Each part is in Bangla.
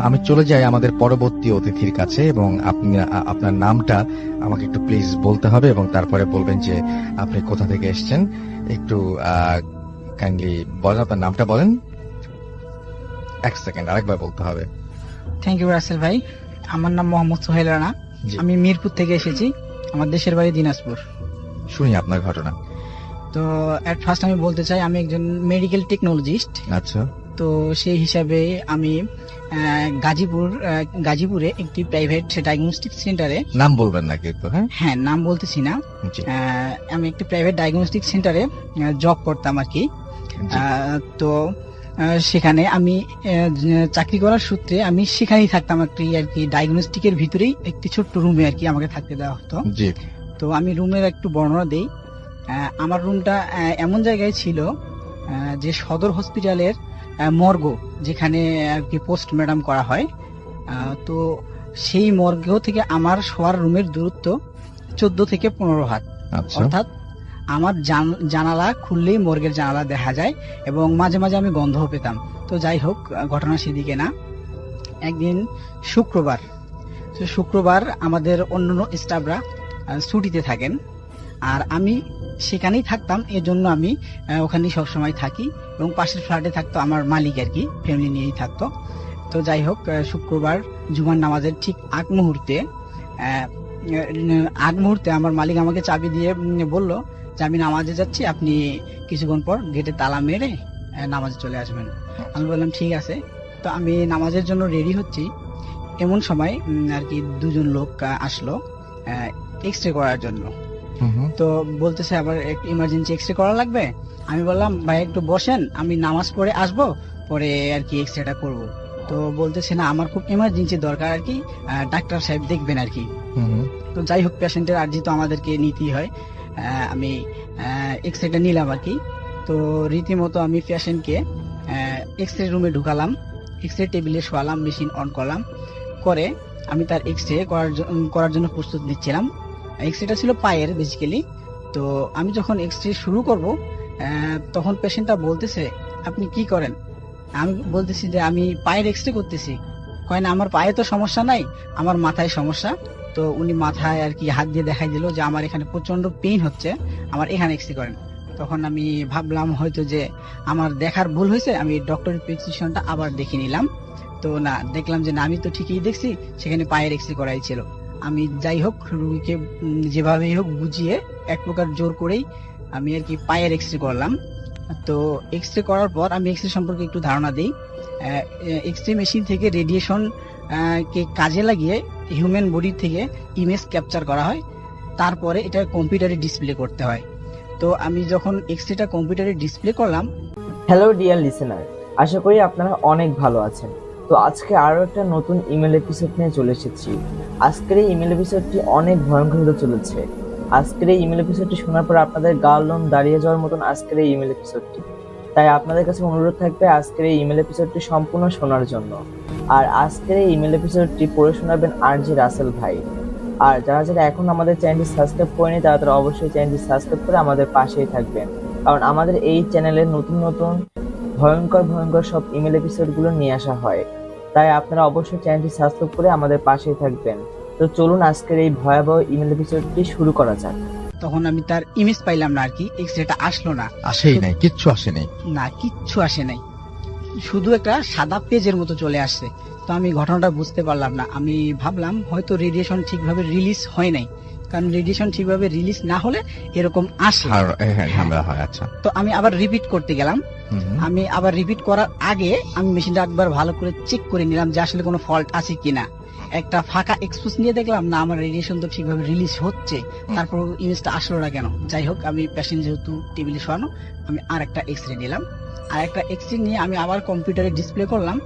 আমি চলে যাই আমাদের পরবর্তী অতিথির কাছে এবং আপনি আপনার নামটা আমাকে একটু প্লিজ বলতে হবে এবং তারপরে বলবেন যে আপনি কোথা থেকে এসেছেন। একটু কাইন্ডলি বলেন, আপনার নামটা বলেন। এক সেকেন্ড, আরেকবার বলতে হবে। থ্যাংক ইউ রাসেল ভাই। আমার নাম মোহাম্মদ সোহেল রানা। আমি মিরপুর থেকে এসেছি। আমার দেশের বাড়ি দিনাজপুর। শুনি আপনার ঘটনা। তো এট ফার্স্ট আমি বলতে চাই আমি একজন মেডিকেল টেকনোলজিস্ট। আচ্ছা। তো সেই হিসাবে আমি গাজীপুরে একটি প্রাইভেট ডায়াগনস্টিক সেন্টারে, নাম বলবেন না কিন্তু? হ্যাঁ, নাম বলতেছি না। আমি একটি প্রাইভেট ডায়াগনস্টিক সেন্টারে জব করতাম আর কি। তো সেখানে আমি চাকরি করার সূত্রে আমি সেখানেই থাকতাম আর কি ডায়াগনস্টিকের ভিতরেই একটি ছোট্ট রুমে আর কি আমাকে থাকতে দেওয়া হতো। তো আমি রুমের একটু বর্ণনা দেই। আমার রুমটা এমন জায়গায় ছিল যে সদর হসপিটালের মর্গ, যেখানে আর কি পোস্টমর্টম করা হয়। তো সেই মর্গ থেকে আমার শোয়ার রুমের দূরত্ব 14 থেকে 15 হাত। অর্থাৎ আমার জানালা খুললেই মর্গের জানালা দেখা যায় এবং মাঝে মাঝে আমি গন্ধও পেতাম। তো যাই হোক, ঘটনা সেদিকে না। একদিন শুক্রবার আমাদের অন্যান্য স্টাফরা ছুটিতে থাকেন, আর আমি সেখানেই থাকতাম। এজন্য আমি ওখানেই সবসময় থাকি এবং পাশের ফ্ল্যাটে থাকতো আমার মালিক আর কি, ফ্যামিলি নিয়েই থাকতো। তো যাই হোক, শুক্রবার জুমার নামাজের ঠিক আগ মুহূর্তে আমার মালিক আমাকে চাবি দিয়ে বলল যে আমি নামাজে যাচ্ছি, আপনি কিছুক্ষণ পর গেটে তালা মেরে নামাজে চলে আসবেন। আমি বললাম ঠিক আছে। তো আমি নামাজের জন্য রেডি হচ্ছি, এমন সময় আর কি দুজন লোক আসলো এক্স রে করার জন্য। তো বলতেছে আবার ইমার্জেন্সি এক্স রে করা লাগবে। আমি বললাম ভাই একটু বসেন, আমি নামাজ পড়ে আসবো, পরে আর কি এক্স রেটা করবো। তো বলতেছে না, আমার খুব ইমার্জেন্সি দরকার আর কি, ডাক্তার সাহেব দেখবেন আর কি। তো যাই হোক, পেশেন্টের আর্জি তো আমাদেরকে নিতেই হয়। আমি এক্স রেটা নিলাম আর কি। তো রীতিমতো আমি পেশেন্টকে এক্স রে রুমে ঢুকালাম, এক্স রে টেবিলে শোয়ালাম, মেশিন অন করলাম, করে আমি তার এক্স রে করার জন্য প্রস্তুত নিচ্ছিলাম। এক্স রেটা ছিল পায়ের বেসিক্যালি। তো আমি যখন এক্স রে শুরু করব, তখন পেশেন্টটা বলতেছে আপনি কি করেন? আমি বলতেছি যে আমি পায়ের এক্স রে করতেছি। কয় না, আমার পায়ে তো সমস্যা নাই, আমার মাথায় সমস্যা। তো উনি মাথায় আর কি হাত দিয়ে দেখাই দিল যে আমার এখানে প্রচন্ড পেইন হচ্ছে, আমার এখানে এক্স রে করেন। তখন আমি ভাবলাম হয়তো যে আমার দেখার ভুল হয়েছে, আমি ডক্টরের প্রেসক্রিপশনটা আবার দেখে নিলাম। তো না, দেখলাম যে না, আমি তো ঠিকই দেখছি, সেখানে পায়ের এক্স রে করাই ছিল। আমি যাই হোক রুগীকে যেভাবেই হোক বুঝিয়ে এক প্রকার জোর করেই আমি আর কি পায়ের এক্স রে করলাম। তো এক্স রে করার পর আমি এক্স রে সম্পর্কে একটু ধারণা দিই। এক্স রে মেশিন থেকে রেডিয়েশন কে কাজে লাগিয়ে হিউম্যান বডি থেকে ইমেজ ক্যাপচার করা হয়, তারপরে এটা কম্পিউটারে ডিসপ্লে করতে হয়। তো আমি যখন এক্স রেটা কম্পিউটারে ডিসপ্লে করলাম। হ্যালো ডিয়ার লিসেনার, আশা করি আপনারা অনেক ভালো আছেন। তো আজকে আরো একটা নতুন ইমেল এপিসোড নিয়ে চলে এসেছি। আজকের এই ইমেল এপিসোডটি অনেক ভয়ঙ্কর হতে চলেছে। আজকের এই ইমেল এপিসোডটি শোনার পর আপনাদের গাল লোম দাঁড়িয়ে যাওয়ার মতন আজকের এই ইমেল এপিসোডটি। তাই আপনাদের কাছে অনুরোধ থাকবে আজকের এই ইমেল এপিসোডটি সম্পূর্ণ শোনার জন্য। আর আজকের এই ইমেল এপিসোডটি পড়ে শোনাবেন আরজি রাসেল ভাই। আর যারা যারা এখন আমাদের চ্যানেলটি সাবস্ক্রাইব করেনি তারা অবশ্যই চ্যানেলটি সাবস্ক্রাইব করে আমাদের পাশেই থাকবেন, কারণ আমাদের এই চ্যানেলে নতুন নতুন ভয়ঙ্কর সব ইমেল এপিসোডগুলো নিয়ে আসা হয়। তাই আপনারা অবশ্যই চ্যানেলটি সাবস্ক্রাইব করে আমাদের পাশেই থাকবেন। তো চলুন আজকের এই ভয়াবহ ইমেল এপিসোডটি শুরু করা যাক। তখন আমি তার ইমেজ পাইলাম না আর কি, এক্স রেটা আসলো না, কিচ্ছু আসে নাই, শুধু একটা সাদা পেজের মতো চলে আসছে। তো আমি ঘটনাটা বুঝতে পারলাম না। আমি ভাবলাম হয়তো রেডিয়েশন ঠিকভাবে রিলিজ হয় নাই, কারণ রেডিয়েশন ঠিকভাবে রিলিজ না হলে এরকম আসে। আচ্ছা। তো আমি আবার রিপিট করতে গেলাম। আমি আবার রিপিট করার আগে আমি মেশিনটা একবার ভালো করে চেক করে নিলাম যে আসলে কোনো ফল্ট আছে কিনা। একটা ফাঁকা এক্সপোজ নিয়ে দেখলাম না, আমার রেডিয়েশন তো ঠিকভাবে রিলিজ হচ্ছে, তারপর ইমেজটা আসলো না কেন। যাই হোক, আমি পেশেন্ট যেহেতু টেবিলে শোয়ানো, আমি আর একটা এক্স রে নিলাম। আর একটা এক্স রে নিয়ে আমি আবার কম্পিউটারে ডিসপ্লে করলাম,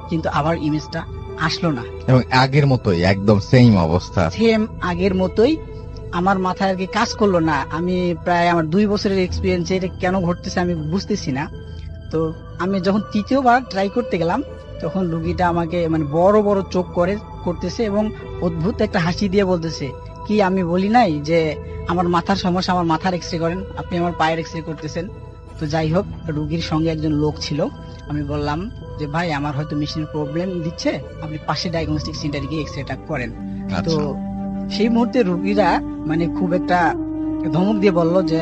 কিন্তু আবার ইমেজটা আসলো না। এবং আগের মতোই একদম সেম অবস্থা, সেম আগের মতোই। আমার মাথায় আর কি কাজ করলো না। আমি প্রায় আমার 2 বছরের এক্সপিরিয়েন্স, এটা কেন ঘটতেছে আমি বুঝতেছি না। তো আমি যখন তৃতীয়বার ট্রাই করতে গেলাম, তখন রুগীটা আমাকে মানে বড় বড় চোখ করতেছে এবং অদ্ভুত একটা হাসি দিয়ে বলতেছে কি, আমি বলি নাই যে আমার মাথার সমস্যা, আমার মাথার এক্স রে করেন, আপনি আমার পায়ের এক্স রে করতেছেন। তো যাই হোক, রুগীর সঙ্গে একজন লোক ছিল। আমি বললাম যে ভাই আমার হয়তো মেশিনের প্রবলেম দিচ্ছে, আপনি পাশে ডায়াগনস্টিক সেন্টারে গিয়ে এক্সরেটা করেন। তো আচ্ছা সেই মুহূর্তে রোগীরা মানে খুব একটা ধমক দিয়ে বলল যে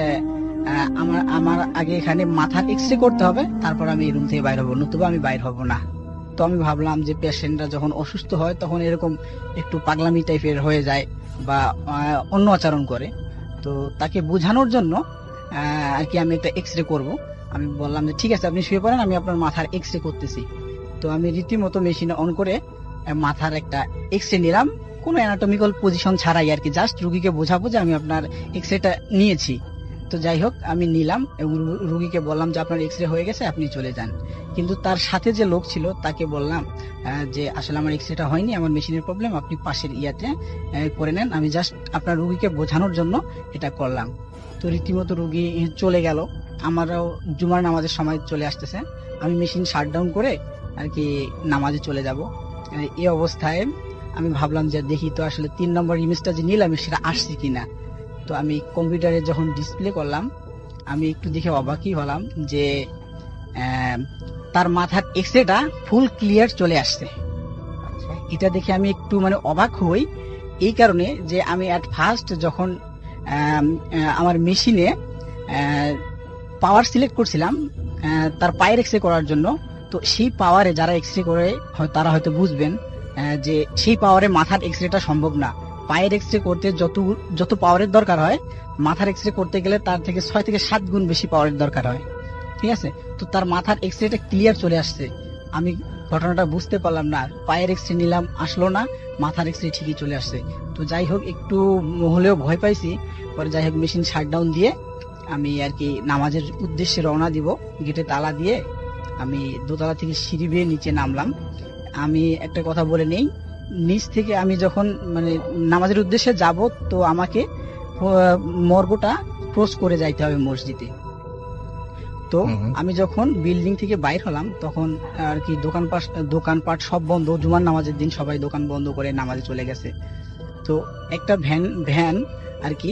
আমার আমার আগে এখানে মাথার এক্সরে করতে হবে, তারপর আমি এই রুম থেকে বাইর হবো, নতুবা আমি বাইর হব না। তো আমি ভাবলাম যে পেশেন্টরা যখন অসুস্থ হয় তখন এরকম একটু পাগলামি টাইপের হয়ে যায় বা অন্য আচরণ করে, তো তাকে বোঝানোর জন্য আর কি আমি একটা এক্সরে করব। আমি বললাম যে ঠিক আছে আপনি শুয়ে পড়েন, আমি আপনার মাথার এক্সরে করতেছি। তো আমি রীতিমতো মেশিনে অন করে মাথার একটা এক্সরে নিলাম, কোনো অ্যানাটমিক্যাল পজিশন ছাড়াই আর কি, জাস্ট রুগীকে বোঝাবো যে আমি আপনার এক্সরেটা নিয়েছি। তো যাই হোক আমি নিলাম এবং রুগীকে বললাম যে আপনার এক্সরে হয়ে গেছে, আপনি চলে যান। কিন্তু তার সাথে যে লোক ছিল তাকে বললাম যে আসলে আমার এক্সরেটা হয়নি, আমার মেশিনের প্রবলেম, আপনি পাশের ইয়াতে করে নেন, আমি জাস্ট আপনার রুগীকে বোঝানোর জন্য এটা করলাম। তো রীতিমতো রুগী চলে গেল, আমারও জুমার নামাজের সময় চলে আসতেছে, আমি মেশিন শাটডাউন করে আর কি নামাজে চলে যাব। এই অবস্থায় আমি ভাবলাম যে দেখি তো আসলে 3 নম্বর ইমেজটা যে নিলাম সেটা আসছে কিনা। তো আমি কম্পিউটারে যখন ডিসপ্লে করলাম আমি একটু দেখে অবাকই হলাম যে তার মাথার এক্সরেটা ফুল ক্লিয়ার চলে আসছে। এটা দেখে আমি একটু মানে অবাক হই এই কারণে যে আমি অ্যাট ফার্স্ট যখন আমার মেশিনে পাওয়ার সিলেক্ট করছিলাম তার পায়ের এক্সরে করার জন্য, তো সেই পাওয়ারে যারা এক্সরে করে তারা হয়তো বুঝবেন যে সেই পাওয়ারে মাথার এক্সরেটা সম্ভব না। পায়ের এক্সরে করতে যত পাওয়ারের দরকার হয়, মাথার এক্সরে করতে গেলে তার থেকে 6 থেকে 7 গুণ বেশি পাওয়ারের দরকার হয়, ঠিক আছে। তো তার মাথার এক্সরেটা ক্লিয়ার চলে আসছে, আমি ঘটনাটা বুঝতে পারলাম না, পায়ের এক্সরে নিলাম আসলো না, মাথার এক্সরে ঠিকই চলে আসছে। তো যাই হোক একটু হলেও ভয় পাইছি, পরে যাই হোক মেশিন শাটডাউন দিয়ে আমি আর কি নামাজের উদ্দেশ্যে রওনা দিব। গেটে তালা দিয়ে আমি দোতলা থেকে সিঁড়ি বেয়ে নিচে নামলাম। আমি একটা কথা বলে নেই, নিচ থেকে আমি যখন মানে নামাজের উদ্দেশ্যে যাব তো আমাকে মর্গটা ক্রস করে যাইতে হবে মসজিদে। তো আমি যখন বিল্ডিং থেকে বাইর হলাম তখন আর কি দোকানপাট সব বন্ধ, জুমার নামাজের দিন সবাই দোকান বন্ধ করে নামাজে চলে গেছে। তো একটা ভ্যান আর কি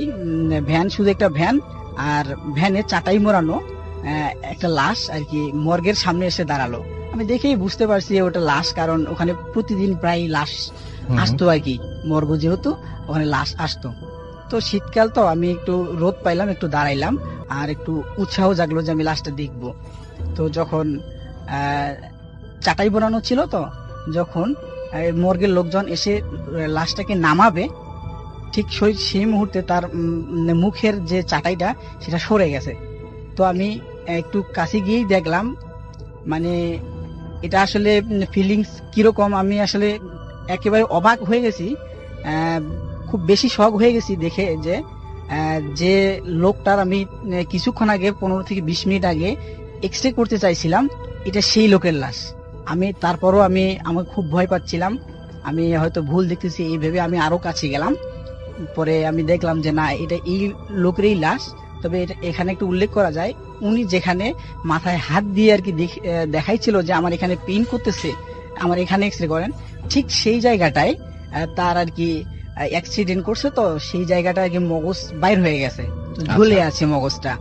ভ্যান, শুধু একটা ভ্যান, আর ভ্যানে চাটাই মোড়ানো একটা লাশ আর কি মর্গের সামনে এসে দাঁড়ালো। আমি দেখেই বুঝতে পারছি ওটা লাশ, কারণ ওখানে প্রতিদিন প্রায় লাশ আসতো আর কি, মর্গ যেহেতু ওখানে লাশ আসতো। তো শীতকাল তো আমি একটু রোদ পাইলাম, একটু দাঁড়াইলাম আর একটু উৎসাহ জাগলো যে আমি লাশটা দেখবো। তো যখন চাটাই বোনানো ছিল, তো যখন মর্গের লোকজন এসে লাশটাকে নামাবে ঠিক সেই মুহূর্তে তার মুখের যে চাটাইটা সেটা সরে গেছে। তো আমি একটু কাছে গিয়েই দেখলাম, মানে এটা আসলে ফিলিংস কিরকম, আমি আসলে একেবারে অবাক হয়ে গেছি, খুব বেশি শক হয়ে গেছি দেখে যে লোকটার আমি কিছুক্ষণ আগে 15 থেকে 20 মিনিট আগে এক্সরে করতে চাইছিলাম, এটা সেই লোকের লাশ। আমি তারপরও আমার খুব ভয় পাচ্ছিলাম, আমি হয়তো ভুল দেখতেছি এই ভেবে আমি আরো কাছে গেলাম। পরে আমি দেখলাম যে না, এটা এই লোকেরই লাশ। তবে এখানে একটু উল্লেখ করা যায়, উনি যেখানে মাথায় হাত দিয়ে আর কি দেখাইছিল যে আমার এখানে পেইন করতেছে, আমার এখানে এক্সরে করেন, ঠিক সেই জায়গাটায় তার আর কি অ্যাক্সিডেন্ট করছে, তো সেই জায়গাটা আর কি মগজ বাইর হয়ে গেছে, ঝুলে আছে মগজটা।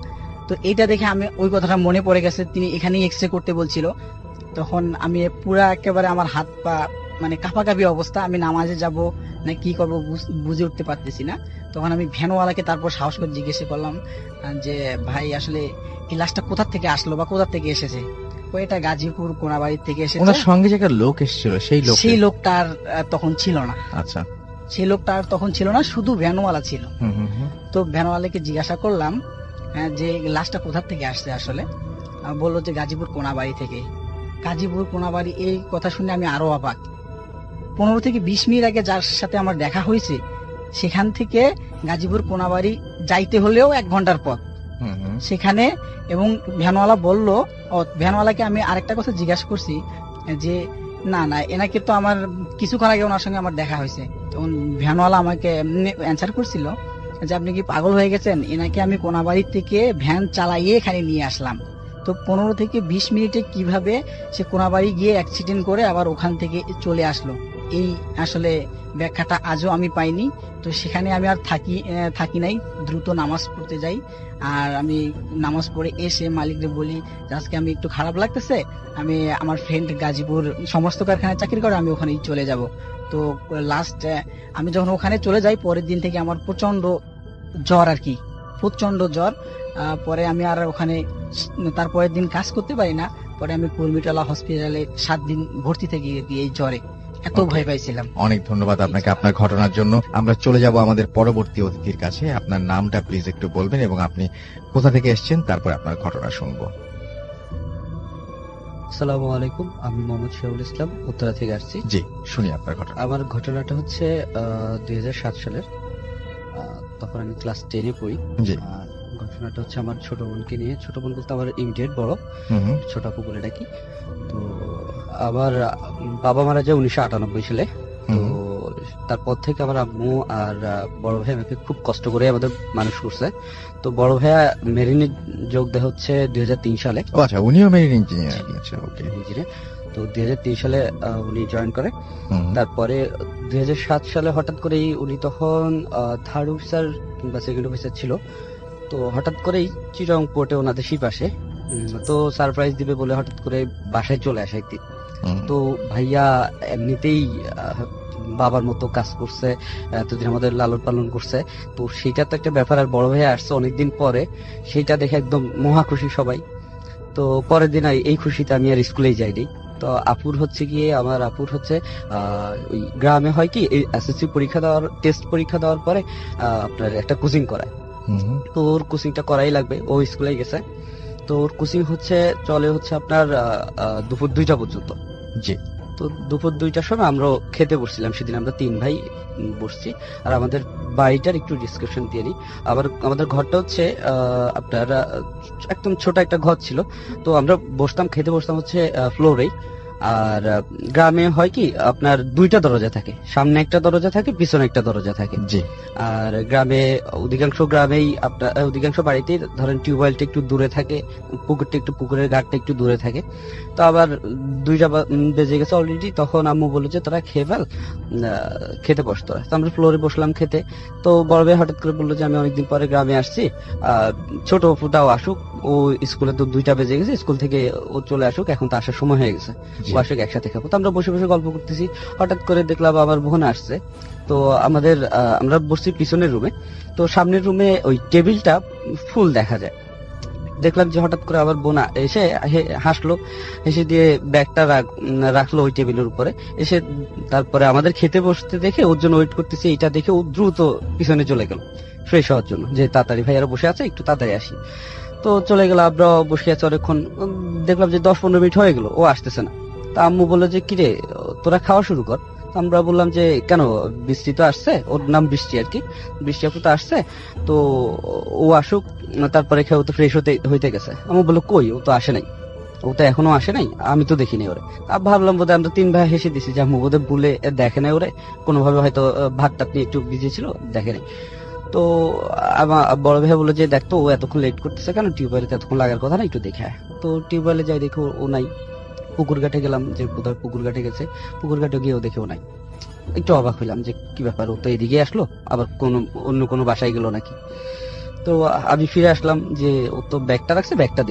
তো এইটা দেখে আমি ওই কথাটা মনে পড়ে গেছে, তিনি এখানেই এক্সরে করতে বলছিল। তখন আমি পুরা একেবারে আমার হাত পা মানে কাঁপাকাঁপি অবস্থা, আমি নামাজে যাব না কি করব বুঝে উঠতে পারতেছি না। তখন আমি ভ্যানওয়ালাকে তারপর সাহস করে জিজ্ঞেস করলাম যে ভাই আসলে এই লাশটা কোথা থেকে আসলো বা কোথা থেকে এসেছে। এটা গাজীপুর কোনাবাড়ি থেকে এসেছে। ওনার সঙ্গে যে একটা লোক এসেছিল সেই লোকটার তখন ছিল না। আচ্ছা, সেই লোকটার তখন ছিল না, শুধু ভ্যানওয়ালা ছিল। তো ভ্যানওয়ালাকে জিজ্ঞাসা করলাম যে লাশটা কোথা থেকে আসছে, আসলে বললো যে গাজীপুর কোনাবাড়ি থেকে। গাজীপুর কোনাবাড়ি, এই কথা শুনে আমি আরো অবাক। 15 থেকে 20 মিনিট আগে যার সাথে আমার দেখা হয়েছে সেখান থেকে গাজীপুর কোনাবাড়ি যাইতে হলেও 1 ঘন্টার পথ সেখানে। এবং ভ্যানওয়ালা বলল, ভ্যানওয়ালাকে আমি আরেকটা কথা জিজ্ঞাসা করছি যে না এনাকে তো আমার কিছুক্ষণ আগে ওনার সঙ্গে আমার দেখা হয়েছে। তখন ভ্যানওয়ালা আমাকে অ্যান্সার করছিল যে আপনি কি পাগল হয়ে গেছেন, এনাকে আমি কোনাবাড়ি থেকে ভ্যান চালাইয়ে এখানে নিয়ে আসলাম। তো 15 থেকে 20 মিনিটে কিভাবে সে কোনাবাড়ি গিয়ে অ্যাক্সিডেন্ট করে আবার ওখান থেকে চলে আসলো, এই আসলে ব্যাখ্যাটা আজও আমি পাইনি। তো সেখানে আমি আর থাকি নাই, দ্রুত নামাজ পড়তে যাই। আর আমি নামাজ পড়ে এসে মালিককে বলি যে আজকে আমি একটু খারাপ লাগতেছে, আমি আমার ফ্রেন্ড গাজীপুর সমস্ত কারখানায় চাকরি করে, আমি ওখানেই চলে যাব। তো লাস্ট আমি যখন ওখানে চলে যাই, পরের দিন থেকে আমার প্রচন্ড জ্বর আর কি, প্রচন্ড জ্বর। পরে আমি আর ওখানে তারপরের দিন কাজ করতে পারি না। পরে আমি কুর্মিটোলা হসপিটালে 7 দিন ভর্তি থেকে এই জ্বরে এত Okay. ভয় পাইছিলাম। অনেক ধন্যবাদ আপনাকে আপনার ঘটনার জন্য। আমরা চলে যাব আমাদের পরবর্তী অতিথির কাছে। আপনার নামটা প্লিজ একটু বলবেন এবং আপনি কোথা থেকে এসেছেন, তারপর আপনার ঘটনা শুনবো। আসসালামু আলাইকুম, আমি মোহাম্মদ শহীদুল ইসলাম, উত্তরা থেকে আসছি। জি, শুনি আপনার ঘটনা। আমার ঘটনাটা হচ্ছে 2007 সালের, তখন আমি ক্লাস 10-এ পড়ি। জি। আর ঘটনাটা হচ্ছে আমার ছোট বোনকে নিয়ে। ছোট বোন বলতে আমার ইমিডিয়েট বড়, হুম হুম। ছোট আপু বলে ডাকি। তো আমার বাবা মারা যায় 1998 সালে। তো তারপর থেকে আমার আম্মু আর বড় ভাই আমাকে খুব কষ্ট করে আমাদের মানুষ করছে। তো বড় ভাইয়া মেরিনে যোগ দেয় হচ্ছে 2003 সালে। ও আচ্ছা, উনিও মেরিন ইঞ্জিনিয়ার। আচ্ছা, ওকে। ইঞ্জিনিয়ার। তো 2003 সালে উনি জয়েন করে। হুম হুম। তারপরে 2007 সালে হঠাৎ করেই উনি তখন থার্ড অফিসার কিংবা সেকেন্ড অফিসার ছিল। তো হঠাৎ করেই চিটাগং পোর্টে ওনাদের শিপ আসে। তো সারপ্রাইজ দিবে বলে হঠাৎ করে বাসায় চলে আসে একদিন। হুম। তো ভাইয়া এমনিতেই বাবার মতো কাজ করছে, এতদিন আমাদের লালন পালন করছে। তো সেটা তো একটা ব্যাপার। আর বড় ভাইয়া আসছে অনেকদিন পরে, সেটা দেখে একদম মহা খুশি সবাই। তো পরের দিন এই খুশিতে আমি আর স্কুলেই যাইনি। তো আমার আপুর হচ্ছে ওই গ্রামে হয় কি, এসএসসি পরীক্ষা দেওয়ার, টেস্ট পরীক্ষা দেওয়ার পরে আপনার একটা কোচিং করায়। হুম হুম। তো ওর কোচিংটা করাই লাগবে, ও স্কুলে গেছে। তো ওর কোচিং চলে হচ্ছে আপনার দুপুর 2টা পর্যন্ত। জি। তো দুপুর 2টার সময় আমরা খেতে বসছিলাম। সেদিন আমরা 3 ভাই বসছি। আর আমাদের বাড়িটার একটু ডিসক্রিপশন দিয়ে নিই। আমাদের ঘরটা হচ্ছে আপনার একদম ছোট একটা ঘর ছিল। তো আমরা খেতে বসতাম হচ্ছে ফ্লোরেই। আর গ্রামে হয় কি, আপনার 2টা দরজা থাকে, সামনে একটা দরজা থাকে, পিছনে একটা দরজা থাকে। জি। আর গ্রামে অধিকাংশ বাড়িতেই ধরেন টিউবওয়েলটা একটু দূরে থাকে, পুকুরের ঘাটটা একটু দূরে থাকে। তো আবার 2টা বেজে গেছে অলরেডি। তখন আম্মু বললো যে তোরা খেয়ে ফেল, খেতে বস তোরা। তো আমরা ফ্লোরে বসলাম খেতে। তো বড় ভাই হঠাৎ করে বললো যে আমি অনেকদিন পরে গ্রামে আসছি, ছোট ফুটাও আসুক, ও স্কুলে তো 2টা বেজে গেছে, স্কুল থেকে ও চলে আসুক, এখন তো আসার সময় হয়ে গেছে, জি। ও আসুক, একসাথে খাবো। তো আমরা বসে বসে গল্প করতেছি, হঠাৎ করে দেখলাম আমার বোন আসছে। তো আমরা বসছি পিছনের রুমে। তো সামনের রুমে ওই টেবিলটা ফুল দেখা যায়। দেখলাম যে হঠাৎ করে আমার বোন এসে হাসলো, হেসে দিয়ে ব্যাগটা রাখলো ওই টেবিলের উপরে। এসে তারপরে আমাদের খেতে বসতে দেখে, ওর জন্য ওয়েট করতেছি, এটা দেখে ও দ্রুত পিছনে চলে গেল ফ্রেশ হওয়ার জন্য, যে তাড়াতাড়ি ভাইয়ারা বসে আছে, একটু তাড়াতাড়ি আসি। তো চলে গেল, আমরা বসে আছি অনেকক্ষণ। দেখলাম যে 10-15 মিনিট হয়ে গেল, ও আসতেছে না। তা আম্মু বললো যে কিরে, তোরা খাওয়া শুরু কর। আমরা বললাম যে কেন, বৃষ্টি তো আসছে, ওর নাম বৃষ্টি আর কি, বৃষ্টি আপু তো আসছে, তো ও আসুক, তারপরে খেয়ে ও তো ফ্রেশ হইতে গেছে। আমি বললো কই, ও তো আসে নাই, ও তো এখনো আসে নাই, আমি তো দেখিনি ওরে। ভাবলাম বোধহয় আমরা 3 ভাই হেসে দিছি যে আম্মু বোধহয় ভুলে দেখে নাই ওরে, কোনোভাবে হয়তো ভাতটা নিয়ে একটু বিজি ছিল, দেখে নাই। তো আমার বড় ভাই বললো যে দেখতো, ও এতক্ষণ লেট করতেছে কেন, টিউবওয়েলে এতক্ষণ লাগার কথা না, একটু দেখে আয়। তো টিউবওয়েলে যাই, দেখি ও নাই। পুকুর ঘাটে গেলাম, যে বোধহয় পুকুর ঘাটে গেছে। পুকুর ঘাটে গিয়েও দেখেও নাই। একটু অবাক হইলাম যে কি ব্যাপার, ও তো এদিকে আসলো, আবার অন্য কোনো বাসায় গেল নাকি। তো আমি ফিরে আসলাম, যে ও তো ব্যাগটা রাখছে, ব্যাগটা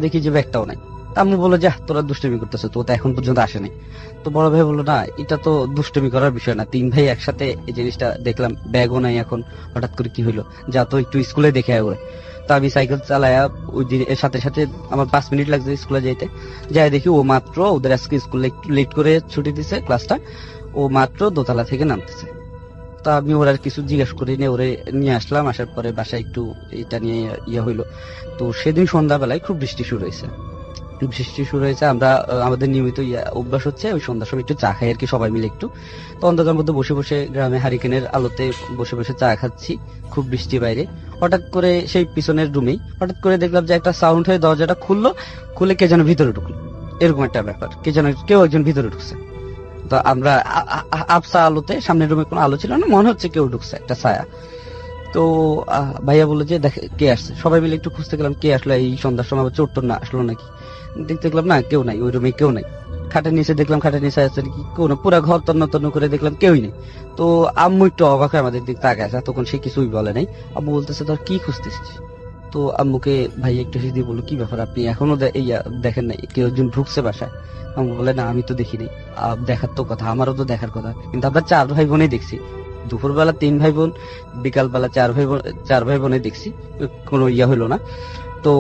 দেখি যে ব্যাগটাও নাই। তা আমি বললো যা, তোরা দুষ্টুমি করতেছো, তো এখন পর্যন্ত আসে নাই। তো বড় ভাই বললো না, এটা তো দুষ্টুমি করার বিষয় না, 3 ভাই একসাথে এই জিনিসটা দেখলাম, ব্যাগও নাই, এখন হঠাৎ করে কি হইলো, যা তো একটু স্কুলে দেখে আয় ওরে। তো আমি সাইকেল চালায়া ওই দিন এর সাথে সাথে আমার 5 মিনিট লাগছে স্কুলে যাইতে। যাই দেখি ও মাত্র, ওদের আজকে স্কুলে একটু লেট করে ছুটি দিছে ক্লাসটা, ও মাত্র দোতলা থেকে নামতেছে। তা আমি ওর আর কিছু জিজ্ঞাসা করি নিয়ে ওরে নিয়ে আসলাম। আসার পরে বাসায় একটু এটা নিয়ে হইলো। তো সেদিন সন্ধ্যাবেলায় খুব বৃষ্টি শুরু হয়েছে। আমরা আমাদের নিয়মিত অভ্যাস হচ্ছে ওই সন্ধ্যার সময় একটু চা খাই আর কি, সবাই মিলে একটু। তো অন্ধকারের মধ্যে বসে বসে গ্রামে হারিকেনের আলোতে বসে বসে চা খাচ্ছি, খুব বৃষ্টি বাইরে। হঠাৎ করে সেই পিছনের রুমেই হঠাৎ করে দেখলাম যে একটা সাউন্ড হয়ে দরজাটা খুলে কে যেন ভিতরে ঢুকলো, এরকম একটা ব্যাপার, কেউ একজন ভিতরে ঢুকছে। তো আমরা আবসা আলোতে, সামনের রুমে কোনো আলো ছিল না, মনে হচ্ছে কেউ ঢুকছে, একটা ছায়া। তো ভাইয়া বললো যে দেখ কে আসছে। সবাই মিলে একটু খুঁজতে গেলাম কে আসলো এই সন্ধ্যার সময়, চোর টোর না আসলো নাকি। দেখলাম না, কেউ নাই, ওই রুমে কেউ নাই, খাটের নিচে দেখলাম, খাটের নিচে আছে কি কোনো পুরো ঘর তন্ন তন্ন করে দেখলাম কেউই নেই। তো আম্মু একটু অবাক হয়ে আমাদের দিক তাকায় আছে, তখন সে কিছুই বলে নাই। আম্মু বলতেছে তোর কি খুঁজতেছিস? তো আম্মুকে ভাই একটু হেসে দিয়ে বললো কি ব্যাপার, আপনি এখনো দেখেন নাই কেউ একজন ঢুকছে বাসায়? আম্মু বলে না আমি তো দেখি নাই। দেখার তো কথা, আমারও তো দেখার কথা, কিন্তু আমরা 4 ভাই বোনই দেখছি। দুপুরবেলা 3 ভাই বোন, বিকালবেলা 4 ভাই বোনে দেখছি, কোনো হলো না। তো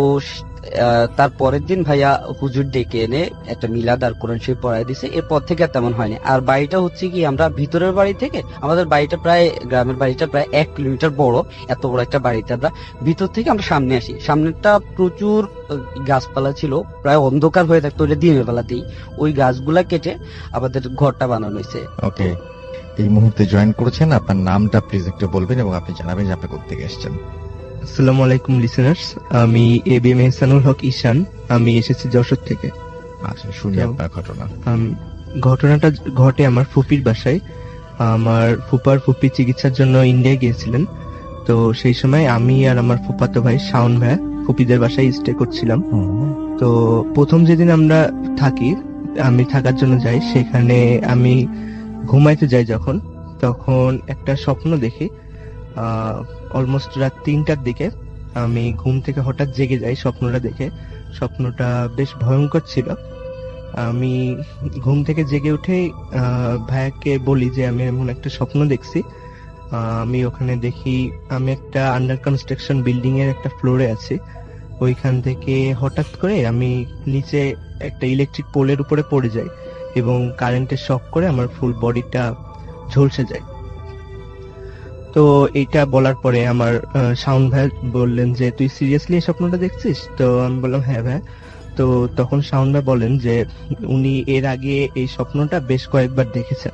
তার পরের দিন ভাইয়া হুজুর ডেকে এনে একটা মিলাদ আর কোরআন শরীফ পড়ায় দিছে। এরপর থেকে আর তেমন হয়নি। আর বাড়িটা হচ্ছে কি, আমরা ভিতরের বাড়ি থেকে আমাদের বাড়িটা প্রায়, গ্রামের বাড়িটা প্রায় 1 কিলোমিটার বড়। এত বড় একটা বাড়িতে আমরা ভিতর থেকে আমরা সামনে আসি, সামনেটা প্রচুর গাছপালা ছিল, প্রায় অন্ধকার হয়ে থাকতো ওইটা দিনের বেলাতেই। ওই গাছগুলা কেটে আমাদের ঘরটা বানানো হয়েছে। ওকে, এই মুহূর্তে জয়েন করেছেন, আপনার নামটা প্লিজ একটু বলবেন এবং আপনি জানাবেন যে আপনি কোথা থেকে এসেছেন। আসসালামু আলাইকুম লিসেনার্স, আমি এবিএম এহসানুল হক ঈশান, আমি এসেছি যশোর থেকে। আচ্ছা, শুনি আপনার ঘটনা। ঘটনাটা ঘটে আমার ফুপির বাসায়। আমার ফুপি চিকিৎসার জন্য ইন্ডিয়া গিয়েছিলেন। তো সেই সময় আমি আর আমার ফুপাতো ভাই শাওন ভাই ফুপিদের বাসায় স্টে করছিলাম। তো প্রথম যেদিন আমরা থাকি, আমি থাকার জন্য যাই, সেখানে আমি ঘুমাইতে যাই যখন, তখন একটা স্বপ্ন দেখি। অলমোস্ট রাত 3টার দিকে আমি ঘুম থেকে হঠাৎ জেগে যাই স্বপ্নটা দেখে। স্বপ্নটা বেশ ভয়ঙ্কর ছিল। আমি ঘুম থেকে জেগে উঠেই ভাইয়াকে বলি যে আমি এমন একটা স্বপ্ন দেখছি। আমি ওখানে দেখি আমি একটা আন্ডার কনস্ট্রাকশন বিল্ডিং এর একটা ফ্লোরে আছি। ওইখান থেকে হঠাৎ করে আমি নিচে একটা ইলেকট্রিক পোলের উপরে পড়ে যাই এবং কারেন্টের শক করে আমার ফুল বডিটা ঝলসে যায়। তো এইটা বলার পরে আমার শাওন ভাই বললেন যে তুই সিরিয়াসলি এই স্বপ্নটা দেখছিস? তো আমি বললাম হ্যাঁ ভাই। তো তখন শাওন ভাই বলেন যে উনি এর আগে এই স্বপ্নটা বেশ কয়েকবার দেখেছেন।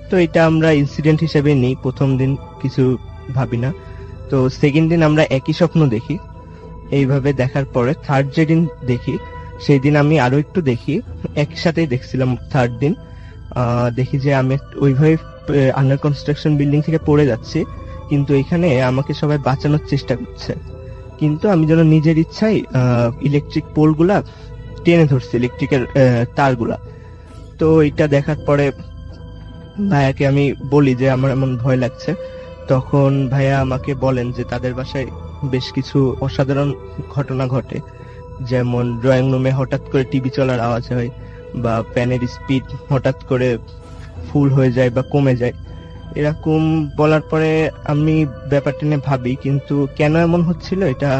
তো এটা আমরা ইনসিডেন্ট হিসেবে নিই, প্রথম দিন কিছু ভাবি না। তো সেকেন্ড দিন আমরা একই স্বপ্ন দেখি। এইভাবে দেখার পরে থার্ড যেদিন দেখি, সেই দিন আমি আরো একটু দেখি, একসাথেই দেখছিলাম। থার্ড দিন দেখি যে আমি ওইভাবে আন্ডার কনস্ট্রাকশন বিল্ডিং থেকে পড়ে যাচ্ছি, কিন্তু এখানে আমাকে সবাই বাঁচানোর চেষ্টা করছে, কিন্তু আমি যেন নিজের ইচ্ছায় ইলেকট্রিক পোলগুলা টেনে ধরছি, ইলেকট্রিকের তারগুলা। তো এটা দেখার পরে ভাইয়াকে আমি বলি যে আমার এমন ভয় লাগছে। তখন ভাইয়া আমাকে বলেন যে তাদের বাসায় বেশ কিছু অসাধারণ ঘটনা ঘটে, যেমন ড্রয়িং রুমে হঠাৎ করে টিভি চলার আওয়াজ হয়, বা ফ্যানের স্পিড হঠাৎ করে ফুল হয়ে যায় বা কমে যায়। এরকম বলার পরে আমি ব্যাপারটা নিয়ে ভাবি, কিন্তু কেন এমন হচ্ছিল এটা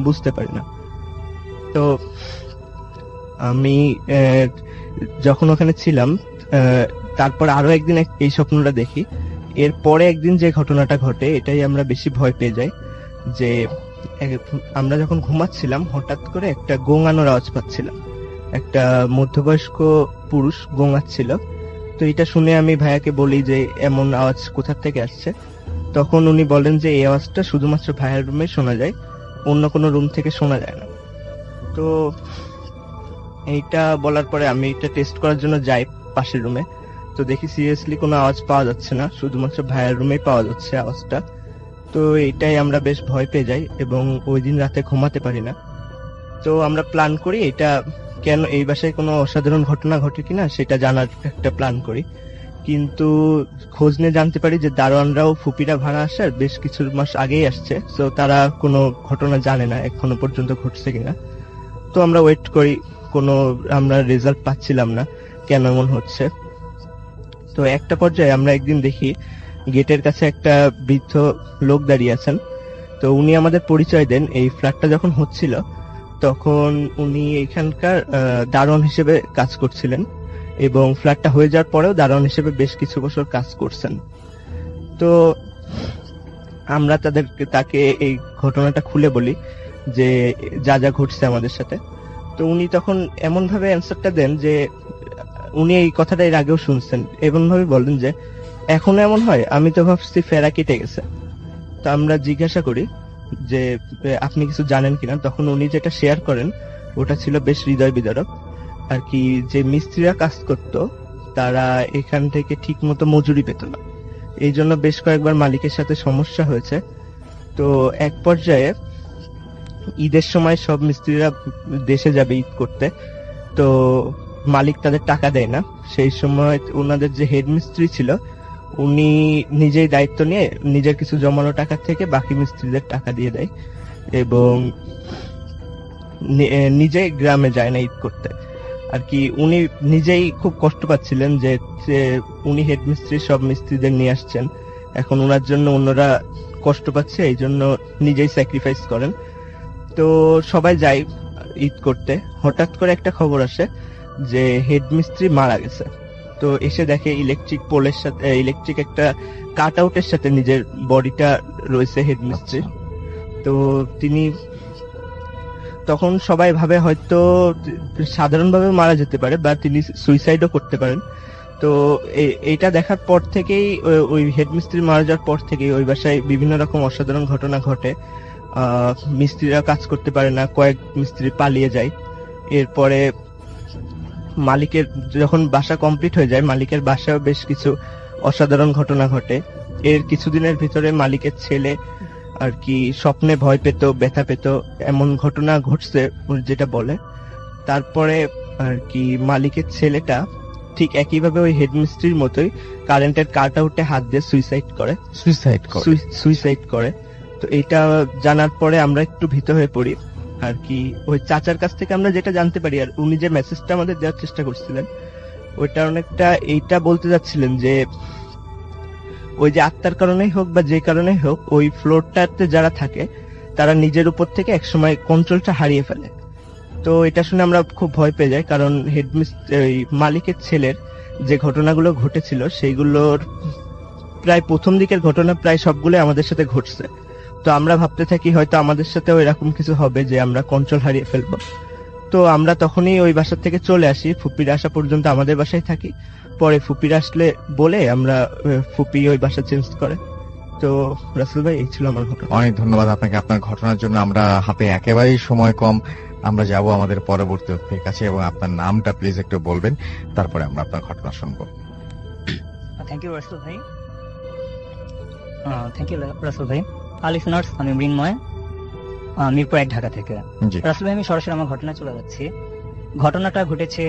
বুঝতে পারি না। তো আমি যখন ওখানে ছিলাম, তারপর আরো একদিন এই স্বপ্নটা দেখি। এরপরে একদিন যে ঘটনাটা ঘটে, এটাই আমরা বেশি ভয় পেয়ে যাই। যে আমরা যখন ঘুমাচ্ছিলাম, হঠাৎ করে একটা গোঙানোর আওয়াজ পাচ্ছিলাম। একটা মধ্যবয়স্ক পুরুষ গোঙাচ্ছিল। তো এটা শুনে আমি ভাইয়াকে বলি যে এমন আওয়াজ কোথা থেকে আসছে। তখন উনি বলেন যে এই আওয়াজটা শুধুমাত্র ভাইয়ার রুমে শোনা যায়, অন্য কোনো রুম থেকে শোনা যায় না। তো এইটা বলার পরে আমি এটা টেস্ট করার জন্য যাই পাশের রুমে। তো দেখি সিরিয়াসলি কোনো আওয়াজ পাওয়া যাচ্ছে না, শুধুমাত্র ভাইয়ার রুমেই পাওয়া যাচ্ছে আওয়াজটা। তো এইটাই আমরা বেশ ভয় পেয়ে যাই এবং ওই দিন রাতে ঘুমাতে পারি না। তো আমরা প্ল্যান করি এটা কেন, এই বাসায় কোনো অসাধারণ ঘটনা ঘটে কিনা সেটা জানার একটা প্ল্যান করি। কিন্তু খোঁজ নিয়ে জানতে পারি যে দারোয়ানরাও ফুপিরা ভাড়া আসার বেশ কিছু মাস আগেই আসছে, তো তারা কোনো ঘটনা জানে না এখনো পর্যন্ত ঘটছে কিনা। তো আমরা ওয়েট করি, কোনো আমরা রেজাল্ট পাচ্ছিলাম না কেন এমন হচ্ছে। তো একটা পর্যায়ে আমরা একদিন দেখি গেটের কাছে একটা বৃদ্ধ লোক দাঁড়িয়ে আছেন। তো উনি আমাদের পরিচয় দেন। এই ফ্ল্যাটটা যখন হচ্ছিল তখন উনি এখানকার দারোয়ান হিসেবে কাজ করছিলেন এবং ফ্ল্যাটটা হয়ে যাওয়ার পরেও দারোয়ান হিসেবে বেশ কিছু বছর কাজ করছেন। তো আমরা তাকে এই ঘটনাটা খুলে বলি যে যা যা ঘটছে আমাদের সাথে। তো উনি তখন এমন ভাবে অ্যান্সারটা দেন যে উনি এই কথাটা এর আগেও শুনছেন, এমন ভাবে বলেন যে এখনো এমন হয়, আমি তো ভাবছি ফেরা কেটে গেছে। তো আমরা জিজ্ঞাসা করি যে আপনি কিছু জানেন কিনা। তখন উনি যেটা শেয়ার করেন ওটা ছিল বেশ হৃদয় বিদারক আর কি। যে মিস্ত্রিরা কাজ করত তারা এখান থেকে ঠিক মতো মজুরি পেত না, এই জন্য বেশ কয়েকবার মালিকের সাথে সমস্যা হয়েছে। তো এক পর্যায়ে ঈদের সময় সব মিস্ত্রিরা দেশে যাবে ঈদ করতে, তো মালিক তাদের টাকা দেয় না, সেই সময় ওনাদের যে হেড মিস্ত্রি ছিল উনি নিজেই দায়িত্ব নিয়ে নিজের কিছু জমানো টাকা থেকে বাকি মিস্ত্রিদের টাকা দিয়ে দেয় এবং নিজে গ্রামে যায় না ঈদ করতে আর কি। উনি নিজেই খুব কষ্ট পাচ্ছিলেন যে উনি হেড মিস্ত্রি সব মিস্ত্রিদের নিয়ে আসছেন, এখন ওনার জন্য অন্যরা কষ্ট পাচ্ছে, এই জন্য নিজেই স্যাক্রিফাইস করেন। তো সবাই যায় ঈদ করতে, হঠাৎ করে একটা খবর আসে যে হেড মিস্ত্রি মারা গেছে। তো এসে দেখে ইলেকট্রিক পোলের সাথে ইলেকট্রিক একটা কাট আউটের সাথে নিজের বডিটা রয়েছে হেড মিস্ত্রির। তো তিনি তখন সবাই ভাবে হয়তো সাধারণভাবে মারা যেতে পারে বা তিনি সুইসাইডও করতে পারেন। তো এইটা দেখার পর থেকেই ওই হেড মিস্ত্রি মারা যাওয়ার পর থেকেই ওই বাসায় বিভিন্ন রকম অসাধারণ ঘটনা ঘটে। মিস্ত্রিরা কাজ করতে পারে না, কয়েক মিস্ত্রি পালিয়ে যায়। এরপরে মালিকের যখন বাসা কমপ্লিট হয়ে যায়, মালিকের বাসায় বেশ কিছু অসাধারণ ঘটনা ঘটে। এর কিছুদিনের ভিতরে মালিকের ছেলে আর কি স্বপ্নে ভয় পেত, ব্যথা পেত, এমন ঘটনা ঘটছে যেটা বলে। তারপরে আর কি মালিকের ছেলেটা ঠিক একইভাবে ওই হেডমিস্ত্রির মতোই কারেন্টের কাট আউটে হাত দিয়ে সুইসাইড করে। তো এটা জানার পরে আমরা একটু ভীত হয়ে পড়ি আর কি। ওই চাচার কাছ থেকে আমরা যেটা জানতে পারি, আর উনি যে মেসেজটা আমাদের দেওয়ার চেষ্টা করছিলেন ওইটা অনেকটা এইটা বলতে যাচ্ছিলেন যে ওই যে আত্মার কারণেই হোক বা যে কারণেই হোক, ওই ফ্লোরটাতে যারা থাকে তারা নিজের উপর থেকে একসময় কন্ট্রোলটা হারিয়ে ফেলে। তো এটা শুনে আমরা খুব ভয় পেয়ে যাই, কারণ মালিকের ছেলের যে ঘটনাগুলো ঘটেছিল সেইগুলোর প্রায় প্রথম দিকের ঘটনা প্রায় সবগুলো আমাদের সাথে ঘটছে। তো আমরা ভাবতে থাকি হয়তো আমাদের সাথেও এরকম কিছু হবে যে আমরা কন্ট্রোল হারিয়ে ফেলবো। তো আমরা তখনই ওই বাসা থেকে চলে আসি, ফুপির আসা পর্যন্ত আমাদের বাসায় থাকি। পরে ফুপির আসলে বলে আমরা ফুপি ওই বাসা চেঞ্জ করে। তো রাসেল ভাই, এই ছিল আমার ঘটনা। অনেক ধন্যবাদ আপনাকে আপনার ঘটনার জন্য। আমরা হাতে একেবারেই সময় কম, আমরা যাব আমাদের পরবর্তী অতিথির কাছে এবং আপনার নামটা প্লিজ একটু বলবেন, তারপরে আমরা আপনার ঘটনা শুনবো। থ্যাংক ইউ রাসেল ভাই। রাসেল ভাই। লিসনার্স, আমি মৃন্ময়, মিরপুর 1 ঢাকা থেকে। জি রাসেল ভাই, আমি সরাসরি আমার ঘটনা চলে যাচ্ছি। ঘটনাটা ঘটেছে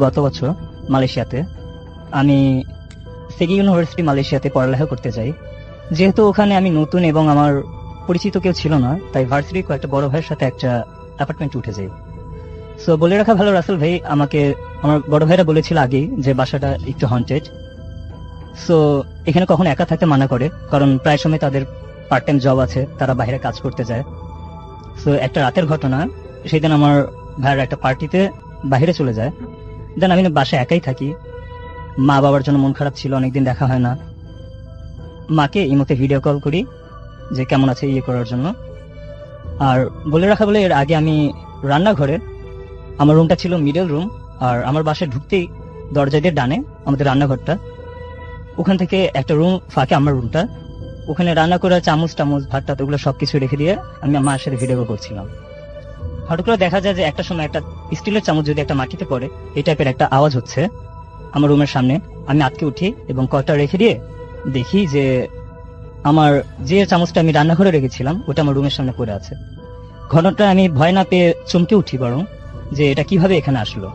গত বছর মালয়েশিয়াতে। আমি সেগি ইউনিভার্সিটি মালয়েশিয়াতে পড়ালেখা করতে যাই। যেহেতু ওখানে আমি নতুন এবং আমার পরিচিত কেউ ছিল না, তাই ভার্সিটির কয়েকটা বড় ভাইয়ের সাথে একটা অ্যাপার্টমেন্ট উঠে যাই। সো বলে রাখা ভালো রাসেল ভাই, আমাকে আমার বড় ভাইরা বলেছিল আগেই যে বাসাটা একটু হন্টেড। সো এখানে কখনো একা থাকতে মানা করে, কারণ প্রায় সময় তাদের পার্ট টাইম জব আছে, তারা বাইরে কাজ করতে যায়। সো একটা রাতের ঘটনা, সেদিন আমার ভাইয়ের একটা পার্টিতে বাইরে চলে যায়। দেন আমি বাসায় একাই থাকি। মা বাবার জন্য মন খারাপ ছিল, অনেকদিন দেখা হয় না। মাকে এই মতে ভিডিও কল করি যে কেমন আছে ইয়ে করার জন্য। আর বলে রাখা বলে, এর আগে আমি রান্নাঘরে, আমার রুমটা ছিল মিডল রুম, আর আমার বাসায় ঢুকতেই দরজা দিয়ে ডানে আমাদের রান্নাঘরটা, ওখান থেকে একটা রুম ফাঁকে আমার রুমটা, ওখানে রান্না করা চামচ ভাত টাত ওগুলো সবকিছু রেখে দিয়ে আমি আমার সাথে ভিডিও কল করছিলাম। হঠাৎ করে দেখা যায় যে একটা সময় একটা স্টিলের চামচ যদি একটা মাটিতে পড়ে, এই টাইপের একটা আওয়াজ হচ্ছে আমার রুমের সামনে। আমি আটকে উঠি এবং কলটা রেখে দিয়ে দেখি যে আমার যে চামচটা আমি রান্নাঘরে রেখেছিলাম ওটা আমার রুমের সামনে পড়ে আছে। ঘটনাটা আমি ভয় না পেয়ে চমকে উঠি, বরং যে এটা কিভাবে এখানে আসলো।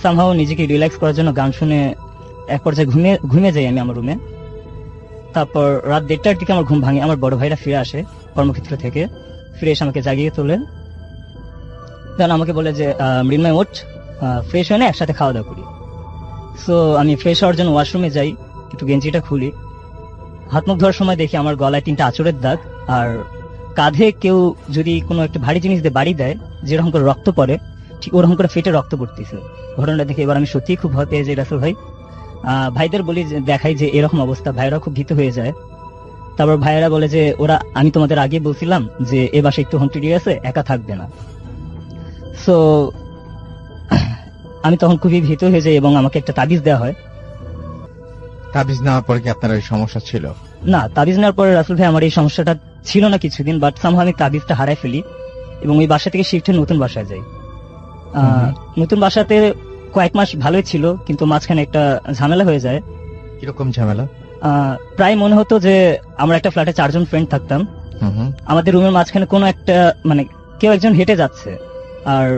সামহাও নিজেকে রিল্যাক্স করার জন্য গান শুনে এক পর্যায়ে ঘুমিয়ে যাই আমি আমার রুমে। তারপর রাত 1:30টার দিকে আমার ঘুম ভাঙে। আমার বড় ভাইরা ফিরে আসে কর্মক্ষেত্র থেকে, ফিরে এসে আমাকে জাগিয়ে তোলে। দেন আমাকে বলে যে মৃন্ময় ওঠ, ফ্রেশ হয়ে না একসাথে খাওয়া দাওয়া করি। সো আমি ফ্রেশ হওয়ার জন্য ওয়াশরুমে যাই, একটু গেঞ্জিটা খুলি। হাত মুখ ধোয়ার সময় দেখি আমার গলায় 3টা আঁচড়ের দাগ, আর কাঁধে কেউ যদি কোনো একটা ভারী জিনিস দিয়ে বাড়ি দেয় যেরকম করে রক্ত পড়ে, ঠিক ওরকম করে ফেটে রক্ত পড়তেছে। ঘটনাটা দেখে এবার আমি সত্যিই খুব ভয় পেয়ে যাই রাসেল ভাই। ভাইদের বলি, দেখাই যে এরকম অবস্থা, ভাইরা খুব ভীত হয়ে যায়। তারপর ভাইয়েরা বলে যে আমি তোমাদের আগে বলছিলাম যে এ বাসায় একটু হন্টেড আছে, একা থাকবে না। সো আমি তখন খুবই ভীত হয়ে যাই এবং আমাকে একটা তাবিজ দেওয়া হয়। তাবিজ নেওয়ার পরে কি আপনার ওই সমস্যা ছিল? না, তাবিজ নেওয়ার পরে রাসেল ভাই আমার এই সমস্যাটা ছিল না কিছুদিন, বাট সামহাও আমি তাবিজটা হারাই ফেলি এবং ওই বাসা থেকে শিফট হয়ে নতুন বাসায় যাই। নতুন বাসাতে কয়েক মাস ভালোই ছিল, কিন্তু মাঝখানে একটা ঝামেলা হয়ে যায়। কিরকম ঝামেলা? প্রায় মনে হতো যে আমরা একটা ফ্ল্যাটে 4 জন ফ্রেন্ড থাকতাম। আমাদের রুমের মাঝখানে কোনো একটা কেউ একজন হেঁটে যাচ্ছে, আর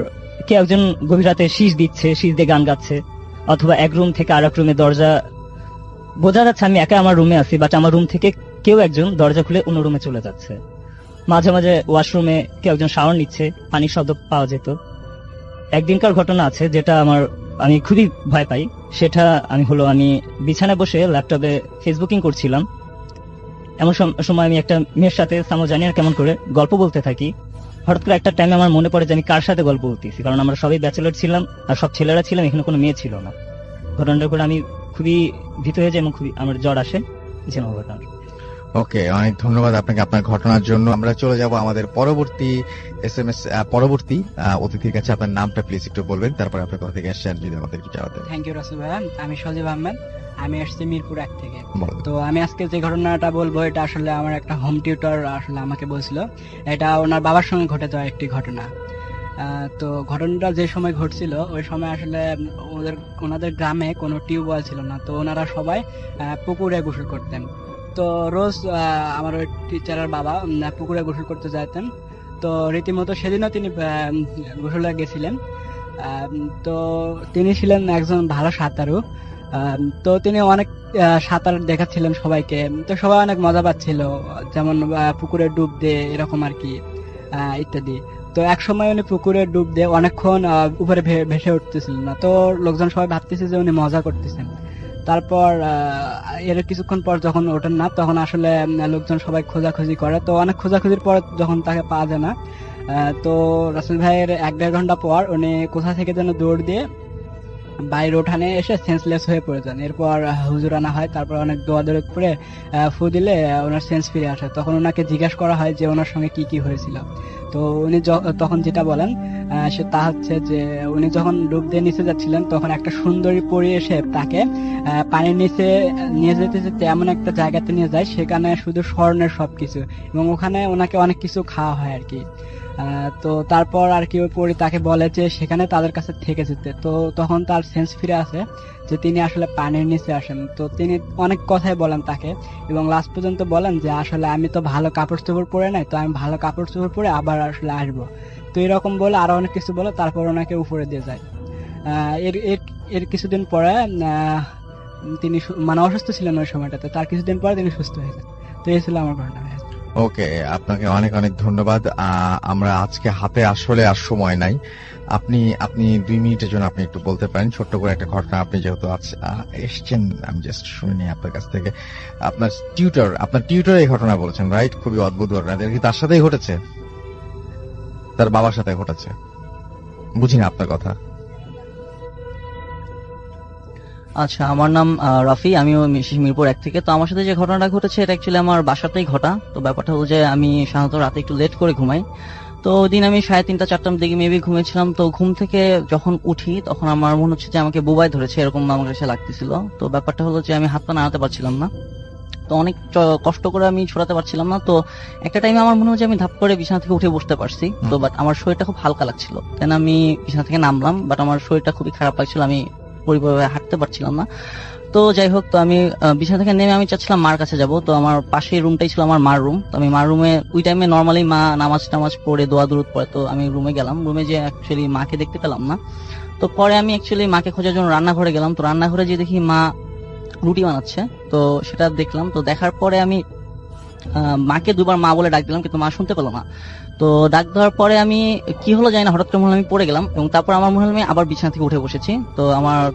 কেউ একজন গভীর রাতে শীষ দিচ্ছে, শীষ দিয়ে গান গাচ্ছে, অথবা এক রুম থেকে আরেক রুমে দরজা, বোঝা যাচ্ছে আমি একা আমার রুমে আছি, বাট আমার রুম থেকে কেউ একজন দরজা খুলে অন্য রুমে চলে যাচ্ছে। মাঝে মাঝে ওয়াশরুমে কেউ একজন শাওয়ার নিচ্ছে, পানির শব্দ পাওয়া যেত। একদিনকার ঘটনা আছে যেটা আমি খুবই ভয় পাই। সেটা আমি বিছানায় বসে ল্যাপটপে ফেসবুকিং করছিলাম। এমন সময় আমি একটা মেয়ের সাথে জানি না কেমন করে গল্প বলতে থাকি। হঠাৎ করে একটা টাইমে আমার মনে পড়ে যে আমি কার সাথে গল্প বলতেছি, কারণ আমরা সবাই ব্যাচেলর ছিলাম আর সব ছেলেরা ছিলাম, এখানে কোনো মেয়ে ছিল না। ঘটনাটা করে আমি খুবই ভীত হয়ে যাই এবং খুবই আমার জ্বর আসে। ঘটনা। ওকে, অনেক ধন্যবাদ আপনাকে আপনার ঘটনার জন্য। আমরা চলে যাব আমাদের পরবর্তী পরবর্তী অতিথির কাছে। আপনার নামটা প্লিজ একটু বলবেন, তারপর আপনার কথা থেকে আসছেন যদি আমাদের কিছু জানাতেন। থ্যাংক ইউ রাসেল ভাইয়া। আমি সজীব আহমেদ, আমি আসছি মিরপুর 1 থেকে। বলুন। তো আমি আজকে যে ঘটনাটা বলবো এটা আসলে আমার একটা হোম টিউটর আসলে আমাকে বলছিল। এটা ওনার বাবার সঙ্গে ঘটে যাওয়া একটি ঘটনা। তো ঘটনাটা যে সময় ঘটছিল ওই সময় আসলে ওনাদের গ্রামে কোনো টিউবওয়েল ছিল না, তো ওনারা সবাই পুকুরে গোসল করতেন। তো রোজ আমার ওই টিচারের বাবা পুকুরে গোসল করতে যাইতেন। তো রীতিমতো সেদিনও তিনি গোসলে গেছিলেন। তো তিনি ছিলেন একজন ভালো সাঁতারু। তো তিনি অনেক সাঁতার দেখাচ্ছিলেন সবাইকে। তো সবাই অনেক মজা পাচ্ছিল, যেমন পুকুরে ডুব দিয়ে এরকম আর কি ইত্যাদি। তো এক সময় উনি পুকুরে ডুব দিয়ে অনেকক্ষণ উপরে ভেসে উঠতেছিলেন না। তো লোকজন সবাই ভাবতেছে যে উনি মজা করতেছেন। তারপর এর কিছুক্ষণ পর যখন ওঠেন না, তখন আসলে লোকজন সবাই খোঁজাখুঁজি করে। তো অনেক খোঁজাখুঁজির পর যখন তাকে পাওয়া যায় না, তো রাসেল ভাইয়ের 1-1.5 ঘন্টা পর উনি কোথা থেকে যেন দৌড় দিয়ে বাইরে উঠানে এসে সেন্সলেস হয়ে পড়ে যান। এরপর হুজুর আনা হয়, তারপর অনেক দৌড়াদৌড়ি করে ফু দিলে ওনার সেন্স ফিরে আসে। তখন ওনাকে জিজ্ঞাসা করা হয় যে ওনার সঙ্গে কি কি হয়েছিল। তো উনি তখন যেটা বলেন সে তা হচ্ছে যে উনি যখন ডুব দিয়ে নিচে যাচ্ছিলেন তখন একটা সুন্দরী পরী এসে তাকে পানির নিচে নিয়ে যেতে যেতে এমন একটা জায়গাতে নিয়ে যায় সেখানে শুধু স্বর্ণের সবকিছু, এবং ওখানে ওনাকে অনেক কিছু খাওয়া হয় আর কি। তো তারপর আর কি ওই পরী তাকে বলে যে সেখানে তাদের কাছে থেকে যেতে। তো তখন তার সেন্স ফিরে আসে যে তিনি আসলে পানির নিচে আসেন। তো তিনি অনেক কথাই বলেন তাকে, এবং লাস্ট পর্যন্ত বলেন যে আসলে আমি তো ভালো কাপড় চোপড় পরে নাই, তো আমি ভালো কাপড় চোপড় পরে আবার আসলে আসবো। তো এরকম বলে আরো অনেক কিছু বলে তারপর ওনাকে উপরে দিয়ে যায়। এর কিছুদিন পরে তিনি মানে অসুস্থ ছিলেন ওই সময়টাতে, তার কিছুদিন পরে তিনি সুস্থ হয়ে যান। তো এই ছিল আমার ঘটনা। ওকে, আপনাকে অনেক অনেক ধন্যবাদ। আমরা আজকে হাতে আসলে আর সময় নাই। আপনি 2 মিনিটের জন্য আপনি একটু বলতে পারেন ছোট্ট করে একটা ঘটনা। আপনি যেহেতু এসছেন, আমি জাস্ট শুনিনি আপনার কাছ থেকে। আপনার টিউটর এই ঘটনা বলেছেন, রাইট? খুবই অদ্ভুত ঘটনা। কি তার সাথেই ঘটেছে? তার বাবার সাথে ঘটেছে? বুঝি না আপনার কথা। আচ্ছা, আমার নাম রাফি, আমিও মিরপুর 1 থেকে। তো আমার সাথে যে ঘটনাটা ঘটেছে এটা অ্যাকচুয়ালি আমার বাসাতেই ঘটা। তো ব্যাপারটা হলো যে আমি সাধারণত রাতে একটু লেট করে ঘুমাই। তো ওই দিন আমি 3:30-4টার দিকে মেবি ঘুমিয়েছিলাম। তো ঘুম থেকে যখন উঠি তখন আমার মনে হচ্ছে যে আমাকে বুবাই ধরেছে, এরকম আমার কাছে লাগতেছিল। তো ব্যাপারটা হলো যে আমি হাত পা নাড়াতে পারছিলাম না, তো অনেক কষ্ট করে আমি ছড়াতে পারছিলাম না। তো একটা টাইমে আমার মনে হয় যে আমি ধাপ করে বিছানা থেকে উঠে বসতে পারছি। তো বাট আমার শরীরটা খুব হালকা লাগছিল, দেন আমি বিছানা থেকে নামলাম, বাট আমার শরীরটা খুবই খারাপ লাগছিল, আমি পরিবারে হাঁটতে পারছিলাম না। তো যাই হোক, তো আমি বিছানা থেকে নেমে আমি চাচ্ছিলাম মার কাছে যাব। তো আমার পাশের রুমটাই ছিল আমার মার রুম। তো আমি মার রুমে ওই টাইমে নর্মালি মা নামাজ পড়ে দোয়া দুরুদ পড়ে। তো আমি রুমে গেলাম, রুমে যে অ্যাকচুয়ালি মাকে দেখতে পেলাম না। তো পরে আমি অ্যাকচুয়ালি মাকে খোঁজার জন্য রান্নাঘরে গেলাম। তো রান্নাঘরে যে দেখি মা রুটি বানাচ্ছে, তো সেটা দেখলাম। তো দেখার পরে আমি মাকে 2বার মা বলে ডাক দিলাম, কিন্তু মা শুনতে পেলো না। তো ডাক দেওয়ার পরে আমি কি হলো জানি না, হঠাৎ করে মনে হলো আমি পড়ে গেলাম, এবং তারপর আমার মনে হলো আমি আবার বিছানা থেকে উঠে বসেছি। তো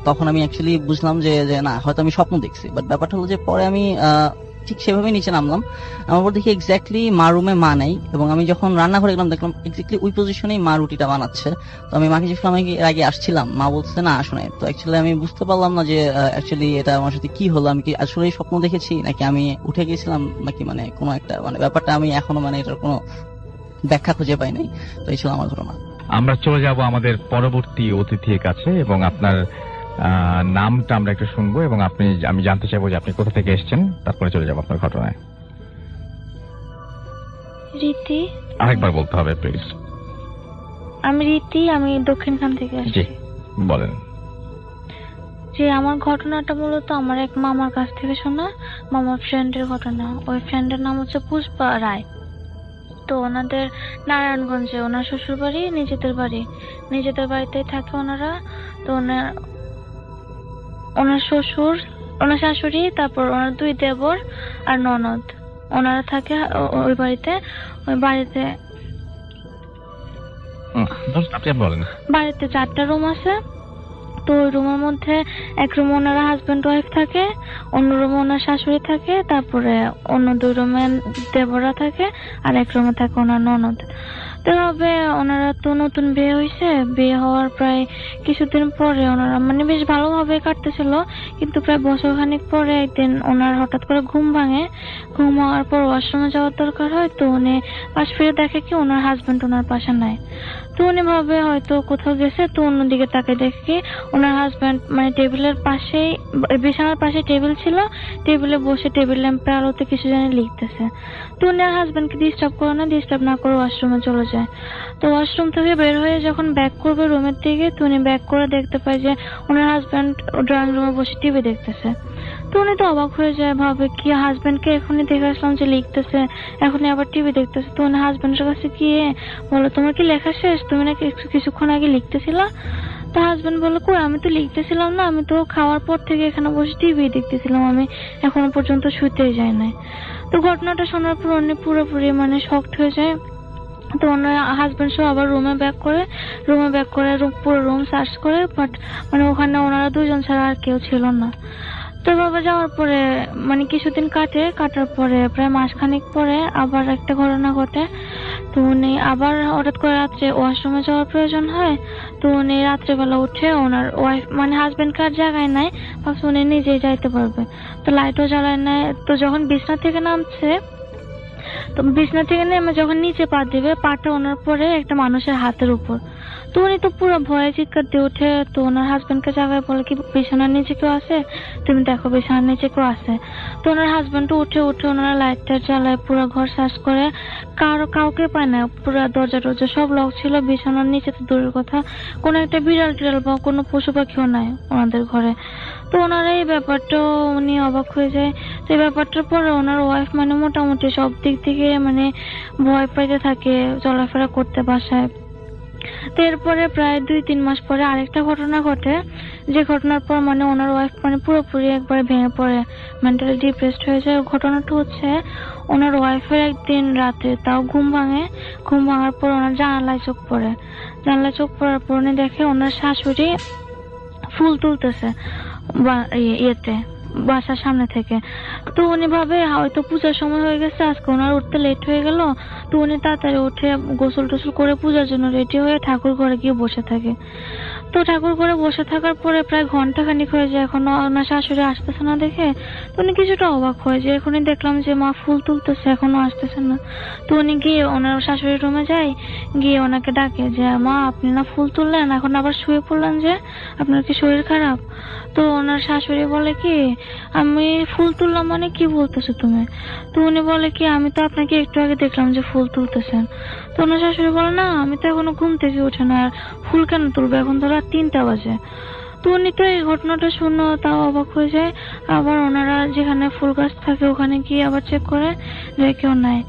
তখন আমি অ্যাকচুয়ালি বুঝলাম যে না, হয়তো আমি স্বপ্ন দেখছি। বাট ব্যাপারটা হলো যে পরে আমি ঠিক সেভাবে নিচে নামলাম, আমার পর দেখি এক্স্যাক্টলি মা রুমে মা নাই, এবং আমি যখন রান্নাঘরে গেলাম দেখলাম এক্স্যাক্টলি ওই পজিশনেই মা রুটিটা বানাচ্ছে। তো আমি মাকে জিজ্ঞেস করলাম আমি কি এর আগে আসছিলাম, মা বলছে না আসো নাই। তো অ্যাকচুয়ালি আমি বুঝতে পারলাম না যে অ্যাকচুয়ালি এটা আমার সাথে কি হলো, আমি কি আসলে স্বপ্ন দেখেছি নাকি আমি উঠে গেছিলাম, নাকি মানে কোনো একটা মানে ব্যাপারটা আমি এখনো মানে এটার কোনো ব্যাখ্যা খুঁজে পাই নাই। তো এই ছিল আমার ঘটনা। আমরা চলে যাব আমাদের পরবর্তী অতিথির কাছে, এবং আপনার নামটা আমরা একটু শুনবো, এবং আমি জানতে চাইবো যে আপনি কোথা থেকে এসেছেন, তারপরে চলে যাবো আপনার ঘটনায়। রীতি। আরেকবার বলতে হবে প্লিজ। আমি রীতি, আমি দক্ষিণখান থেকে আসছি। বলেন। যে আমার ঘটনাটা মূলত আমার এক মামার কাছ থেকে শোনা, মামার ফ্রেন্ডের ঘটনা। ওই ফ্রেন্ডের নাম হচ্ছে পুষ্পা রায়। তো ওনাদের নারায়ণগঞ্জে ওনার শ্বশুর বাড়ি, নিজেদের বাড়িতেই থাকে ওনারা। তো ওনার শ্বশুর, ওনার শাশুড়ি, তারপর ওনার 2 দেবর আর ননদ, ওনারা থাকে ওই বাড়িতে। আপনি বলেন। বাড়িতে 4টা রুম আছে। তো ওই রুমের মধ্যে এক রুমে ওনারা হাজবেন্ড ওয়াইফ থাকে, অন্য রুমে ওনার শাশুড়ি থাকে, তারপরে অন্য 2 রুমে দেবরা থাকে, আর এক রুমে থাকে ওনার ননদ। তো হবে ওনারা তো নতুন বিয়ে হয়েছে, বিয়ে হওয়ার প্রায় কিছুদিন পরে ওনারা মানে বেশ ভালোভাবে কাটতেছিল, কিন্তু প্রায় বছরখানেক পরে একদিন ওনার হঠাৎ করে ঘুম ভাঙে। ঘুম ভাঙার পর ওয়াশরুমে যাওয়ার দরকার হয়। তো উনি পাশ ফিরে দেখে কি ওনার হাজবেন্ড ওনার পাশে নাই। তো উনি ভাবে হয়তো কোথাও গেছে। তো অন্যদিকে তাকে দেখে ওনার হাজবেন্ড মানে টেবিলের পাশেই, বিছানার পাশে টেবিল ছিল, টেবিলে বসে টেবিল ল্যাম্পের আলোতে কিছু জানি লিখতেছে। তো উনি আর হাজবেন্ডকে ডিস্টার্ব না করে ওয়াশরুমে চলে যায়। তো ওয়াশরুম থেকে বের হয়ে যখন ব্যাক করবে রুমের দিকে, তো উনি ব্যাক করে দেখতে পায় যে ওনার হাজবেন্ড ড্রয়িং রুমে বসে টিভি দেখতেছে। তো উনি তো অবাক হয়ে যায়, ভাবে কি হাজবেন্ডকে এখনই দেখে আসলাম যে লিখতেছে, এখনই আবার টিভি দেখতেছে। তো উনি হাজবেন্ডের কাছে গিয়ে বলো, তোমার কি লেখা শেষ? তুমি নাকি কিছুক্ষণ আগে লিখতেছিলা? তো হাজবেন্ড বললো, কই আমি তো লিখতেছিলাম না, আমি তো খাওয়ার পর থেকে এখানে বসে টিভি দেখতেছিলাম, আমি এখনো পর্যন্ত শুতেই যাই নাই। তো ঘটনাটা শোনার পর উনি পুরোপুরি মানে শকড হয়ে যায়। তো ওনার হাজবেন্ড সহ আবার রুমে ব্যাক করে পুরো রুম সার্চ করে, বাট মানে ওখানে ওনারা 2 জন ছাড়া আর কেউ ছিল না। তো বাবা যাওয়ার পরে মানে কিছুদিন কাটার পরে প্রায় মাসখানেক পরে আবার একটা ঘটনা ঘটে। তো উনি আবার হঠাৎ করে রাত্রে ওয়াশরুমে যাওয়ার প্রয়োজন হয়। তো উনি রাত্রেবেলা উঠে ওনার ওয়াইফ মানে হাজবেন্ড কার জায়গায় নাই, ভাবছে উনি নিজেই যাইতে পারবে। তো লাইটও জ্বালায় নাই। তো যখন বিছনা থেকে নেমে যখন নিচে পা দিবে, পাটা ওনার পরে একটা মানুষের হাতের উপর। তো উনি তো পুরো ভয়ে চিৎকার দিয়ে উঠে তো ওনার হাজবেন্ডকে জায়গায় বলে কি বিছানার নিচে কেউ আছে, তুমি দেখো বিছানার নিচে কেউ আছে। তো ওনার হাজবেন্ড উঠে ওনারা লাইটটা জ্বালায়, পুরো ঘর সার্চ করে, কাউকে পায় না। পুরো দরজা সব লক ছিল, বিছানার নিচে তো দূরের কথা কোনো একটা বিড়াল টিড়াল বা কোনো পশু পাখিও নাই ওনাদের ঘরে। তো ওনারা এই ব্যাপারটা উনি অবাক হয়ে যায়। তো এই ব্যাপারটার পরে ওনার ওয়াইফ মানে মোটামুটি সব দিক থেকে মানে ভয় পাইতে থাকে, চলাফেরা করতে বাসায়। তো এরপরে প্রায় 2-3 মাস পরে আরেকটা ঘটনা ঘটে, যে ঘটনার পর মানে ওনার ওয়াইফ মানে পুরোপুরি একবারে ভেঙে পড়ে, মেন্টালি ডিপ্রেসড হয়ে যায়। ঘটনাটা হচ্ছে ওনার ওয়াইফের একদিন রাতে তাও ঘুম ভাঙার পর ওনার জানালায় চোখ পড়ার পর উনি দেখে ওনার শাশুড়ি ফুল তুলতেছে বাসার সামনে থেকে। তো উনি ভাবে হয়তো পূজার সময় হয়ে গেছে, আজকে ওনার উঠতে লেট হয়ে গেল। তো উনি তাড়াতাড়ি উঠে গোসল টোসল করে পূজার জন্য রেডি হয়ে ঠাকুর ঘরে গিয়ে বসে থাকে। তো ঠাকুর ঘরে বসে থাকার পরে প্রায় ঘন্টাখানিক হয়ে যায়, এখনো ওনার শাশুড়ি আসতেছে না দেখে। তো উনি কিছুটা অবাক হয়ে যায়, এখনই দেখলাম যে মা ফুল তুলতেছে, এখনো আসতেছে না। তো উনি গিয়ে ওনার শাশুড়ির রুমে যায়, গিয়ে ওনাকে ডাকে যে মা আপনি না ফুল তুললেন, এখন আবার শুয়ে পড়লেন যে, আপনার কি শরীর খারাপ? তো ওনার শাশুড়ি বলে কি আমি ফুল তুললাম মানে কি বলতেছো তুমি? তো উনি বলে কি আমি তো আপনাকে একটু আগে দেখলাম যে ফুল তুলতেছেন। তো ওনার শাশুড়ি বলে না আমি তো এখনো ঘুম থেকে উঠে না, আর ফুল কেন তুলবে, এখন তো রাত 3টা বাজে। তো উনি তো এই ঘটনাটা শুনে তাও অবাক হয়ে যায়। আবার ওনারা যেখানে ফুল গাছ থাকে ওখানে গিয়ে আবার চেক করে যে কেউ নাই।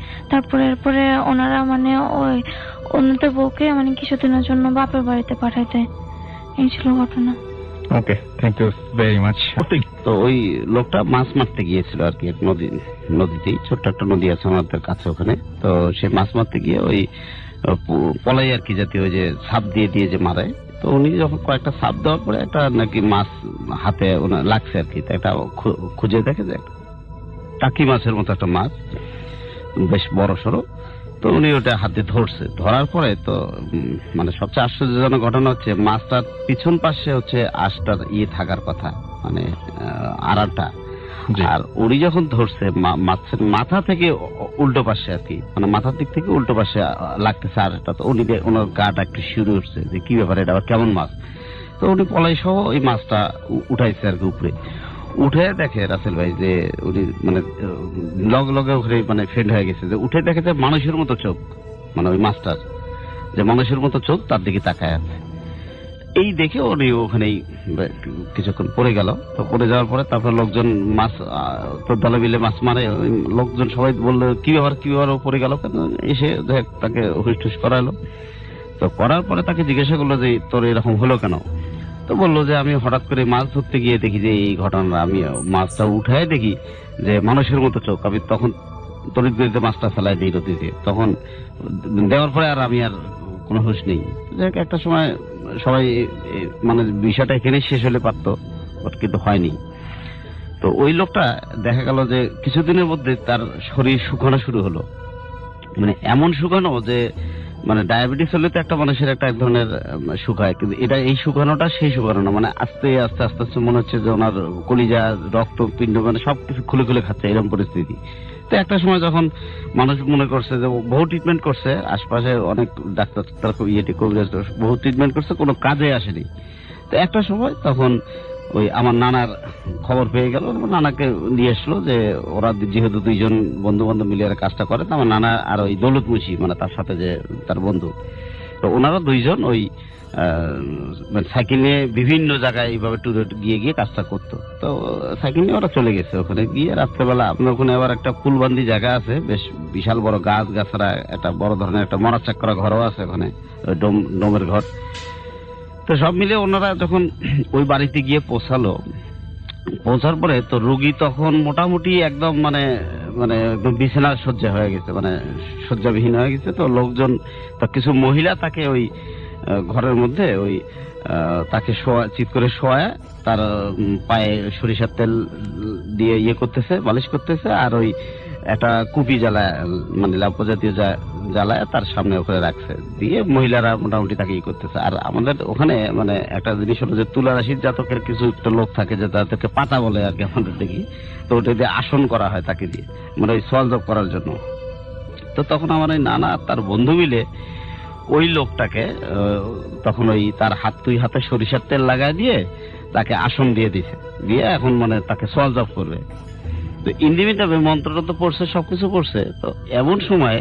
এরপরে ওনারা মানে ওই ওনাদের বউকে মানে কিছুদিনের জন্য বাপের বাড়িতে পাঠায় দেয়। এই ছিল ঘটনা। ওকে, থ্যাংক ইউ ভেরি মাচ। তো ওই লোকটা মাছ মারতে গিয়েছিল আর কি, নদীতেই ছোট্ট একটা নদী আছে আমাদের কাছে ওখানে। তো সে মাছ মারতে গিয়ে ওই পলাই আর কি জাতীয় যে সাপ দিয়ে যে মারে। তো উনি যখন কয়েকটা সাপ দেওয়ার পরে একটা নাকি মাছ হাতে ওনার লাগছে আর কি, একটা খুঁজে দেখে যে টাকি মাছের মতো একটা মাছ, বেশ বড় সড়ো। তো উনি ওটা হাতে ধরছে, ধরার পরে তো মানে সবচেয়ে আশ্চর্যজনক ঘটনা হচ্ছে মাছটার পিছন পাশে হচ্ছে আঁশটার থাকার কথা, মানে আড়াটা। আর উনি যখন ধরছে মাছের মাথা থেকে উল্টো পাশে আর কি, মানে মাথার দিক থেকে উল্টো পাশে লাগতেছে আড়াটা। তো উনি ওনার গাটা একটু শিউরে উঠছে যে কি ব্যাপার, এটা আবার কেমন মাছ। তো উনি পলাই সহ ওই মাছটা উঠাইছে আর কি উপরে। উঠে দেখে রাসেল ভাই যে উনি মানে লগে ওখানে মানে ফ্রেন্ড হয়ে গেছে, যে উঠে দেখে যে মানুষের মতো চোখ, মানে ওই মাছটার যে মানুষের মতো চোখ তার দিকে তাকায় আছে। এই দেখে উনি ওখানেই কিছুক্ষণ পড়ে গেল। তো পড়ে যাওয়ার পরে তারপর লোকজন মাছ তো দলে মিলে মাছ মারে, লোকজন সবাই বললো কি ব্যাপার ও পড়ে গেল কেন, এসে তাকে হুস করালো। তো করার পরে তাকে জিজ্ঞাসা করলো যে তোর এরকম হলো কেন। তো বললো যে আমি হঠাৎ করে মাছ ধরতে গিয়ে দেখি যে এই ঘটনা, আমি মাছটা উঠায় দেখি যে মানুষের মতো চোখ, আমি তখন তড়িৎ গতিতে মাছটা ফেলাই দিই নদীতে, তখন দেওয়ার পরে আর আমি আর কোনো হুঁশ নেই। একটা সময় সবাই মানে বিষয়টা এখানে শেষ হলে পারতো, কিন্তু হয়নি। তো ওই লোকটা দেখা গেল যে কিছুদিনের মধ্যে তার শরীর শুকানো শুরু হলো, মানে এমন শুকানো যে মানে ডায়াবেটিস হলে তো একটা মানুষের একটা এক ধরনের শুকায়, কিন্তু এটা এই শুকানোটা সেই শুকানো না, মানে আস্তে আস্তে আস্তে আস্তে মনে হচ্ছে যে ওনার কলিজা রক্ত পিণ্ড মানে সবকিছু খুলে খুলে খাচ্ছে, এরকম পরিস্থিতি। তো একটা সময় যখন মানুষ মনে করছে যে বহু ট্রিটমেন্ট করছে, আশপাশে অনেক ডাক্তার বহু ট্রিটমেন্ট করছে, কোনো কাজে আসেনি। তো একটা সময় তখন ওই আমার নানার খবর পেয়ে গেল, নানাকে নিয়ে আসলো যে ওরা যেহেতু দুইজন বন্ধু বান্ধব মিলিয়ে কাজটা করে, তো আমার নানা আর ওই দৌলত মুন্সি মানে তার সাথে যে তার বন্ধু, তো ওনারা দুইজন ওই সাইকেল নিয়ে বিভিন্ন জায়গায় এইভাবে ট্যুরে গিয়ে কাজটা করতো। তো সাইকেল নিয়ে ওরা চলে গেছে, ওখানে গিয়ে রাত্রেবেলা আপনার ওখানে আবার একটা ফুলবান্দি জায়গা আছে, বেশ বিশাল বড় গাছ গাছরা, একটা বড় ধরনের একটা মরাচাক করা ঘরও আছে ওখানে, ডোমের ঘর। তো সব মিলে ওনারা যখন ওই বাড়িতে গিয়ে পৌঁছার পরে তো রোগী তখন মোটামুটি একদম মানে একদম বিছানার শয্যা হয়ে গেছে, মানে শয্যাবিহীন হয়ে গেছে। তো লোকজন, তো কিছু মহিলা তাকে ওই ঘরের মধ্যে ওই তাকে চিৎ করে শোয়ায়, তার পায়ে সরিষার তেল দিয়ে ইয়ে করতেছে, মালিশ করতেছে, আর ওই একটা কুপি জ্বালায় মানে লাভ জাতীয় জ্বালায় তার সামনে ওখানে রাখছে, দিয়ে মহিলারা মোটামুটি তাকে ইয়ে করতেছে। আর আমাদের ওখানে মানে একটা জিনিস হলো যে তুলা রাশির জাতকের কিছু একটা লোক থাকে যে তাদেরকে পাতা বলে আর কি আমাদের দেখি, তো ওটা দিয়ে আসন করা হয় তাকে দিয়ে, মানে ওই সোয়ালজব করার জন্য। তো তখন আমার ওই নানা তার বন্ধু মিলে ওই লোকটাকে তখন ওই তার হাতে সরিষার তেল লাগায় দিয়ে তাকে আসন দিয়ে দিছে, দিয়ে এখন মানে তাকে সোয়ালজব করবে। তো ইন্ডিভিজুয়াল মন্ত্রটা তো পড়ছে, সবকিছু পড়ছে। তো এমন সময়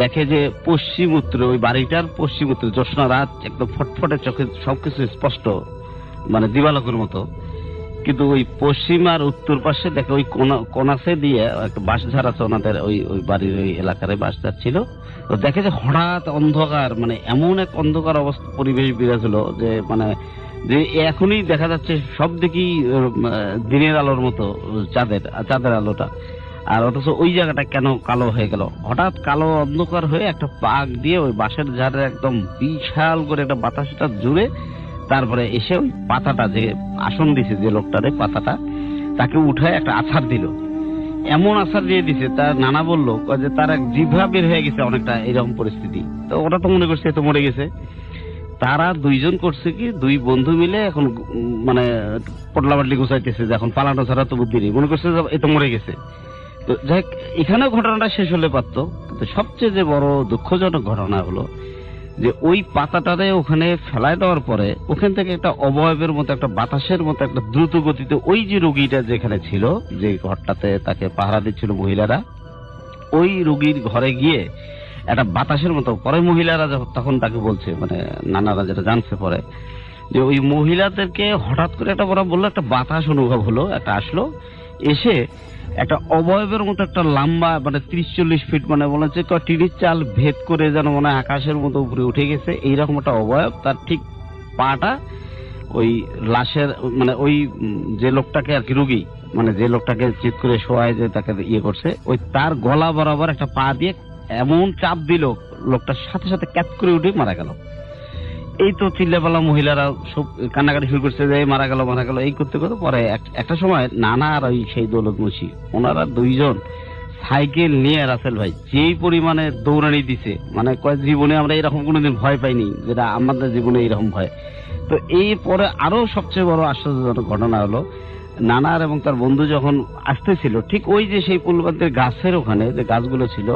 দেখে যে পশ্চিম উত্তরে ওই বাড়িটার পশ্চিম উত্তরে জ্যোৎস্না রাত একদম ফটফটে চোখে সবকিছু স্পষ্ট, মানে দিবালোকের মতো, কিন্তু ওই পশ্চিম আর উত্তর পাশে দেখে ওই কোনাসে দিয়ে একটা বাঁশঝাড় আছে ওনাদের, ওই বাড়ির ওই এলাকার বাঁশঝাড় ছিল। তো দেখে যে হঠাৎ অন্ধকার, মানে এমন এক অন্ধকার অবস্থা পরিবেশ বিরাজ হলো যে মানে যে এখনই দেখা যাচ্ছে সব দেখি দিনের আলোর মতো চাঁদের আলোটা, আর অথচ ওই জায়গাটা কেন কালো হয়ে গেল, হঠাৎ কালো অন্ধকার হয়ে একটা পাক দিয়ে ওই বাঁশের ঝাড়ে একদম বিশাল করে একটা বাতাসটা জুড়ে তারপরে এসে ওই পাতাটা যে আসন দিছে যে লোকটারে, পাতাটা তাকে উঠায় একটা আছাড় দিল, এমন আছাড় দিয়ে দিছে তার নানা বললো যে তার এক জিভা বের হয়ে গেছে অনেকটা, এরকম পরিস্থিতি। তো ওরা তো মনে করছে তো মরে গেছে। তারা দুইজন করছে কি, দুই বন্ধু মিলে এখন মানে পটলা বাটলি গুছাইতেছে যে এখন পালানো ছাড়া তো বুদ্ধি নেই, মনে করছে এ তো মরে গেছে। তো যাই এখানেও ঘটনাটা শেষ হলে পারতো, কিন্তু সবচেয়ে যে বড় দুঃখজনক ঘটনা হলো যে ওই পাতাটারে ওখানে ফেলায় দেওয়ার পরে ওখান থেকে একটা অবয়বের মতো, একটা বাতাসের মতো একটা দ্রুত গতিতে ওই যে রোগীটা যেখানে ছিল, যে ঘরটাতে তাকে পাহারা দিচ্ছিল মহিলারা, ওই রোগীর ঘরে গিয়ে একটা বাতাসের মতো, পরে মহিলারা তখন তাকে বলছে, মানে নানারা যেটা জানছে পরে, যে ওই মহিলাদেরকে হঠাৎ করে একটা ওরা বললো একটা বাতাস অনুভব হলো, একটা আসলো, এসে একটা অবয়বের মতো একটা লম্বা মানে 30-40 ফিট, মানে মনে হচ্ছে টিনের চাল ভেদ করে যেন মনে হয় আকাশের মতো উপরে উঠে গেছে, এইরকম একটা অবয়ব, তার ঠিক পাটা ওই লাশের মানে ওই যে লোকটাকে আর কি রোগী, মানে যে লোকটাকে চিৎ করে শোয়ায় যে তাকে ইয়ে করছে, ওই তার গলা বরাবর একটা পা দিয়ে এমন চাপ দিল, লোকটার সাথে সাথে ক্যাচ করে উঠে মারা গেল। এই তো চিল্লাপাল্লা, মহিলারা সব কান্নাকাটি শুরু করছে যে মারা গেল এই করতে করতে পরে একটা সময় নানা আর ওই সেই দৌলত মুন্সি ওনারা দুইজন সাইকেল নিয়ে, রাসেল ভাই যেই পরিমাণে দৌড়ানি দিছে, মানে কয় জীবনে আমরা এরকম কোনোদিন ভয় পাইনি, যেটা আমাদের জীবনে এরকম ভয়। তো এই পরে আরো সবচেয়ে বড় আশ্চর্যজনক ঘটনা হলো, নানার এবং তার বন্ধু যখন আসতেছিল, ঠিক ওই যে সেই পুলবান্তের গাছের ওখানে যে গাছগুলো ছিল,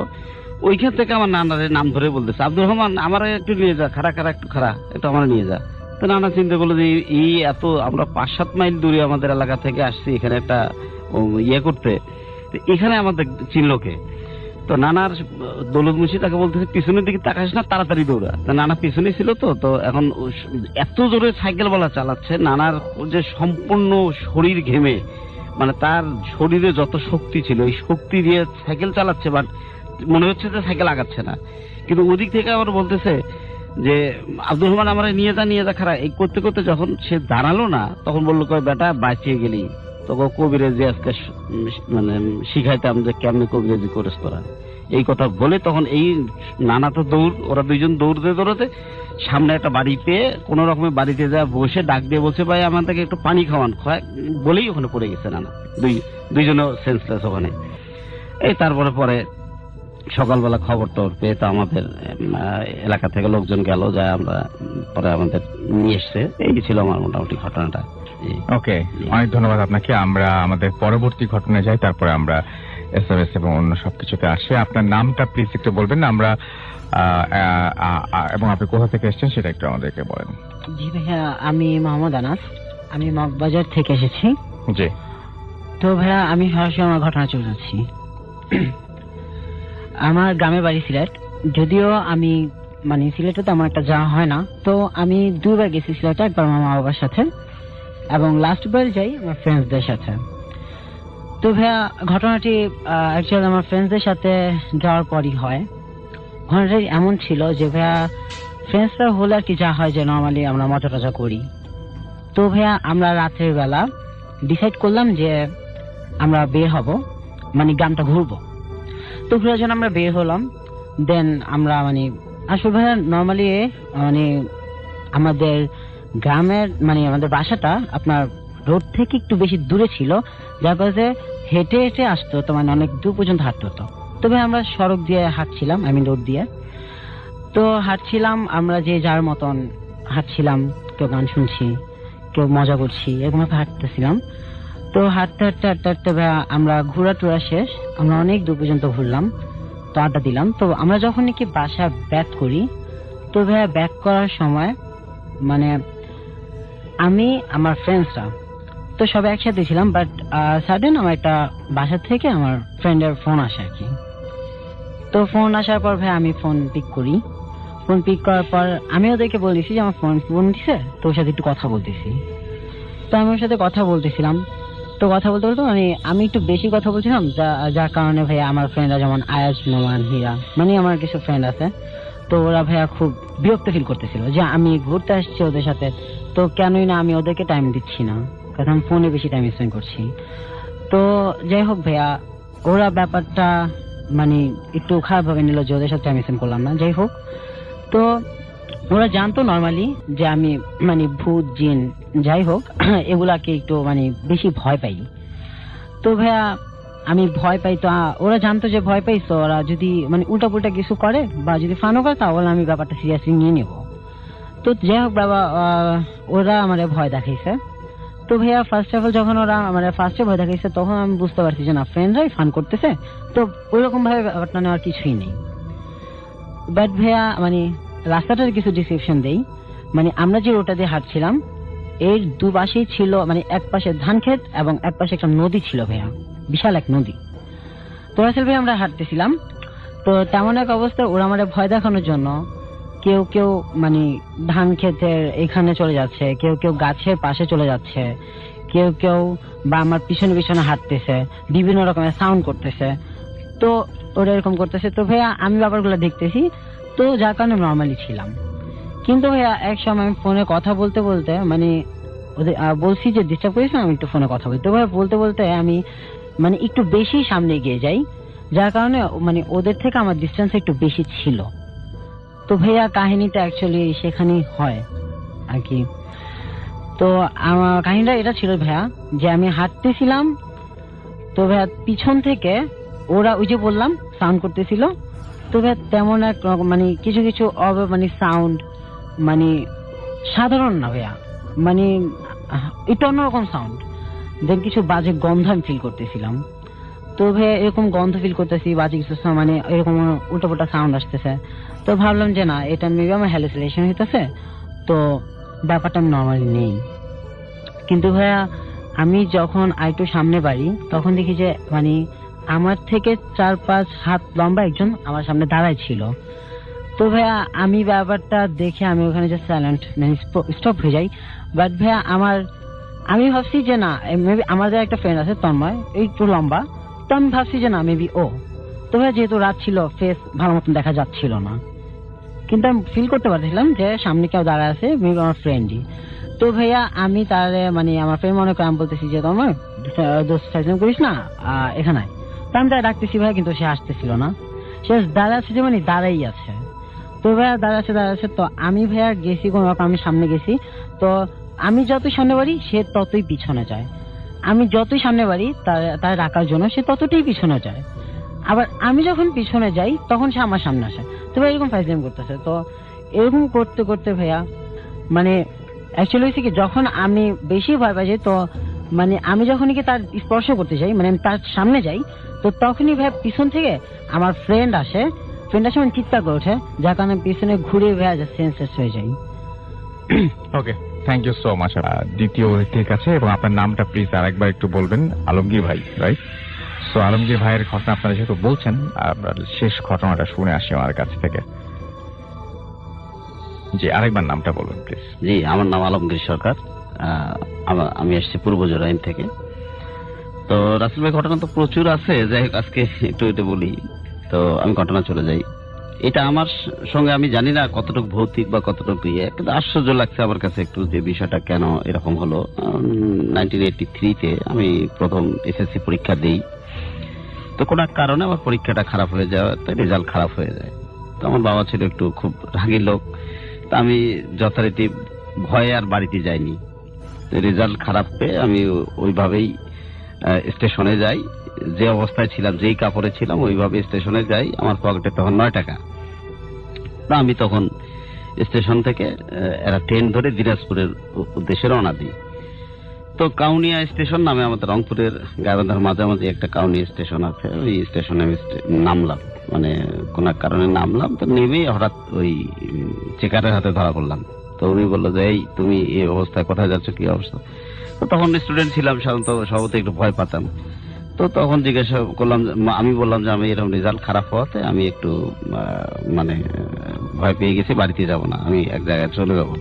ওইখান থেকে আমার নানারে নাম ধরে বলতেছে, আব্দুর রহমান আমার একটু নিয়ে যা, খাড়া একটু খাড়া, একটু আমার নিয়ে যা। তো নানা চিন্তা করলো যে এই এত আমরা 5-7 মাইল দূরে আমাদের এলাকা থেকে আসছি এখানে একটা ইয়ে করতে, এখানে আমাদের চিনলোকে। তো নানার দৌলত মুন্সি তাকে বলতেছে পিছনের দিকে তাকাস না, তাড়াতাড়ি দৌড়া। তো নানা পিছনে ছিল, তো এখন এত জোরে সাইকেল বলা চালাচ্ছে, নানার যে সম্পূর্ণ শরীর ঘেমে, মানে তার শরীরে যত শক্তি ছিল এই শক্তি দিয়ে সাইকেল চালাচ্ছে, বাট মনে হচ্ছে যে সাইকেল আগাচ্ছে না। কিন্তু ওদিক থেকে আবার বলতেছে যে আব্দুর রহমান আমরা নিয়ে যা খারাপ। এই করতে করতে যখন সে দাঁড়ালো না, তখন বললো কয় বেটা বাঁচিয়ে গেলি, তখন কবিরাজি আজকে মানে শিখাইতাম যে কেমনি কবিরাজি করিস তোরা, এই কথা বলে তখন এই নানা তো ওরা দুইজন দৌড়তে সামনে একটা বাড়ি পেয়ে কোন রকমের বাড়িতে যা বসে ডাক দিয়ে বলছে ভাই আমাদেরকে একটু পানি খাওয়ান, বলেই ওখানে পড়ে গেছে নানা, দুইজনও সেন্সলেস ওখানে। এই তারপরে সকালবেলা খবর পেয়ে তো আমাদের এলাকা থেকে লোকজন গেল, যায় আমরা পরে আমাদের নিয়ে এসছে। এই ছিল আমার মোটামুটি ঘটনাটা। ওকে, অনেক ধন্যবাদ আপনাকে। আমরা আমাদের পরবর্তী ঘটনায় যাই, তারপরে আমরা SMS এবং অন্য সবকিছুতে আসে। আপনার নামটা প্লিজ একটু বলবেন আমরা, এবং আপনি কোথা থেকে এসেছেন সেটা একটু আমাদেরকে বলেন। জি ভাইয়া, আমি মোহাম্মদ আনাস, আমি মগবাজার থেকে এসেছি। জি। তো ভাইয়া আমি সরাসরি আমার ঘটনা চলে যাচ্ছি। আমার গ্রামের বাড়ি সিলেট, যদিও আমি মানে সিলেটে তো আমার একটা যাওয়া হয় না, তো আমি 2 বার গেছি সিলেটে, একবার আমার মা বাবার সাথে এবং লাস্ট বার যাই আমার ফ্রেন্ডসদের সাথে। তো ভাইয়া ঘটনাটি অ্যাকচুয়ালি আমার ফ্রেন্ডসদের সাথে যাওয়ার পরই হয়। ঘটনাটি এমন ছিল যে ভাইয়া ফ্রেন্ডসরা হলে আর কি যা হয় যে নর্মালি আমরা মজা টজা করি। তো ভাইয়া আমরা রাতের বেলা ডিসাইড করলাম যে আমরা বের হব, মানে গ্রামটা ঘুরবো। তো ঘুরার জন্য আমরা বের হলাম। দেন আমরা মানে আসলে ভাইয়া নর্মালি মানে আমাদের গ্রামের মানে আমাদের বাসাটা আপনার রোড থেকে একটু বেশি দূরে ছিল, যার কারণে হেঁটে হেঁটে আসতো, তো মানে অনেক দূর পর্যন্ত হাঁটতে হতো। তবে আমরা সড়ক দিয়ে হাঁটছিলাম, রোড দিয়ে। তো হাঁটছিলাম আমরা যে যার মতন হাঁটছিলাম, কেউ গান শুনছি, কেউ মজা করছি, এরকম হাঁটতেছিলাম। তো হাঁটতে হাঁটতে হাঁটতে হাঁটতে ভাইয়া আমরা ঘোরা টোরা শেষ, আমরা অনেক দূর পর্যন্ত ঘুরলাম, তো আড্ডা দিলাম। তো আমরা যখন নাকি বাসা ব্যাক করি, তো ভাইয়া ব্যাক করার সময় মানে আমি আমার ফ্রেন্ডসরা তো সবাই একসাথে ছিলাম, বাট সাডেন আমার একটা বাসা থেকে আমার ফ্রেন্ডের ফোন আসে আর কি। তো ফোন আসার পর ভাই আমি ফোন পিক করি। ফোন পিক করার পর আমি ওদেরকে বলতেছি যে আমার ফোন দিছে, তো ওর সাথে একটু কথা বলতেছি। তো আমি ওর সাথে কথা বলতেছিলাম, তো কথা বলতে বলতে মানে আমি একটু বেশি কথা বলছিলাম, যার কারণে ভাইয়া আমার ফ্রেন্ডরা যেমন আয়াজ, নোমান, হীরা, মানে আমার কিছু ফ্রেন্ড আছে, তো ওরা ভাইয়া খুব বিরক্ত ফিল করতেছিল যে আমি ঘুরতে আসছি ওদের সাথে, তো কেনই না আমি ওদেরকে টাইম দিচ্ছি না, কারণ আমি ফোনে বেশি টাইম স্পেন্ড করছি। তো যাই হোক ভাইয়া ওরা ব্যাপারটা মানে একটু খারাপ ভাবে নিল যে ওদের সাথে টাইম স্পেন্ড করলাম না। যাই হোক, তো ওরা জানতো নর্মালি যে আমি মানে ভূত জিন যাই হোক এগুলাকে একটু মানে বেশি ভয় পাই। তো ভাইয়া আমি ভয় পাই, তো ওরা জানতো যে ভয় পাই, তো ওরা যদি মানে উল্টা পুল্টা কিছু করে বা যদি ফানও করে তাহলে আমি ব্যাপারটা সিরিয়াসলি নিয়ে নেব। তো যাই হোক বাবা ওরা আমার ভয় দেখাইছে। তো ভাইয়া ফার্স্ট অফ অল যখন ওরা আমার ফার্স্টে ভয় দেখাইছে, তখন আমি বুঝতে পারছি যে না ফ্রেন্ডরাই ফান করতেছে, তো ওইরকম ভাবে ব্যাপারটা নেওয়ার কিছুই নেই। বাট ভাইয়া মানে রাস্তাটার কিছু ডিসক্রিপশন দেই। মানে আমরা যে রোডটা দিয়ে হাঁটছিলাম এর দুপাশেই ছিল মানে এক পাশে ধান ক্ষেত এবং এক পাশে একটা নদী ছিল ভাইয়া, বিশাল এক নদী। তো আসলে ভাই আমরা হাঁটতেছিলাম, তো তেমন এক অবস্থা ওরা আমার ভয় দেখানোর জন্য কেউ কেউ মানে ধান ক্ষেতের এখানে চলে যাচ্ছে, কেউ কেউ গাছের পাশে চলে যাচ্ছে, কেউ কেউ বা আমার পিছনে পিছনে হাঁটতেছে, বিভিন্ন রকমের সাউন্ড করতেছে। তো ওরা এরকম করতেছে, তো ভাইয়া আমি ব্যাপারগুলো দেখতেছি, তো যার কারণে নর্মালি ছিলাম। কিন্তু ভাইয়া এক সময় আমি ফোনে কথা বলতে বলতে মানে ওদের বলছি যে ডিস্টার্ব করিস না, আমি একটু ফোনে কথা বলি। তো ভাইয়া বলতে বলতে আমি মানে একটু বেশি সামনে এগিয়ে যাই, যার কারণে মানে ওদের থেকে আমার ডিস্টেন্স একটু বেশি ছিল। তো ভাইয়া কাহিনীটা অ্যাকচুয়ালি সেখানেই হয় আর কি। তো আমার কাহিনীটা এটা ছিল ভাইয়া যে আমি হাঁটতেছিলাম, তো ভাইয়া পিছন থেকে ওরা ওই যে বললাম সাউন্ড করতেছিল, তো ভাইয়া তেমন এক মানে কিছু কিছু মানে সাউন্ড মানে সাধারণ না ভাইয়া, মানে একটু অন্যরকম সাউন্ড, দেন কিছু বাজে গন্ধ আমি ফিল করতেছিলাম। তো ভাইয়া এরকম গন্ধ ফিল করতেছি, বাজে কিছু মানে এরকম উল্টোপাল্টা সাউন্ড আসতেছে। তো ভাবলাম যে না এটা মেবি আমার হ্যালুসিনেশন হইতেছে, তো ব্যাপারটা আমি নর্মালি নেই। কিন্তু ভাইয়া আমি যখন আরেকটু সামনে বাড়ি তখন দেখি যে মানে আমার থেকে 4-5 হাত লম্বা একজন আমার সামনে দাঁড়ায় ছিল। তো ভাইয়া আমি ব্যাপারটা দেখে আমি ওখানে যে সাইলেন্ট স্টপ হয়ে যাই। বাট ভাইয়া আমি ভাবছি যে না, মেবি আমাদের একটা ফ্রেন্ড আছে তন্ময়, একটু লম্বা, তো আমি ভাবছি যে না মেবি ও। তো ভাইয়া যেহেতু রাত ছিল, ফেস ভালো মতন দেখা যাচ্ছিল না, কিন্তু আমি ফিল করতে পারছিলাম যে সামনে কেউ দাঁড়ায় আছে, মেবি আমার ফ্রেন্ডই। তো ভাইয়া আমি তার মানে আমার ফ্রেন্ড মনে করে আমি বলতেছি যে তন্ময় দোস্ত সাইজম করিস না, এখানে তো আমি তাই ডাকতেছি ভাইয়া, কিন্তু সে আসতেছিল না। সে দাঁড়াচ্ছে যে মানে দাঁড়াই আছে। তো ভাইয়া দাঁড়াচ্ছে। তো আমি ভাইয়া গেছি কোনো রকম, আমি সামনে গেছি। তো আমি যতই সামনে বাড়ি সে ততই পিছনে যায়, আমি যতই সামনে বাড়ি তার রাখার জন্য সে ততটাই পিছনে যায়। আবার আমি যখন পিছনে যাই তখন সে আমার সামনে আসে। তো ভাই এরকম ফাইজলামি করতেছে। তো এরকম করতে করতে ভাইয়া মানে অ্যাকচুয়ালি হয়েছে কি, যখন আমি বেশি ভয় পাই তো মানে আমি যখনই কি তার স্পর্শ করতে যাই, মানে আমি তার সামনে যাই, তো তখনই ভাইয়া পিছন থেকে আমার ফ্রেন্ড আসে মানে চিৎকার করে ওঠে, যার কারণে পিছনে ঘুরে ভাইয়া সেন্সলেস হয়ে যাই। ওকে, থ্যাংক ইউ সো মাচ। দ্বিতীয় ব্যক্তির কাছে, এবং আপনার নামটা প্লিজ আরেকবার একটু বলবেন। আলমগীর ভাই, রাইট? সো আলমগীর ভাইয়ের ঘটনা আপনারা যেহেতু বলছেন, আমরা শেষ ঘটনাটা শুনে আসি আমার কাছ থেকে। জি, আরেকবার নামটা বলবেন প্লিজ। জি, আমার নাম আলমগীর সরকার। আমি আসছি পূর্ব জোরাইন থেকে। তো রাসেল ভাই, ঘটনা তো প্রচুর আছে, যাই হোক আজকে একটু এটা বলি। তো আমি ঘটনা চলে যাই। এটা আমার সঙ্গে আমি জানি না কতটুকু ভৌতিক বা কতটুকু ইয়ে, কিন্তু আশ্চর্য লাগছে আমার কাছে একটু যে বিষয়টা কেন এরকম হলো। 1983-তে আমি প্রথম এসএসসি পরীক্ষা দিই। তো কোনো এক কারণে আমার পরীক্ষাটা খারাপ হয়ে যায়, তো রেজাল্ট খারাপ হয়ে যায়। তো আমার বাবা ছিল একটু খুব রাগী লোক। তা আমি যথারীতি ভয়ে আর বাড়িতে যাইনি। রেজাল্ট খারাপ পেয়ে আমি ওইভাবেই স্টেশনে যাই, যে অবস্থায় ছিলাম, যেই কাপড়ে ছিলাম ওইভাবে স্টেশনে যাই। আমার পকেটে তখন 9 টাকা। তা আমি তখন স্টেশন থেকে এরা ট্রেন ধরে দিনাজপুরের উদ্দেশ্যে রওনা দিই। তো কাউনিয়া স্টেশন নামে আমাদের রংপুরের গাইবান্ধার মাঝামাঝি একটা কাউনিয়া স্টেশন আছে, ওই স্টেশনে আমি নামলাম, মানে কোন এক কারণে নামলাম। তো নেমেই হঠাৎ ওই চেকারের হাতে ধরা পড়লাম। তো উনি বললো যে এই তুমি এই অবস্থায় কোথায় যাচ্ছ, কি অবস্থা? তো তখন স্টুডেন্ট ছিলাম, সাধারণত স্বভাবত একটু ভয় পাতাম। তো তখন জিজ্ঞাসা করলাম, আমি বললাম যে আমি এরকম রেজাল্ট খারাপ হওয়াতে আমি একটু মানে ভয় পেয়ে গেছি, বাড়িতে যাব না, আমি এক জায়গায় চলে যাবো।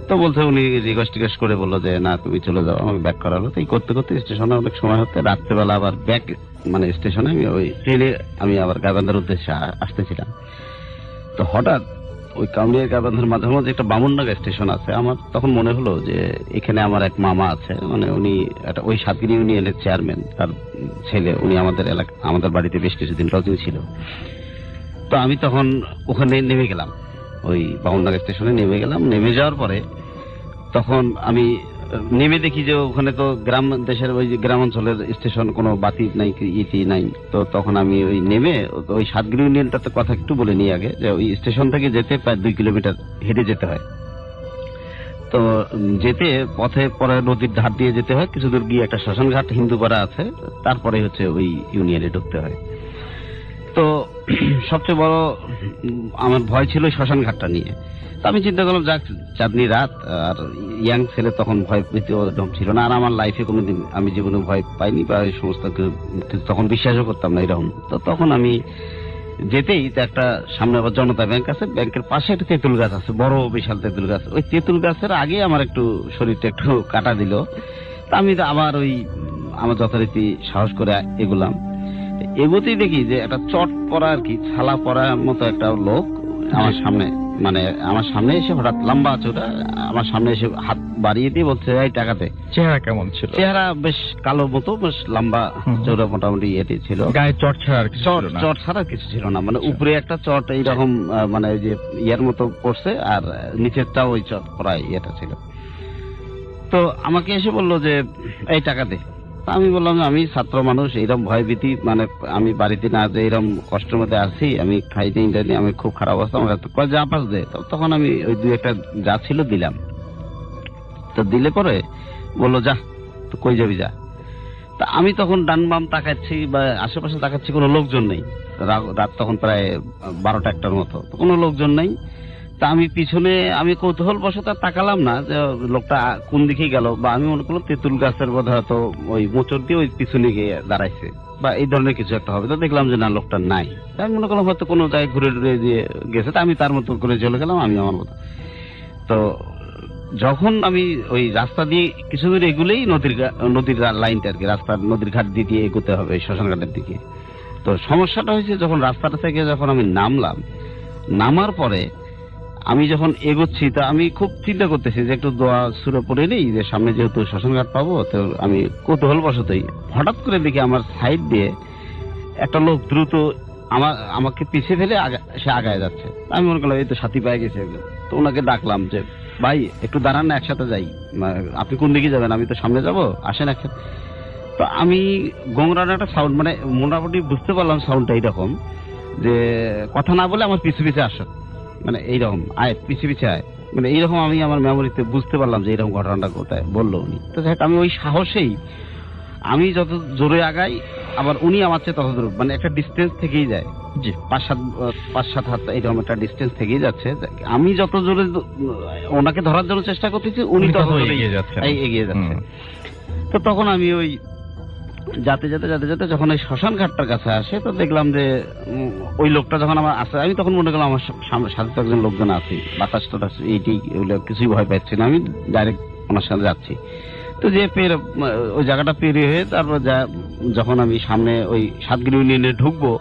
তো বলছে, উনি রিকোয়েস্ট করে বললো যে না তুমি চলে যাও। আমি ব্যাক করালো। তো এই করতে করতে স্টেশনে অনেক সময় হতে রাত্রেবেলা আবার ব্যাক মানে স্টেশনে আমি ওই ট্রেনে আমি আবার গাইবান্ধার উদ্দেশ্যে আসতেছিলাম। তো হঠাৎ ওই কাউনিয়া গাইবান্ধার মাঝামাঝি একটা বামুনডাঙ্গা স্টেশন আছে। আমার তখন মনে হলো যে এখানে আমার এক মামা আছে, মানে উনি একটা ওই সাতগিরি ইউনিয়নের চেয়ারম্যান, তার ছেলে, উনি আমাদের বাড়িতে বেশ কিছুদিন লজিং ছিল। তো আমি তখন ওখানে নেমে গেলাম, ওই বামুনডাঙ্গা স্টেশনে নেমে গেলাম। নেমে যাওয়ার পরে তখন আমি নেমে দেখি যে ওখানে তো গ্রাম দেশের ওই গ্রাম অঞ্চলের স্টেশন, কোনো বাতি নাই, ইতি নাই। তো তখন আমি ওই নেমে ওই সাতগিরি ইউনিয়নটাতে কথা একটু বলে নিই আগে, যে ওই স্টেশন থেকে যেতে প্রায় 2 কিলোমিটার হেঁটে যেতে হয়। তো যেতে পথে পরে নদীর ধার দিয়ে যেতে হয়, কিছু দূর গিয়ে একটা শ্মশানঘাট হিন্দুপাড়া আছে, তারপরে হচ্ছে ওই ইউনিয়নে ঢুকতে হয়। তো সবচেয়ে বড় আমার ভয় ছিল শ্মশানঘাটটা নিয়ে। আমি চিন্তা করলাম, যাক চাঁদনি রাত, আর ইয়াং ছেলে, তখন ভয় পেতে ছিল না। আর আমার লাইফে কোনোদিন আমি জীবনে ভয় পাইনি বা এই সমস্ত তখন বিশ্বাসও করতাম না এরকম। তো তখন আমি যেতেই একটা সামনে আবার জনতা ব্যাংক আছে, ব্যাংকের পাশে একটা তেঁতুল গাছ আছে, বড় বিশাল তেঁতুল গাছ। ওই তেঁতুল গাছের আগে আমার একটু শরীরটা একটু কাটা দিল। তা আমি আবার ওই আমার যথারীতি সাহস করে এগুলাম। এগোতেই দেখি যে একটা চট পরা আর কি ছালা পরা মতো একটা লোক আমার সামনে এসে হঠাৎ লম্বা চোরা আমার সামনে এসে হাত বাড়িয়ে দিয়ে বলছে, এই টাকাতে। চেহারা কেমন ছিল? চেহারা বেশ কালো মতো, বেশ লম্বা চোরা, মোটামুটি ইয়েতে ছিল। গায়ে চট ছাড়া চট ছাড়া কিছু ছিল না, মানে উপরে একটা চট এইরকম মানে ওই যে ইয়ার মতো পড়ছে, আর নিচেরটাও ওই চট পরা ইয়েটা ছিল। তো আমাকে এসে বললো যে এই টাকাতে। আমি বললাম আমি ছাত্র মানুষ, এইরকম ভয় ভীতি, মানে আমি বাড়িতে না যে এরকম কষ্টের মধ্যে আছি, আমি খাইতে ইন্টারনি, আমি খুব খারাপ অবস্থা, আমার যা পাস দে। তখন আমি ওই 2-1টা যা ছিল দিলাম। তো দিলে পরে বললো যা, তো কই যাবি যা। তা আমি তখন ডান বাম তাকাচ্ছি বা আশেপাশে তাকাচ্ছি, কোনো লোকজন নেই। রাত তখন প্রায় 12টা 1টার মতো, কোনো লোকজন নেই। তা আমি পিছনে আমি কৌতূহল বশত তাকালাম না যে লোকটা কোন দিকে গেল, বা আমি মনে করলাম তেঁতুল গাছের বোধ হয়তো ওই মোচড় দিয়ে ওই পিছনে গিয়ে দাঁড়াইছে বা এই ধরনের কিছু একটা হবে। তো দেখলাম যে না, লোকটা নাই। আমি মনে করলাম হয়তো কোনো জায়গায় ঘুরে ঘুরে দিয়ে গেছে। তা আমি তার মতো করে চলে গেলাম, আমি আমার মতো। তো যখন আমি ওই রাস্তা দিয়ে কিছু দূর এগুলেই নদীর লাইনটা আর কি, রাস্তার নদীর ঘাট দিয়ে এগোতে হবে শ্মশান ঘাটের দিকে। তো সমস্যাটা হয়েছে যখন রাস্তাটা থেকে যখন আমি নামলাম, নামার পরে আমি যখন এগোচ্ছি, তা আমি খুব চিন্তা করতেছি যে একটু দোয়া সুরে পড়ে নেই, যে সামনে যেহেতু শ্মশান ঘাট পাবো। তো আমি কৌতূহল বশতই হঠাৎ করে দেখি আমার সাইড দিয়ে একটা লোক দ্রুত আমাকে পিছিয়ে ফেলে সে আগায় যাচ্ছে। আমি মনে করলাম এই তো সাথী পায়ে গেছে। তো ওনাকে ডাকলাম যে ভাই একটু দাঁড়ান না, একসাথে যাই। আপনি কোন দিকে যাবেন? আমি তো সামনে যাবো, আসেন একসাথে। তো আমি গোংরানো একটা সাউন্ড, মানে মোটামুটি বুঝতে পারলাম সাউন্ডটা এইরকম যে কথা না বলে আমার পিছু পিছে আসো, মানে এইরকম আয়, পিছিয়ে পিছিয়ে আয়, মানে এইরকম আমি আমার মেমোরিতে বুঝতে পারলাম যে এইরকম ঘটনাটা কোথায় বললো উনি। তো আমি ওই সাহসেই আমি যত জোরে আগাই, আবার উনি আমার চেয়ে তত দূর, মানে একটা ডিস্টেন্স থেকেই যায়, যে 5-7 হাত এরকম একটা ডিস্টেন্স থেকেই যাচ্ছে। আমি যত জোরে ওনাকে ধরার জন্য চেষ্টা করতেছি, উনি তত এগিয়ে যাচ্ছে। তো তখন আমি ওই যাতে যখন ওই শ্মশান ঘাটটার কাছে আসে, তো দেখলাম যে ওই লোকটা যখন আমার আসে, আমি তখন মনে করলাম আমার সাথে তো একজন লোকজন আছে, বাতাস টাতাস এইটি এগুলো কিছুই ভয় পাচ্ছি না, আমি ডাইরেক্ট ওনার সাথে যাচ্ছি। তো যে ওই জায়গাটা পেরিয়ে হয়ে তারপর যখন আমি সামনে ওই সাতগিরি ইউনিয়নে ঢুকবো,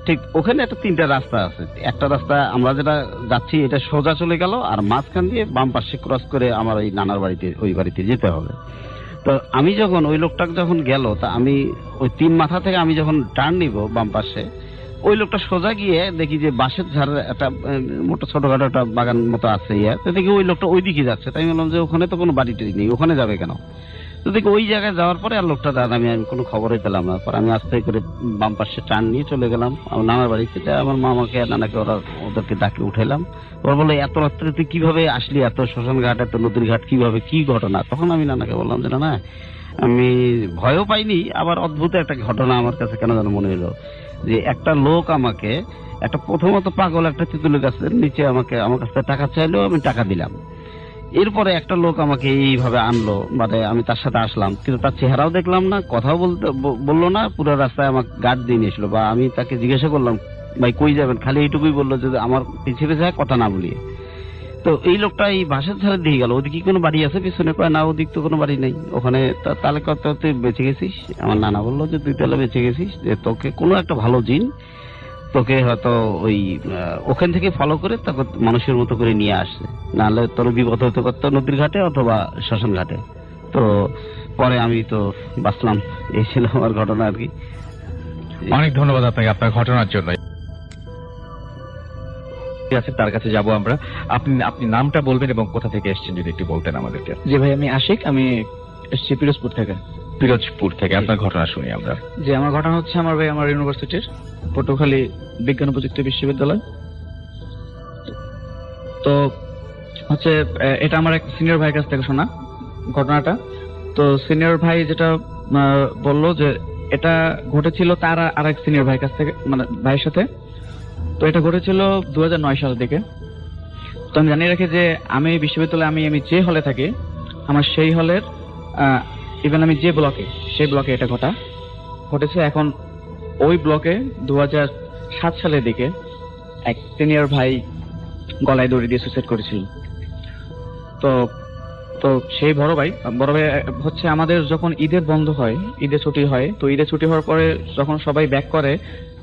ঠিক ওখানে একটা 3টা রাস্তা আছে। একটা রাস্তা আমরা যেটা যাচ্ছি এটা সোজা চলে গেল, আর মাঝখান দিয়ে বাম পাশে ক্রস করে আমার ওই নানার বাড়িতে, ওই বাড়িতে যেতে হবে। তো আমি যখন ওই লোকটা যখন গেল, তা আমি ওই 3 মাথা থেকে আমি যখন টার্ন নিব বাম পাশে, ওই লোকটা সোজা গিয়ে দেখি যে বাঁশের ঝাড়ের একটা মোটা ছোটখাটো একটা বাগান মতো আছে, তো দেখি ওই লোকটা ওই দিকে যাচ্ছে। তাই বললাম যে ওখানে তো কোনো বাড়িটি নেই, ওখানে যাবে কেন? তো দেখি ওই জায়গায় যাওয়ার পরে আর লোকটা আমি কোনো খবরই পেলাম না। পরে আমি আস্তে করে বাম পাশে টার্ন নিয়ে চলে গেলাম আমার নানার বাড়িতে। আমার মামাকে নানাকে ওদেরকে ডাকে উঠাইলাম। ওরা বললো এত রাত্রে তুই কিভাবে আসলি, এত শ্মশান ঘাট, এত নদীর ঘাট কিভাবে, কি ঘটনা? তখন আমি নানাকে বললাম যে না, আমি ভয়ও পাইনি, আবার অদ্ভুত একটা ঘটনা আমার কাছে কেন যেন মনে হলো যে একটা লোক আমাকে প্রথমত পাগল একটা তেঁতুলের গাছের নিচে আমার কাছ থেকে টাকা চাইলো, আমি টাকা দিলাম। এরপরে একটা লোক আমাকে এইভাবে আনলো, মানে আমি তার সাথে আসলাম, কিন্তু তার চেহারাও দেখলাম না, কথাও বললো না, পুরো রাস্তায় আমাকে গার্ড দিয়ে নিয়েছিল। বা আমি তাকে জিজ্ঞাসা করলাম ভাই কই যাবেন, খালি এইটুকুই বললো যে আমার পিছিয়ে পিছিয়ে কথা না বলিয়ে। তো এই লোকটা এই বাসের ধারে দিয়ে গেল, ওদিকে কোনো বাড়ি আছে পিছনে? কয় না, ওদিক তো কোনো বাড়ি নেই। ওখানে তাহলে কত তুই বেঁচে গেছিস? আমার নানা বললো যে তুই তাহলে বেঁচে গেছিস, যে তোকে কোনো একটা ভালো জিন তোকে হয়তো ওই ওখান থেকে ফলো করে তাকে মানুষের মতো করে নিয়ে আসছে, নাহলে তোর বিপদ হতে পারতো নদীর ঘাটে অথবা শ্মশান ঘাটে। তো পরে আমি তো বাঁচলাম, এই ছিল আমার ঘটনা আর কি। অনেক ধন্যবাদ আপনাকে আপনার ঘটনার জন্য। আছে তার কাছে যাব আমরা। আপনি নামটা বলবেন এবং কোথা থেকে এসেছেন যদি একটু বলতেন আমাদেরকে। জি ভাই, আমি আশিক, আমি এসেছি পিরোজপুর থেকে। আপনার ঘটনা শুনি আমরা। যে আমার ঘটনা হচ্ছে, আমার ভাই আমার ইউনিভার্সিটির পটুয়াখালী বিজ্ঞান ও প্রযুক্তি বিশ্ববিদ্যালয়। তো হচ্ছে এটা আমার এক সিনিয়র ভাইয়ের কাছ থেকে শোনা ঘটনাটা। তো সিনিয়র ভাই যেটা বললো যে এটা ঘটেছিল তার আর এক সিনিয়র ভাইয়ের কাছ থেকে, মানে ভাইয়ের সাথে। তো এটা ঘটেছিল 2009 সালের দিকে। তো আমি জানিয়ে রাখি যে আমি বিশ্ববিদ্যালয়ে আমি যে হলে থাকি, আমার সেই হলের ইভেন আমি যে ব্লকে, সেই ব্লকে এটা ঘটেছে। এখন ওই ব্লকে 2007 সালের দিকে এক সিনিয়র ভাই গলায় দড়ি দিয়ে সুইসাইড করেছিল। তো সেই বড় ভাই হচ্ছে আমাদের যখন ঈদের বন্ধ হয়, ঈদের ছুটি হয়, তো ঈদের ছুটি হওয়ার পরে যখন সবাই ব্যাক করে,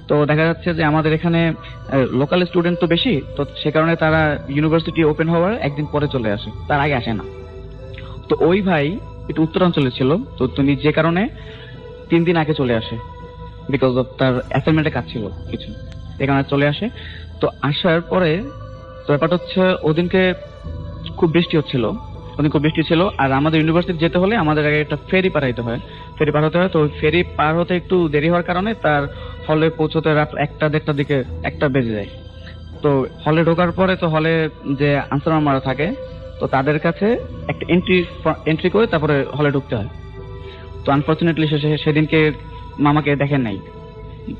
তো দেখা যাচ্ছে যে আমাদের এখানে লোকাল স্টুডেন্ট তো বেশি, তো সে কারণে তারা ইউনিভার্সিটি ওপেন হওয়ার একদিন পরে চলে আসে, তার আগে আসে না। তো ওই ভাই একটু উত্তরাঞ্চলে ছিল, তো তুমি যে কারণে 3 দিন আগে চলে আসে, বিকজ অফ তার অ্যাসাইনমেন্টের কাজ ছিল কিছু, এই কারণে চলে আসে। তো আসার পরে তো ব্যাপারটা হচ্ছে ওদিনকে খুব বৃষ্টি হচ্ছিল, আর আমাদের ইউনিভার্সিটি যেতে হলে আমাদের আগে একটা ফেরি পার হতে হয়। তো ফেরি পার হতে একটু দেরি হওয়ার কারণে তার হলে পৌঁছতে রাত 1-1:30টার দিকে 1টা বেজে যায়। তো হলে ঢোকার পরে তো হলে যে আনসার মারা থাকে, তো তাদের কাছে একটা এন্ট্রি করে তারপরে হলে ঢুকতে হয়। তো আনফরচুনেটলি সেদিনকে মামাকে দেখেন নাই,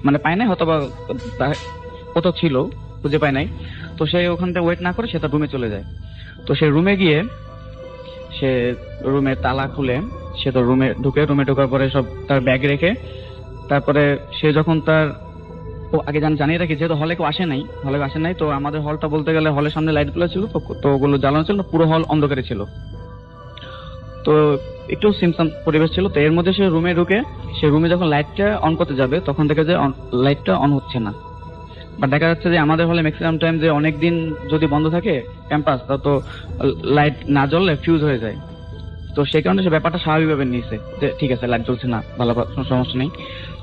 মানে পায় নাই, হয়তো বা কোথাও ছিল, খুঁজে পায় নাই। তো সে ওখান থেকে ওয়েট না করে সে তার রুমে চলে যায়। তো সে রুমে গিয়ে সে রুমে তালা খুলে সে তো রুমে ঢোকার পরে সব তার ব্যাগ রেখে তারপরে সে যখন তার আগে জানিয়ে রাখি যেহেতু হলে কেউ আসে নাই, তো আমাদের হলটা বলতে গেলে হলের সামনে লাইট গুলো ছিল, তো ওগুলো জ্বালানো ছিল না, পুরো হল অন্ধকারে ছিল। তো একটু সিমসাম পরিবেশ ছিল। তো এর মধ্যে সে রুমে ঢুকে সে রুমে যখন লাইটটা অন করতে যাবে তখন দেখে যে লাইটটা অন হচ্ছে না। বাট দেখা যাচ্ছে যে আমাদের হলে ম্যাক্সিমাম টাইম যে অনেকদিন যদি বন্ধ থাকে ক্যাম্পাস, তা তো লাইট না জ্বললে ফিউজ হয়ে যায়। তো সেই কারণে সে ব্যাপারটা স্বাভাবিকভাবে নিয়েছে যে ঠিক আছে লাইট জ্বলছে না, ভালো, কোনো সমস্যা নেই।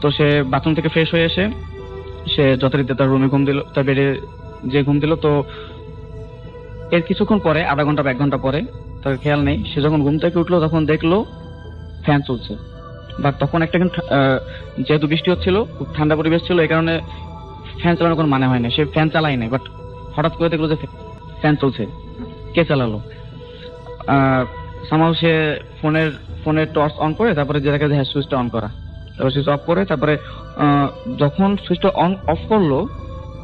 তো সে বাথরুম থেকে ফ্রেশ হয়ে এসে সে যথারীতি তার রুমে ঘুম দিল, তার বেডে যে ঘুম দিল। তো এর কিছুক্ষণ পরে, আধা ঘন্টা বা 1 ঘন্টা পরে, তার খেয়াল নেই, সে যখন ঘুম থেকে উঠলো তখন দেখলো ফ্যান চলছে। বাট তখন একটা যেহেতু বৃষ্টি হচ্ছিল, খুব ঠান্ডা পরিবেশ ছিল, এই কারণে ফ্যান চালানোর কোনো মানে হয় না, সে ফ্যান চালাই নাই। বাট হঠাৎ করে দেখলো যে ফ্যান চলছে, কে চালালো? সামাও সে ফোনের টর্চ অন করে তারপরে যে দেখা যায় সুইচটা অন করা, তারপর সুইচ অফ করে তারপরে যখন সুইচটা অন অফ করলো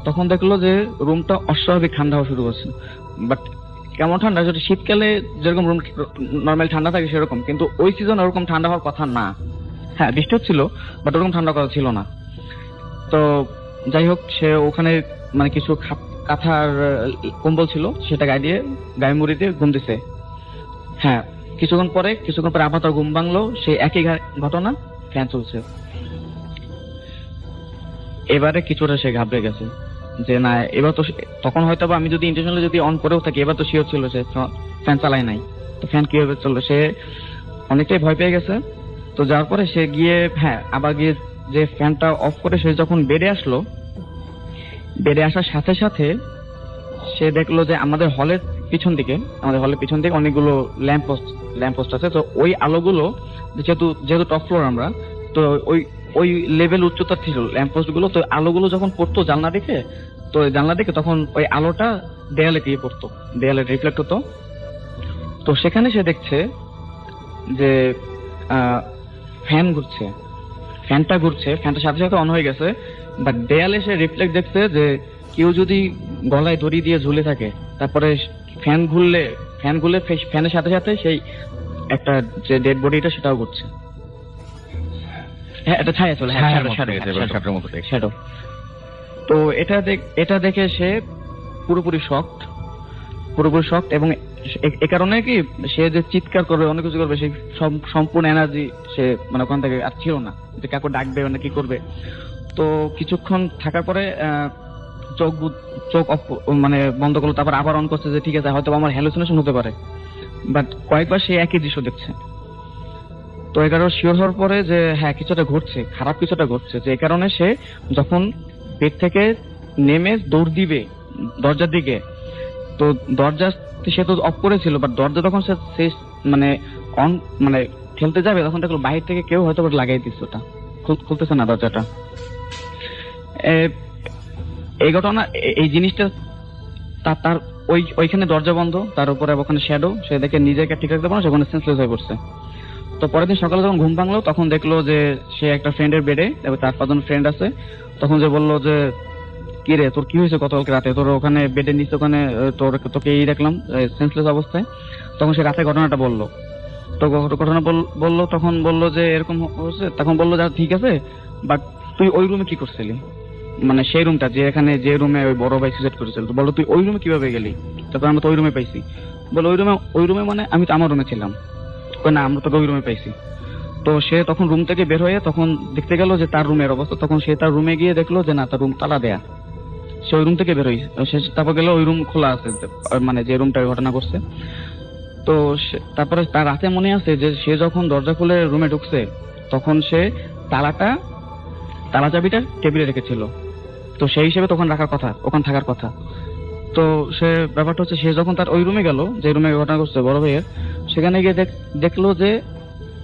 তখন দেখলো যে রুমটা অস্বাভাবিক ঠান্ডা হওয়া শুরু করছে। বাট কেমন ঠান্ডা, যেটা শীতকালে যেরকম রুম নর্মাল ঠান্ডা থাকে সেরকম, কিন্তু ওই সিজন ওরকম ঠান্ডা হওয়ার কথা না। হ্যাঁ বৃষ্টি হচ্ছিল বাট ওরকম ঠান্ডা কথা ছিল না। তো যাই হোক, সে ওখানে মানে কিছু কাঁথার কম্বল ছিল, সেটা গায়ে মুড়ি দিয়ে ঘুম দিছে। হ্যাঁ কিছুক্ষণ পরে আবার তার ঘুম ভাঙলো, সেই একই ঘটনা, ফ্যান চলছে। এবারে কিছুটা সে ঘাবড়ে গেছে যে না এবার তো, তখন হয়তো আমি যদি ইন্টেনশনালি যদি অন করেও থাকি, এবার তো শিওর ছিল সে ফ্যান চালায় নাই, তো ফ্যান কিভাবে চললো, সে অনেকটাই ভয় পেয়ে গেছে। তো যাওয়ার পরে সে গিয়ে আবার গিয়ে যে ফ্যানটা অফ করে সে যখন বেডে আসলো, বেডে আসার সাথে সাথে সে দেখলো যে আমাদের হলের পিছন দিকে অনেকগুলো ল্যাম্পপোস্ট আছে। তো ওই আলোগুলো যেহেতু টপ ফ্লোর আমরা, তো ওই লেভেল উচ্চতার ছিল ল্যাম্পপোস্ট গুলো। তো আলোগুলো যখন পড়তো জানলা দিকে তখন ওই আলোটা দেয়ালে গিয়ে পড়তো, দেয়ালে রিফ্লেক্ট হতো। তো সেখানে সে দেখছে যে ফ্যানটা ঘুরছে, ফ্যানটা সাথে সাথে অন হয়ে গেছে। বাট দেয়ালে সে রিফ্লেক্ট দেখছে যে কেউ যদি গলায় দড়ি দিয়ে ঝুলে থাকে, তারপরে ফ্যান ঘুরলে ফ্যানের সাথে সাথে সেই একটা যে ডেড বডিটা সেটাও ঘুরছে। হ্যাঁ এটা ছায়া চলে, শ্যাডো। তো এটা দেখে সে পুরোপুরি শকড, এবং এ কারণে কি সে যে চিৎকার করবে, অনেক কিছু করবে, সেই সম্পূর্ণ এনার্জি সে মানে ওখান থেকে আর ছিল না, যে কাউকে ডাকবে মানে কি করবে। তো কিছুক্ষণ থাকার পরে চোখ অফ মানে বন্ধ করলো, তারপর আবার অন করছে যে ঠিক আছে হয়তো আমার হ্যালুসিনেশন হতে পারে। বাট কয়েকবার সে একই দৃশ্য দেখছে। তো এই কারণে শিওর হওয়ার পরে যে হ্যাঁ কিছুটা ঘটছে, খারাপ কিছুটা ঘটছে, যে এই কারণে সে যখন বেড থেকে নেমে দৌড় দিবে দরজার দিকে, তো দরজা সে তো অফ করেছিল, বাট দরজা তখন সে মানে অন মানে খেলতে যাবে তখন দেখলো বাহির থেকে কেউ হয়তো লাগাই দিচ্ছে, ওটা খুলতেছে না দরজাটা। এই ঘটনা, এই জিনিসটা তার ওইখানে দরজা বন্ধ, তার উপরে ওখানে শ্যাডো, সে দেখে নিজেকে ঠিক রাখতে পারে, সেখানে সেন্সলেস হয়ে পড়ছে। তো পরের দিন সকালে যখন ঘুম ভাঙলো তখন দেখলো যে সে একটা ফ্রেন্ডের বেডে, এবং 4-5 জন ফ্রেন্ড আছে। তখন যে বললো যে কি রে তোর কি হয়েছে গতকালকে রাতে, তোর ওখানে বেডের নিচে ওখানে তোকে এই দেখলাম সেন্সলেস অবস্থায়। তখন সে রাতে ঘটনাটা বললো। তো ঘটনা বললো, তখন বললো যে এরকম হচ্ছে। তখন বললো যে ঠিক আছে, বাট তুই ওই রুমে কি করছিলি, মানে সেই রুমটা যে রুমে ওই বড় ভাই সুইসাইড করেছিল। তো বললো তুই ওই রুমে কিভাবে গেলি? তারপর আমরা তো ওই রুমে পাইছি। বলো ওই রুমে মানে আমি তো আমার রুমে ছিলাম। না আমরা তোকে ওই রুমে পাইছি। তো সে তখন রুম থেকে বের হয়ে তখন দেখতে গেল যে তার রুমের অবস্থা। তখন সে তার রুমে গিয়ে দেখলো যে না, তার রুম তালা দেয়া। সে ওই রুম থেকে বের হয়েছে, সে তারপর গেল ওই রুম খোলা আছে, মানে যে রুমটা ঘটনা করছে। তো তারপরে তার রাতে মনে আছে যে সে যখন দরজা খুলে রুমে ঢুকছে তখন সে তালা চাবিটা টেবিলে রেখেছিল। তো সেই হিসেবে তখন ওখানে থাকার কথা। তো সে ব্যাপারটা হচ্ছে সে যখন তার ওই রুমে গেল, যে রুমে ঘটনা করছে বড় ভাইয়ের, সেখানে গিয়ে দেখলো যে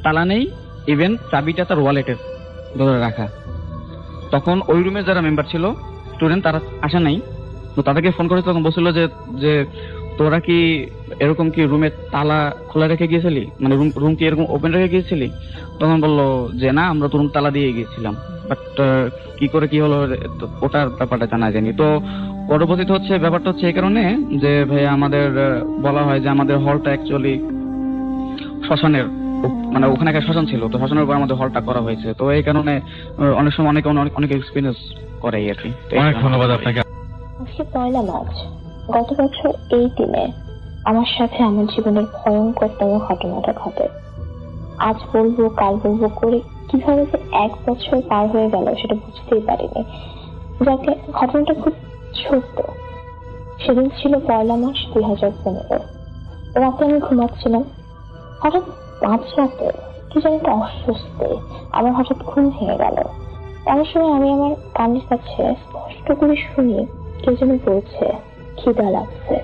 তালা নেই, ইভেন চাবিটা তার ওয়ালেটের ধরে রাখা। তখন ওই রুমে যারা মেম্বার ছিল স্টুডেন্ট, তারা আসে নাই। তো তাদেরকে ফোন করে তখন বলছিল যে তোরা কি এরকম কি রুমে তালা খোলা রেখে গিয়েছিলি, মানে রুম কি এরকম ওপেন রেখে গিয়েছিলি? তখন বললো যে না, আমরা তো রুম তালা দিয়ে গিয়েছিলাম। বাট কি করে কি হলো তো ওটার ব্যাপারটা জানা যায়নি। তো পরবর্তীতে হচ্ছে ব্যাপারটা হচ্ছে এই কারণে যে ভাই আমাদের বলা হয় যে আমাদের হলটা অ্যাকচুয়ালি শ্মশানের, মানে ওখানে একটা শ্মশান ছিল, তো শ্মশানের উপর আমাদের হলটা করা হয়েছে। তো এই কারণে অনেক সময় অনেক এক্সপিরিয়েন্স করে আর কি। অনেক ধন্যবাদ আপনাকে। আজকে 1 মার্চ, গত বছর এই দিনে আমার সাথে আমার জীবনের ভয়ঙ্করতম ঘটনাটা ঘটে। আজ বলবো কাল বলবো করে কিভাবে যে 1 বছর পার হয়ে গেল সেটা বুঝতেই পারিনি। যাকে ঘটনাটা খুব ছোট্ট। সেদিন ছিল 1 মার্চ 2015। রাতে আমি ঘুমাচ্ছিলাম, হঠাৎ মাঝরাতে কি যেন একটা অস্বস্তি, আমার হঠাৎ ঘুম ভেঙে গেল। অনেক সময় আমি আমার কানের কাছে স্পষ্ট করে শুনি কেউ যেন বলছে খিদা লাগছে।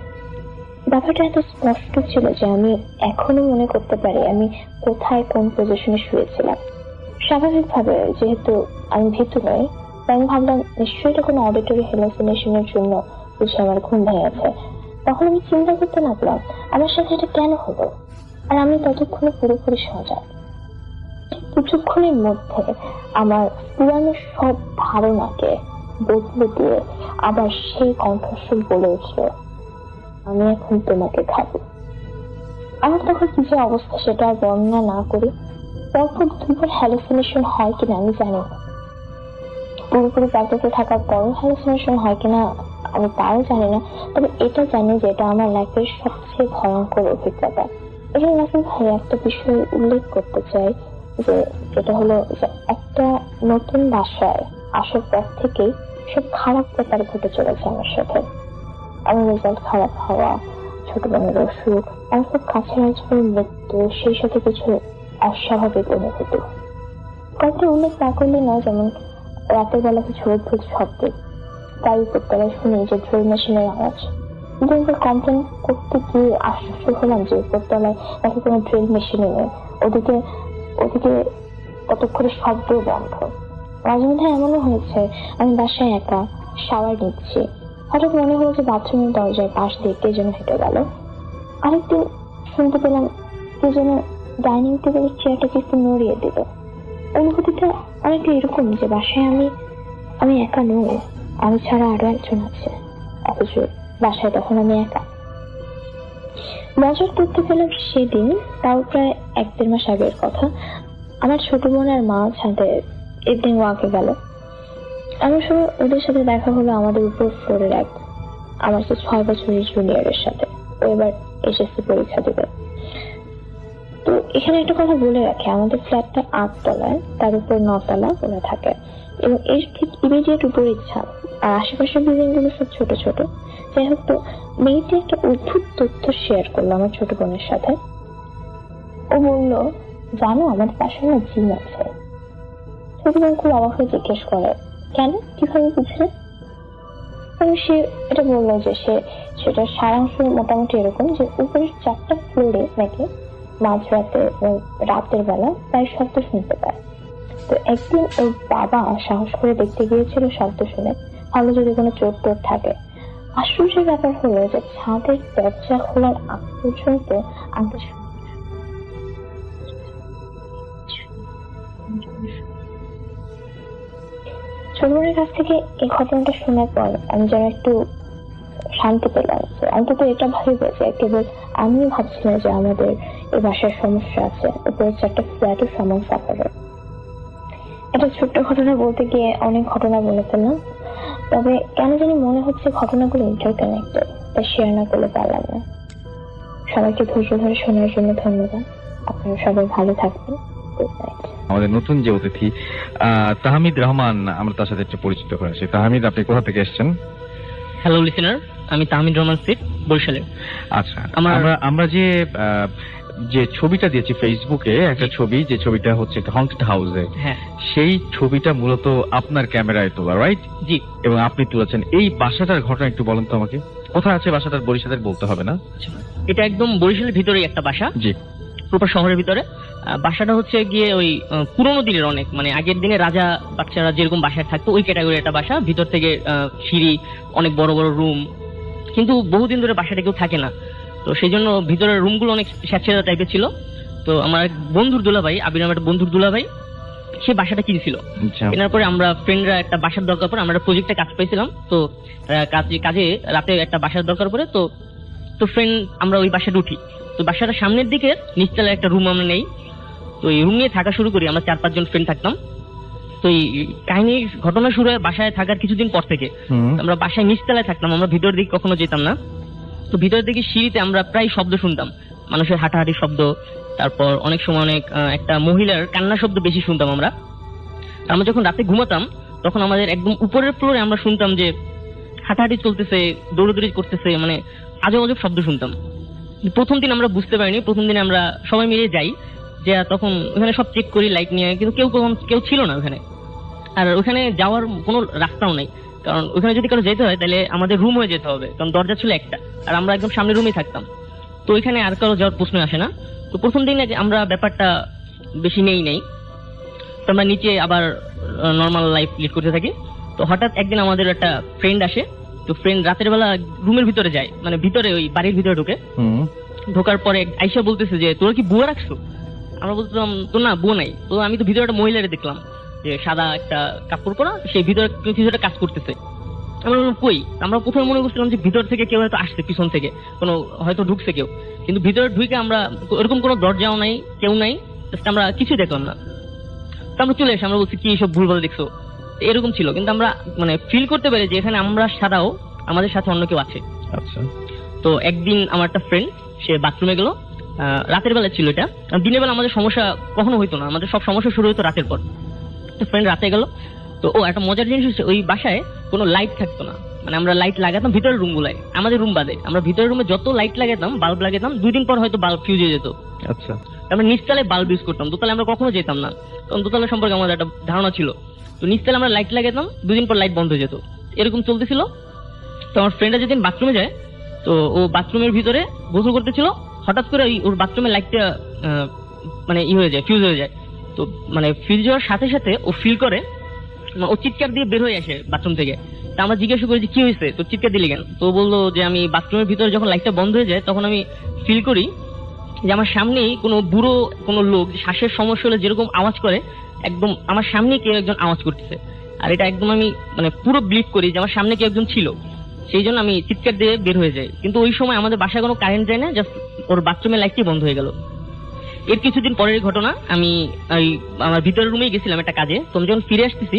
ব্যাপারটা এত স্পষ্ট ছিল যে আমি এখনো মনে করতে পারি আমি কোথায় কোন পজিশনে শুয়েছিলাম। স্বাভাবিকভাবে যেহেতু আমি ভীতু নই, তাই আমি ভাবলাম নিশ্চয়ই এটা কোনো অডিটরি হ্যালুসিনেশনের জন্য বুঝে আমার ঘুম ভেঙেছে। তখন আমি চিন্তা করতে লাগলাম আমার সাথে এটা কেন হলো, আর আমি ততক্ষণে পুরোপুরি সজাগ। কিছুক্ষণের মধ্যে আমার পুরানো সব ধারণাকে বদলে দিয়ে আবার সেই কণ্ঠস্বর বলে উঠল, আমি এখন তোমাকে খাবো। আমার তখন কি যে অবস্থা সেটা বর্ণনা না করি। পরপর 2বার হ্যালুসিনেশন হয় কিনা আমি জানি না, পুরোপুরি জাগ্রত থাকার পরও হ্যালুসিনেশন হয় কিনা আমি তাও জানি না। তবে এটা জানি যে এটা আমার লাইফের সবচেয়ে ভয়ঙ্কর অভিজ্ঞতা। এখানে নাসিম ভাই একটা বিষয় উল্লেখ করতে চাই, যে যেটা হলো যে একটা নতুন বাসায় আসার পর থেকেই সব খারাপ ব্যাপার ঘটে চলেছে আমার সাথে। আমার রেজাল্ট খারাপ হওয়া, ছোট বোনের অসুখ, আমার খুব কাছের একজনের মৃত্যু, সেই সাথে কিছু অস্বাভাবিক অনুভূতি। কয়েকটা উল্লেখ না করলে নয়, যেমন রাতের বেলা কিছু অদ্ভুত শব্দ, তাই উপরতলায় শুনি যে ড্রিল মেশিনের আওয়াজ। কিন্তু কমপ্লেন করতে গিয়ে আশ্চর্য হলাম যে উপরতলায় নাকি কোনো ড্রিল মেশিনই নেই, ওদিকে কতক্ষণে শব্দ বন্ধ। মাঝে মধ্যে এমনও হয়েছে আমি বাসায় একা শাওয়ার নিচ্ছি, হঠাৎ মনে হলো যে বাথরুমের দরজায় পাশ দিয়ে কে যেন হেঁটে গেল। আরেকদিন শুনতে পেলাম কে যেন ডাইনিং টেবিলের চেয়ারটাকে একটু নড়িয়ে দিল। অনুভূতিটা অনেকটা এরকম যে বাসায় আমি একা নই, আমি ছাড়া আরো একজন আছে, অথচ বাসায় তখন আমি একা। মজার করতে পেলাম সেদিন, তাও প্রায় 1-1.5 মাস আগের কথা। আমার ছোট বোন আর মা ছাদে ইভিনিং ওয়াকে গেল। এমন সময় ওদের সাথে দেখা হলো আমাদের উপর ফ্লোরের আমার 6 বছরের জুনিয়রের সাথে। ও এবার এসএসসি পরীক্ষা দেবে। তো এখানে একটা কথা বলে রাখি, আমাদের ফ্ল্যাটটা 8 তলায়, তার উপর 9 তলা ওরা থাকে, এবং এর ঠিক ইমিডিয়েট উপরে ছাদ, আর আশেপাশের বিল্ডিং গুলো সব ছোট ছোট। যাই হোক, তো মেয়েটি একটা অদ্ভুত তথ্য শেয়ার করলো আমার ছোট বোনের সাথে। ও বলল, জানো আমাদের পাশে না জিম আছে। ছোট বোন খুব অবাক হয়ে জিজ্ঞেস করে, কেন, কিভাবে বুঝলে? সে এটা বললো যে সেটার সারাংশ মোটামুটি এরকম যে উপরের 4টা ফ্লোরে নাকি মাঝরাতে রাতের বেলা প্রায় শব্দ শুনতে পায়। তো একদিন ওর বাবা সাহস করে দেখতে গিয়েছিল, শব্দ শুনে ভালো যদি কোনো চোর টোর থাকে। আশ্চর্যের ব্যাপার হলো যে ছাদের দরজা খোলার আগ পর্যন্ত আমাদের ছোটবেলার কাছ থেকে এই ঘটনাটা শোনার পর আমি যেন একটু শান্তি পেলাম। অন্তত এটা ভেবে যে কেবল আমি ভাবছি না যে আমাদের এই বাসার সমস্যা আছে, উপরে 4টা ফ্ল্যাটও সমস্যা করে। এটা ছোট্ট ঘটনা বলতে গিয়ে অনেক ঘটনা বলে ফেললাম, তবে কেন জানি মনে হচ্ছে ঘটনাগুলো ইন্টারকানেক্টেড, তাই শেয়ার না করলে পারলাম না। সবাইকে ধৈর্য ধরে শোনার জন্য ধন্যবাদ। আপনারা সবাই ভালো থাকবেন। Good night. আমাদের নতুন যে অতিথি তাহমিদ রহমান, আমরা তার সাথে একটু পরিচিত হয়েছি। তাহমিদ, আপনি কোথা থেকে এসেছেন? হ্যালো লিসেনার, আমি তাহমিদ রহমান সিট, বরিশালে। আচ্ছা, আমরা যে ছবিটা দিয়েছি ফেসবুকে, একটা ছবি, যে ছবিটা হচ্ছে একটা হন্টেড হাউসে, সেই ছবিটা মূলত আপনার ক্যামেরায় তোলা, রাইট? জি। এবং আপনি তুলেছেন। এই বাসাটার ঘটনা একটু বলেন তো আমাকে। কোথায় আছে বাসাটার? বরিশালের বলতে হবে না? এটা একদম বরিশালের ভিতরেই একটা বাসা। জি। প্রপার শহরের ভিতরে। বাসাটা হচ্ছে গিয়ে ওই পুরোনো দিনের, অনেক মানে আগের দিনে রাজা বাচ্চারা যেরকম বাসায় থাকতো ওই ক্যাটাগরি একটা বাসা। ভিতর থেকে সিঁড়ি, অনেক বড় বড় রুম, কিন্তু বহুদিন ধরে বাসাটা কেউ থাকে না, তো সেই জন্য ভিতরের রুমগুলো অনেক স্যাঁতসেঁতে টাইপের ছিল। তো আমার এক বন্ধুর দুলাভাই, আবির নামের একটা বন্ধুর দুলাভাই, সে বাসাটা কিনছিল। আচ্ছা। কেনার পরে আমরা ফ্রেন্ডরা একটা বাসার দরকার পড়ে, আমরা প্রজেক্টে কাজ পাইছিলাম, তো কাজে রাতে একটা বাসার দরকার পড়ে, তো ফ্রেন্ড আমরা ওই বাসাটা উঠি। তো বাসাটা সামনের দিকে নিচতলায় একটা রুম আমরা নেই, তো এই রুম নিয়ে থাকা শুরু করি। আমরা 4-5 জন ফ্রেন্ড থাকতাম। তো এই কাহিনীর ঘটনা শুরু হয় বাসায় থাকার কিছুদিন পর থেকে। আমরা বাসায় নিচতলায় থাকতাম, আমরা ভিতরের দিকে কখনো যেতাম না। তো ভিতরের দিকে সিঁড়িতে আমরা প্রায় শব্দ শুনতাম, মানুষের হাঁটাহাঁটি শব্দ, তারপর অনেক সময় একটা মহিলার কান্নার শব্দ বেশি শুনতাম আমরা। আমরা যখন রাতে ঘুমাতাম তখন আমাদের একদম উপরের ফ্লোরে আমরা শুনতাম যে হাঁটাহাঁটি চলতেছে, দৌড়াদৌড়ি করতেছে, মানে আজব আজব শব্দ শুনতাম। প্রথম দিন আমরা বুঝতে পারিনি, প্রথম দিন আমরা সবাই মিলে যাই, যে তখন ওখানে সব চেক করি লাইট নিয়ে, কিন্তু কেউ ছিল না ওখানে। আর ওখানে যাওয়ার কোনো রাস্তাও নেই, কারণ ওখানে যদি কারো যেতে হয় তাহলে আমাদের রুম হয়ে যেতে হবে, কারণ দরজা ছিল একটা, আর আমরা একদম সামনের রুমেই থাকতাম। তো ওইখানে আর কারো যাওয়ার প্রশ্ন আসে না। তো প্রথম দিন আমরা ব্যাপারটা বেশি নেই, তো আমরা নিচে আবার নর্মাল লাইফ লিড করতে থাকি। তো হঠাৎ একদিন আমাদের একটা ফ্রেন্ড আসে, তো ফ্রেন্ড রাতের বেলা রুমের ভিতরে যায়, মানে ভিতরে ওই বাড়ির ভিতরে ঢোকার পরে আইসা বলতেছে যে তোরা কি বুয়া রাখছো? আমরা বলতাম তো না, বুয়া নাই। তো আমি তো ভিতরে একটা মহিলারে দেখলাম যে সাদা একটা কাপড় পরা, সেই ভিতরে কিছু একটা কাজ করতেছে। আমরা বললাম কই? আমরা প্রথমে মনে করছিলাম যে ভিতর থেকে কেউ হয়তো আসছে, পিছন থেকে কোনো হয়তো ঢুকছে কেউ, কিন্তু ভিতরে ঢুকে আমরা এরকম কোনো দরজাও নাই, কেউ নাই, আমরা কিছু দেখলাম না। তো আমরা চলে এসে আমরা বলছি কি সব ভুলভাল দেখছো, এরকম ছিল। কিন্তু আমরা মানে ফিল করতে পারি যে এখানে আমরা ছাড়াও আমাদের সাথে অন্য কেউ আছে। আচ্ছা। তো একদিন আমার একটা ফ্রেন্ড, সে বাথরুমে গেল, রাতের বেলা ছিল এটা, দিনের বেলা আমাদের সমস্যা কখনো হইতো না, আমাদের সব সমস্যা শুরু হতো রাতের পর। তো ফ্রেন্ড রাতে গেল, তো একটা মজার জিনিস হচ্ছে ওই বাসায় কোনো লাইট থাকতো না, মানে আমরা লাইট লাগাতাম ভিতরের রুম গুলায়, আমাদের রুম বাদে আমরা ভিতরের রুমে যত লাইট লাগাতাম, বাল্ব লাগাতাম, 2 দিন পর হয়তো বাল্ব ফিউজ হয়ে যেত। আচ্ছা। আমরা নিচতলায় বাল্ব ইউজ করতাম, দোতলায় আমরা কখনো যেতাম না, কারণ দোতলা সম্পর্কে আমাদের একটা ধারণা ছিল। তো নিচতলায় আমরা লাইট লাগাতাম, 2 দিন পর লাইট বন্ধ হয়ে যেত, এরকম চলতেছিল। তো আমার ফ্রেন্ডরা যেদিন বাথরুমে যায়, তো ও বাথরুমের ভিতরে গোসল করতেছিল, হঠাৎ করে ওর বাথরুমের লাইটটা মানে হয়ে যায়, ফিউজ হয়ে যায়। তো মানে ফিউজ হওয়ার সাথে সাথে ও ফিল করে, ও চিৎকার দিয়ে বের হয়ে আসে বাথরুম থেকে। তা আমরা জিজ্ঞাসা করি যে কি হয়েছে, তো চিৎকার দিলি কেন? তো বললো যে আমি বাথরুমের ভিতরে যখন লাইটটা বন্ধ হয়ে যায় তখন আমি ফিল করি যে আমার সামনেই কোনো বুড়ো কোনো লোক শ্বাসের সমস্যা হলে যেরকম আওয়াজ করে, একদম আমার সামনে কেউ একজন আওয়াজ করতেছে। আর এটা একদম আমি মানে পুরো বিলিভ করি যে আমার সামনে কেউ একজন ছিল, সেই জন্য আমি চিৎকার দিয়ে বের হয়ে যাই। কিন্তু ওই সময় আমাদের বাসায় কোনো কারেন্ট যায় না, জাস্ট ওর বাথরুমের লাইটটি বন্ধ হয়ে গেল। এর কিছুদিন পরের ঘটনা, আমি আমার ভিতরের রুমেই গেছিলাম একটা কাজে। তো আমি যখন ফিরে আসতেছি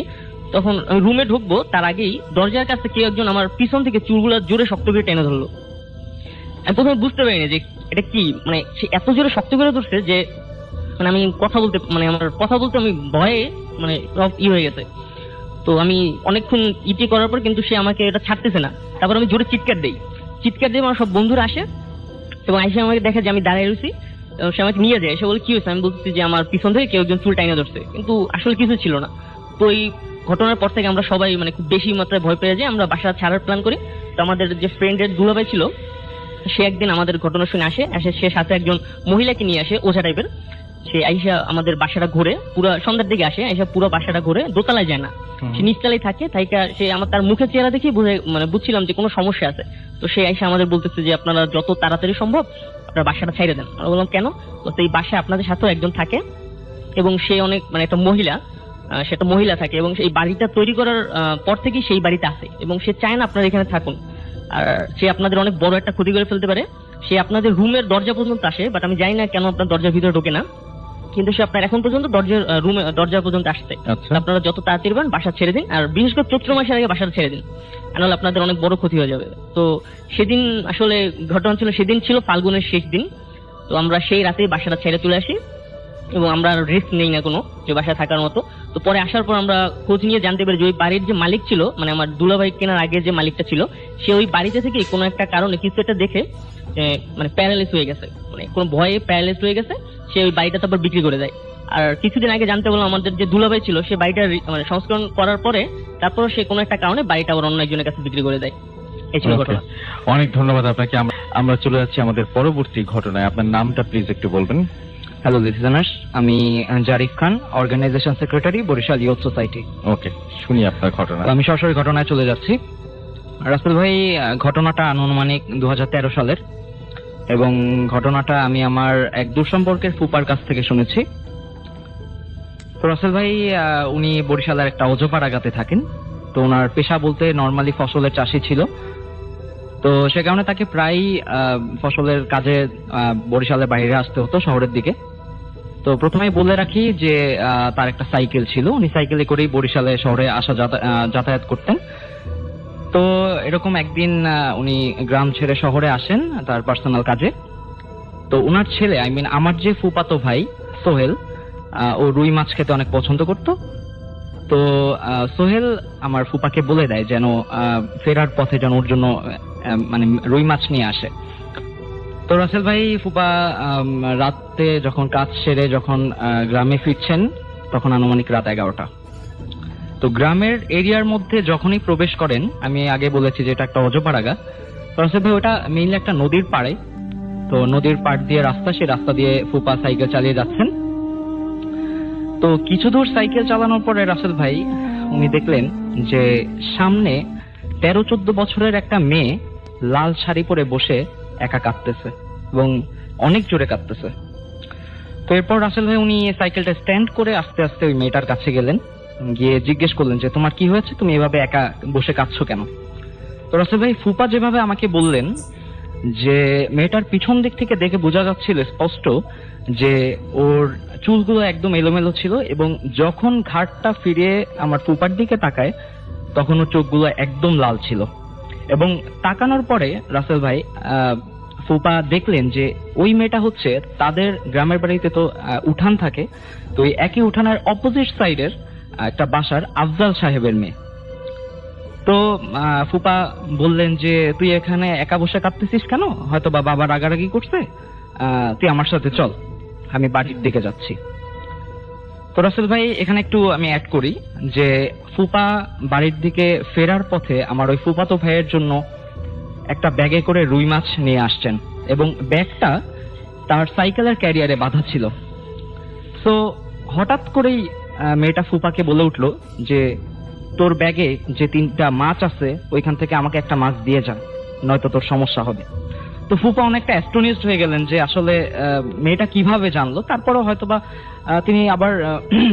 তখন আমি রুমে ঢুকবো তার আগেই দরজার কাছে কেউ একজন আমার পিছন থেকে চুলগুলো জোরে শক্ত করে টেনে ধরলো। আমি প্রথমে বুঝতে পারিনি যে এটা কি, মানে সে এত জোরে শক্ত করে ধরছে যে মানে আমি আমার কথা বলতে আমি ভয়ে মানে সব হয়ে গেছে। তো আমি অনেকক্ষণ ইটি করার পর কিন্তু সে আমাকে এটা ছাড়তেছে না। তারপর আমি জোরে চিৎকার দিয়ে আমার সব বন্ধুরা আসে এবং আইসে আমাকে দেখে যে আমি দাঁড়িয়ে রয়েছি। সে আমাকে নিয়ে যায়, সে বলে কি হয়েছে? আমি বলছি যে আমার পিছন থেকে কেউ একজন চুল টাইনা ধরছে, কিন্তু আসলে কিছু ছিল না। তো এই ঘটনার পর থেকে আমরা সবাই মানে খুব বেশি মাত্রায় ভয় পেয়ে যাই, আমরা বাসা ছাড়ার প্ল্যান করি। তো আমাদের যে ফ্রেন্ডের দুলাভাই ছিল, সে একদিন আমাদের ঘটনা শুনে আসে, সে সাথে একজন মহিলাকে নিয়ে আসে ওঝা টাইপের। সে আইসা আমাদের বাসাটা ঘুরে, পুরো সন্ধ্যার দিকে আসে, আইসা পুরো বাসাটা ঘুরে, দোতলায় যায় না, সে নিচতলায় থাকে। সে তার মুখের চেহারা দেখে বুঝছিলাম যে কোনো সমস্যা আছে। তো সে আইসা আমাদের বলতেছে যে আপনারা যত তাড়াতাড়ি সম্ভব আপনার বাসাটা ছেড়ে দেন। আমরা বললাম কেন? তো এই বাসায় আপনাদের সাথেও একজন থাকে এবং সে অনেক মানে একটা মহিলা, সেটা মহিলা থাকে এবং সেই বাড়িটা তৈরি করার পর থেকেই সেই বাড়িতে আসে এবং সে চায় না আপনারা এখানে থাকুন। আর সে আপনাদের অনেক বড় একটা ক্ষতি করে ফেলতে পারে। সে আপনাদের রুমের দরজা পর্যন্ত আসে, বাট আমি জানি না কেন আপনার দরজার ভিতরে ঢোকে না, কিন্তু সে আপনার এখন পর্যন্ত দরজা পর্যন্ত আসছে। আপনারা যত তাড়াতাড়ি পারেন বাসা ছেড়ে দিন, আর বিশেষ করে চৈত্র মাসের আগে বাসাটা ছেড়ে দিন, নাহলে আপনাদের অনেক বড় ক্ষতি হয়ে যাবে। তো সেদিন আসলে ঘটনা ছিল, সেদিন ছিল ফাল্গুনের শেষ দিন। তো আমরা সেই রাতেই বাসাটা ছেড়ে চলে আসি এবং আমরা রিস্ক নেই না কোনো যে বাসায় থাকার মতো। তো পরে আসার পর আমরা খোঁজ নিয়ে জানতে পারি যে ওই বাড়ির যে মালিক ছিল, মানে আমার দুলাভাই কেনার আগে যে মালিকটা ছিল, সে ওই বাড়িতে থেকে কোনো একটা কারণে কিছু একটা দেখে মানে প্যারালাইজ হয়ে গেছে, মানে কোনো ভয়ে প্যারালাইজ হয়ে গেছে। সে ওই বাড়িটা তারপর বিক্রি করে দেয়। আর কিছুদিন আগে জানতে বললাম আমাদের যে দুলাভাই ছিল, সে বাড়িটা মানে সংস্করণ করার পরে তারপর সে কোনো একটা কারণে বাড়িটা আবার অন্য একজনের কাছে বিক্রি করে দেয়। এই ছিল ঘটনা। অনেক ধন্যবাদ আপনাকে। আমরা চলে যাচ্ছি আমাদের পরবর্তী ঘটনায়। আপনার নামটা প্লিজ একটু বলবেন। হ্যালো লিসেনার্স, আমি Zarif Khan, organisation secretary, Barishal youth society. Okay, শুনি আপনার ঘটনা। আমি সরাসরি ঘটনায় চলে যাচ্ছি। রাসেল ভাই, ঘটনাটা আনুমানিক 2013 সালের এবং ঘটনাটা আমি আমার এক দূর সম্পর্কের ফুপার কাছ থেকে শুনেছি। তো রাসেল ভাই উনি বরিশালের একটা অজপাড়াগাতে থাকেন। তো ওনার পেশা বলতে নর্মালি ফসলের চাষি ছিল। তো সে কারণে তাকে প্রায় ফসলের কাজে বরিশালের বাইরে আসতে হতো শহরের দিকে। তো প্রথমেই বলে রাখি যে তার একটা সাইকেল ছিল, উনি সাইকেলে করেই বরিশালে শহরে আসা যাতায়াত করতেন। তো এরকম একদিন উনি গ্রাম ছেড়ে শহরে আসেন তার পার্সোনাল কাজে। তো ওনার ছেলে আমার যে ফুফাতো ভাই সোহেল, ও রুই মাছ খেতে অনেক পছন্দ করত। তো সোহেল আমার ফুপাকে বলে দেয় যেন ফেরার পথে যেন ওর জন্য মানে রুই মাছ নিয়ে আসে। তো রাসেল ভাই ফুপা রাতে যখন কাজ সেরে যখন গ্রামে ফিরছেন তখন আনুমানিক রাত 11টা। তো গ্রামের এরিয়ার মধ্যে যখনই প্রবেশ করেন, আমি আগে বলেছি যে এটা একটা অজপাড়াগা, তো রাসেল ভাই ওটা মেইনলি একটা নদীর পাড়ে। তো নদীর পাড় দিয়ে রাস্তা, সেই রাস্তা দিয়ে ফুপা সাইকেল চালিয়ে যাচ্ছেন। তো কিছু দূর সাইকেল চালানোর পরে রাসেল ভাই উনি দেখলেন যে সামনে 13-14 বছরের একটা মেয়ে লাল শাড়ি পরে বসে একা কাঁদতেছে এবং অনেক জোরে কাঁদতেছে। তো এরপর রাসেল ভাই উনি সাইকেলটা স্ট্যান্ড করে আস্তে আস্তে ওই মেয়েটার কাছে গেলেন, গিয়ে জিজ্ঞেস করলেন যে তোমার কি হয়েছে, তুমি এভাবে একা বসে কাঁদছো কেন? তো রাসেল ভাই ফুপা যেভাবে আমাকে বললেন যে মেয়েটার পিছন দিক থেকে দেখে বোঝা যাচ্ছিল স্পষ্ট যে ওর চুলগুলো একদম এলোমেলো ছিল এবং যখন ঘাটটা ফিরিয়ে আমার ফুপার দিকে তাকায় তখন ওর চোখগুলো একদম লাল ছিল। এবং তাকানোর পরে রাসেল ভাই ফুপা দেখলেন যে ওই মেয়েটা হচ্ছে তাদের গ্রামের বাড়িতে তো উঠান থাকে, তো ওই একই উঠানের অপোজিট সাইডের একটা বাসার আফজাল সাহেবের মেয়ে। তো ফুপা বললেন যে তুই এখানে একা বসে কাঁদতেছিস কেন, হয়তো বাবা রাগারাগি করছে, তুই আমার সাথে চল, আমি বাড়ির দিকে যাচ্ছি। তো রাসেল ভাই এখানে একটু আমি অ্যাড করি যে ফুপা বাড়ির দিকে ফেরার পথে আমার ওই ফুপাতো ভাইয়ের জন্য একটা ব্যাগে করে রুই মাছ নিয়ে আসছেন এবং ব্যাগটা তার সাইকেলের ক্যারিয়ারে বাঁধা ছিল। তো হঠাৎ করেই মেয়েটা ফুপাকে বলে উঠলো যে তোর ব্যাগে যে 3টা মাছ আছে ওইখান থেকে আমাকে একটা মাছ দিয়ে যা, নয়তো তোর সমস্যা হবে। তো ফুপা অনেকটা অ্যাস্টনিশড হয়ে গেলেন যে আসলে মেয়েটা কিভাবে জানলো। তারপরেও হয়তোবা তিনি আবার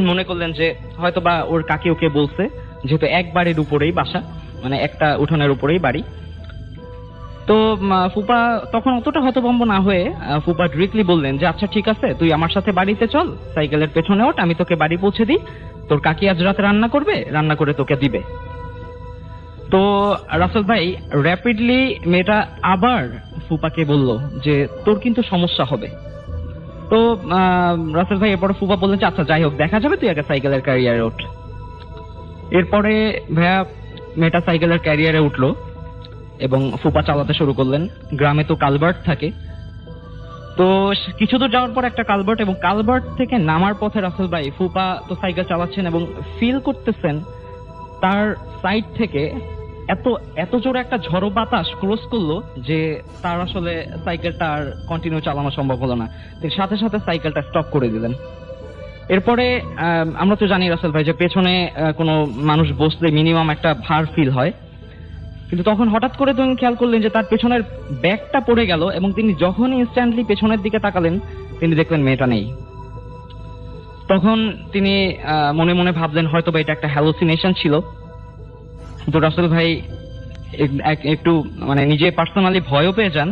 মনে করলেন যে হয়তোবা ওর কাকি ওকে বলছে, যেহেতু এক বাড়ির উপরেই বাসা, মানে একটা উঠোনের উপরেই বাড়ি। তো ফুপা তখন অতটা হতভম্ব না হয়ে ফুপা ডিরেক্টলি বললেন যে আচ্ছা ঠিক আছে, তুই আমার সাথে বাড়িতে চল, সাইকেলের পেছনে ওঠ, আমি তোকে বাড়ি পৌঁছে দিই, তোর কাকি আজ রাতে রান্না করবে, রান্না করে তোকে দিবে। তো রাসেল ভাই র্যাপিডলি মেয়েটা আবার ফুপাকে বলল যে তোর কিন্তু সমস্যা হবে। তো রাসেল ভাই এরপরে ফুপা বললেন যে আচ্ছা যাই হোক দেখা যাবে, তুই আগে সাইকেলের ক্যারিয়ারে ওঠ। এরপরে ভাইয়া মেয়েটা সাইকেলের ক্যারিয়ারে উঠলো এবং ফুপা চালাতে শুরু করলেন। গ্রামে তো কালভার্ট থাকে, তো কিছু দূর যাওয়ার পর একটা কালভার্ট, এবং কালভার্ট থেকে নামার পথে রাসেল ভাই ফুপা তো সাইকেল চালাচ্ছেন এবং ফিল করতেছেন তার সাইড থেকে এত জোরে একটা ঝড়ো বাতাস ক্রস করলো যে তার আসলে সাইকেলটা আর কন্টিনিউ চালানো সম্ভব হলো না। তিনি সাথে সাথে সাইকেলটা স্টপ করে দিলেন। এরপরে আমরা তো জানি রাসেল ভাই যে পেছনে কোনো মানুষ বসলে মিনিমাম একটা ভার ফিল হয়, কিন্তু তখন হঠাৎ করে তিনি খেয়াল করলেন যে তার পেছনের ব্যাগটা পড়ে গেল এবং তিনি যখনই ইনস্ট্যান্টলি পেছনের দিকে তাকালেন তিনি দেখলেন মেয়েটা নেই। তখন তিনি মনে মনে ভাবলেন হয়তো বা এটা একটা হ্যালুসিনেশন ছিল। তো রাসেল ভাই একটু মানে নিজে পার্সোনালি ভয়ও পেয়ে যান।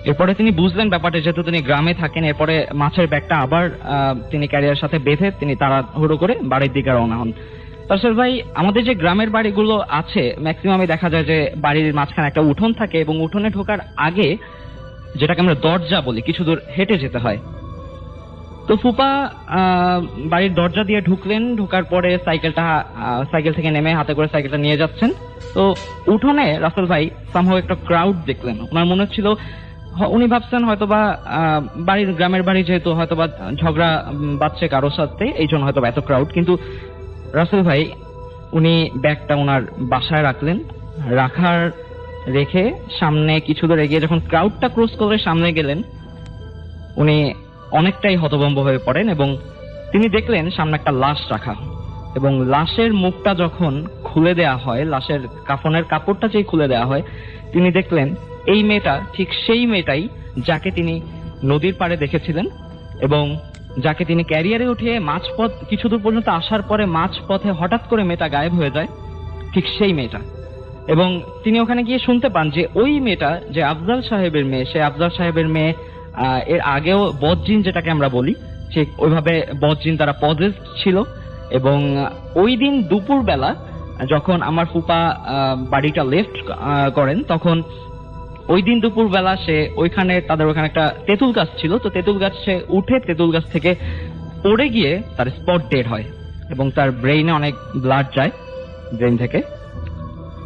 এরপরে তিনি বুঝলেন ব্যাপারটা, যেহেতু তিনি গ্রামে থাকেন। এরপরে মাছের ব্যাগটা আবার তিনি ক্যারিয়ারের সাথে বেঁধে তিনি তাড়াহুড়ো করে বাড়ির দিকে রওনা হন। রাসেল ভাই আমাদের যে গ্রামের বাড়িগুলো আছে ম্যাক্সিমামে দেখা যায় যে বাড়ির মাঝখানে একটা উঠোন থাকে এবং উঠোনে ঢোকার আগে যেটাকে আমরা দরজা বলি কিছু দূর হেঁটে যেতে হয়। তো ফুপা বাড়ির দরজা দিয়ে ঢুকলেন, ঢোকার পরে সাইকেল থেকে নেমে হাতে করে সাইকেলটা নিয়ে যাচ্ছেন। তো উঠোনে রাসেল ভাই সামহাও একটা ক্রাউড দেখলেন। ওনার মনে হচ্ছিল, উনি ভাবছেন হয়তোবা গ্রামের বাড়ি যেহেতু হয়তোবা ঝগড়া বাঁচছে কারোর সাথে, এই জন্য হয়তো এত ক্রাউড। কিন্তু রাসেল ভাই উনি ব্যাগটা ওনার বাসায় রাখলেন, রেখে সামনে কিছু দূর এগিয়ে যখন ক্রাউডটা ক্রস করে সামনে গেলেন উনি অনেকটাই হতভম্ব হয়ে পড়েন এবং তিনি দেখলেন সামনে একটা লাশ রাখা, এবং লাশের মুখটা যখন খুলে দেয়া হয়, লাশের কাফনের কাপড়টা যেই খুলে দেয়া হয়, তিনি দেখলেন এই মেয়েটা ঠিক সেই মেয়েটাই যাকে তিনি নদীর পাড়ে দেখেছিলেন এবং যাকে তিনি ক্যারিয়ারে উঠে মাঝপথ কিছু দূর পর্যন্ত আসার পরে মাঝপথে হঠাৎ করে মেয়েটা গায়েব হয়ে যায়, ঠিক সেই মেয়েটা। এবং তিনি ওখানে গিয়ে শুনতে পান যে ওই মেয়েটা যে আফজাল সাহেবের মেয়ে, সে আফজাল সাহেবের মেয়ে এর আগেও বদজিন যেটাকে আমরা বলি, ঠিক ওইভাবে বদজিন তারা পজেসড ছিল। এবং ওই দিন দুপুর বেলা যখন আমার ফুপা বাড়িটা লেফট করেন, তখন ওই দিন দুপুর বেলা সে ওইখানে তাদের ওখানে একটা তেঁতুল গাছ ছিল, তো তেঁতুল গাছ সে উঠে তেঁতুল গাছ থেকে পড়ে গিয়ে তার স্পট ডেড হয় এবং তার ব্রেইনে অনেক ব্লাড যায় ব্রেইন থেকে।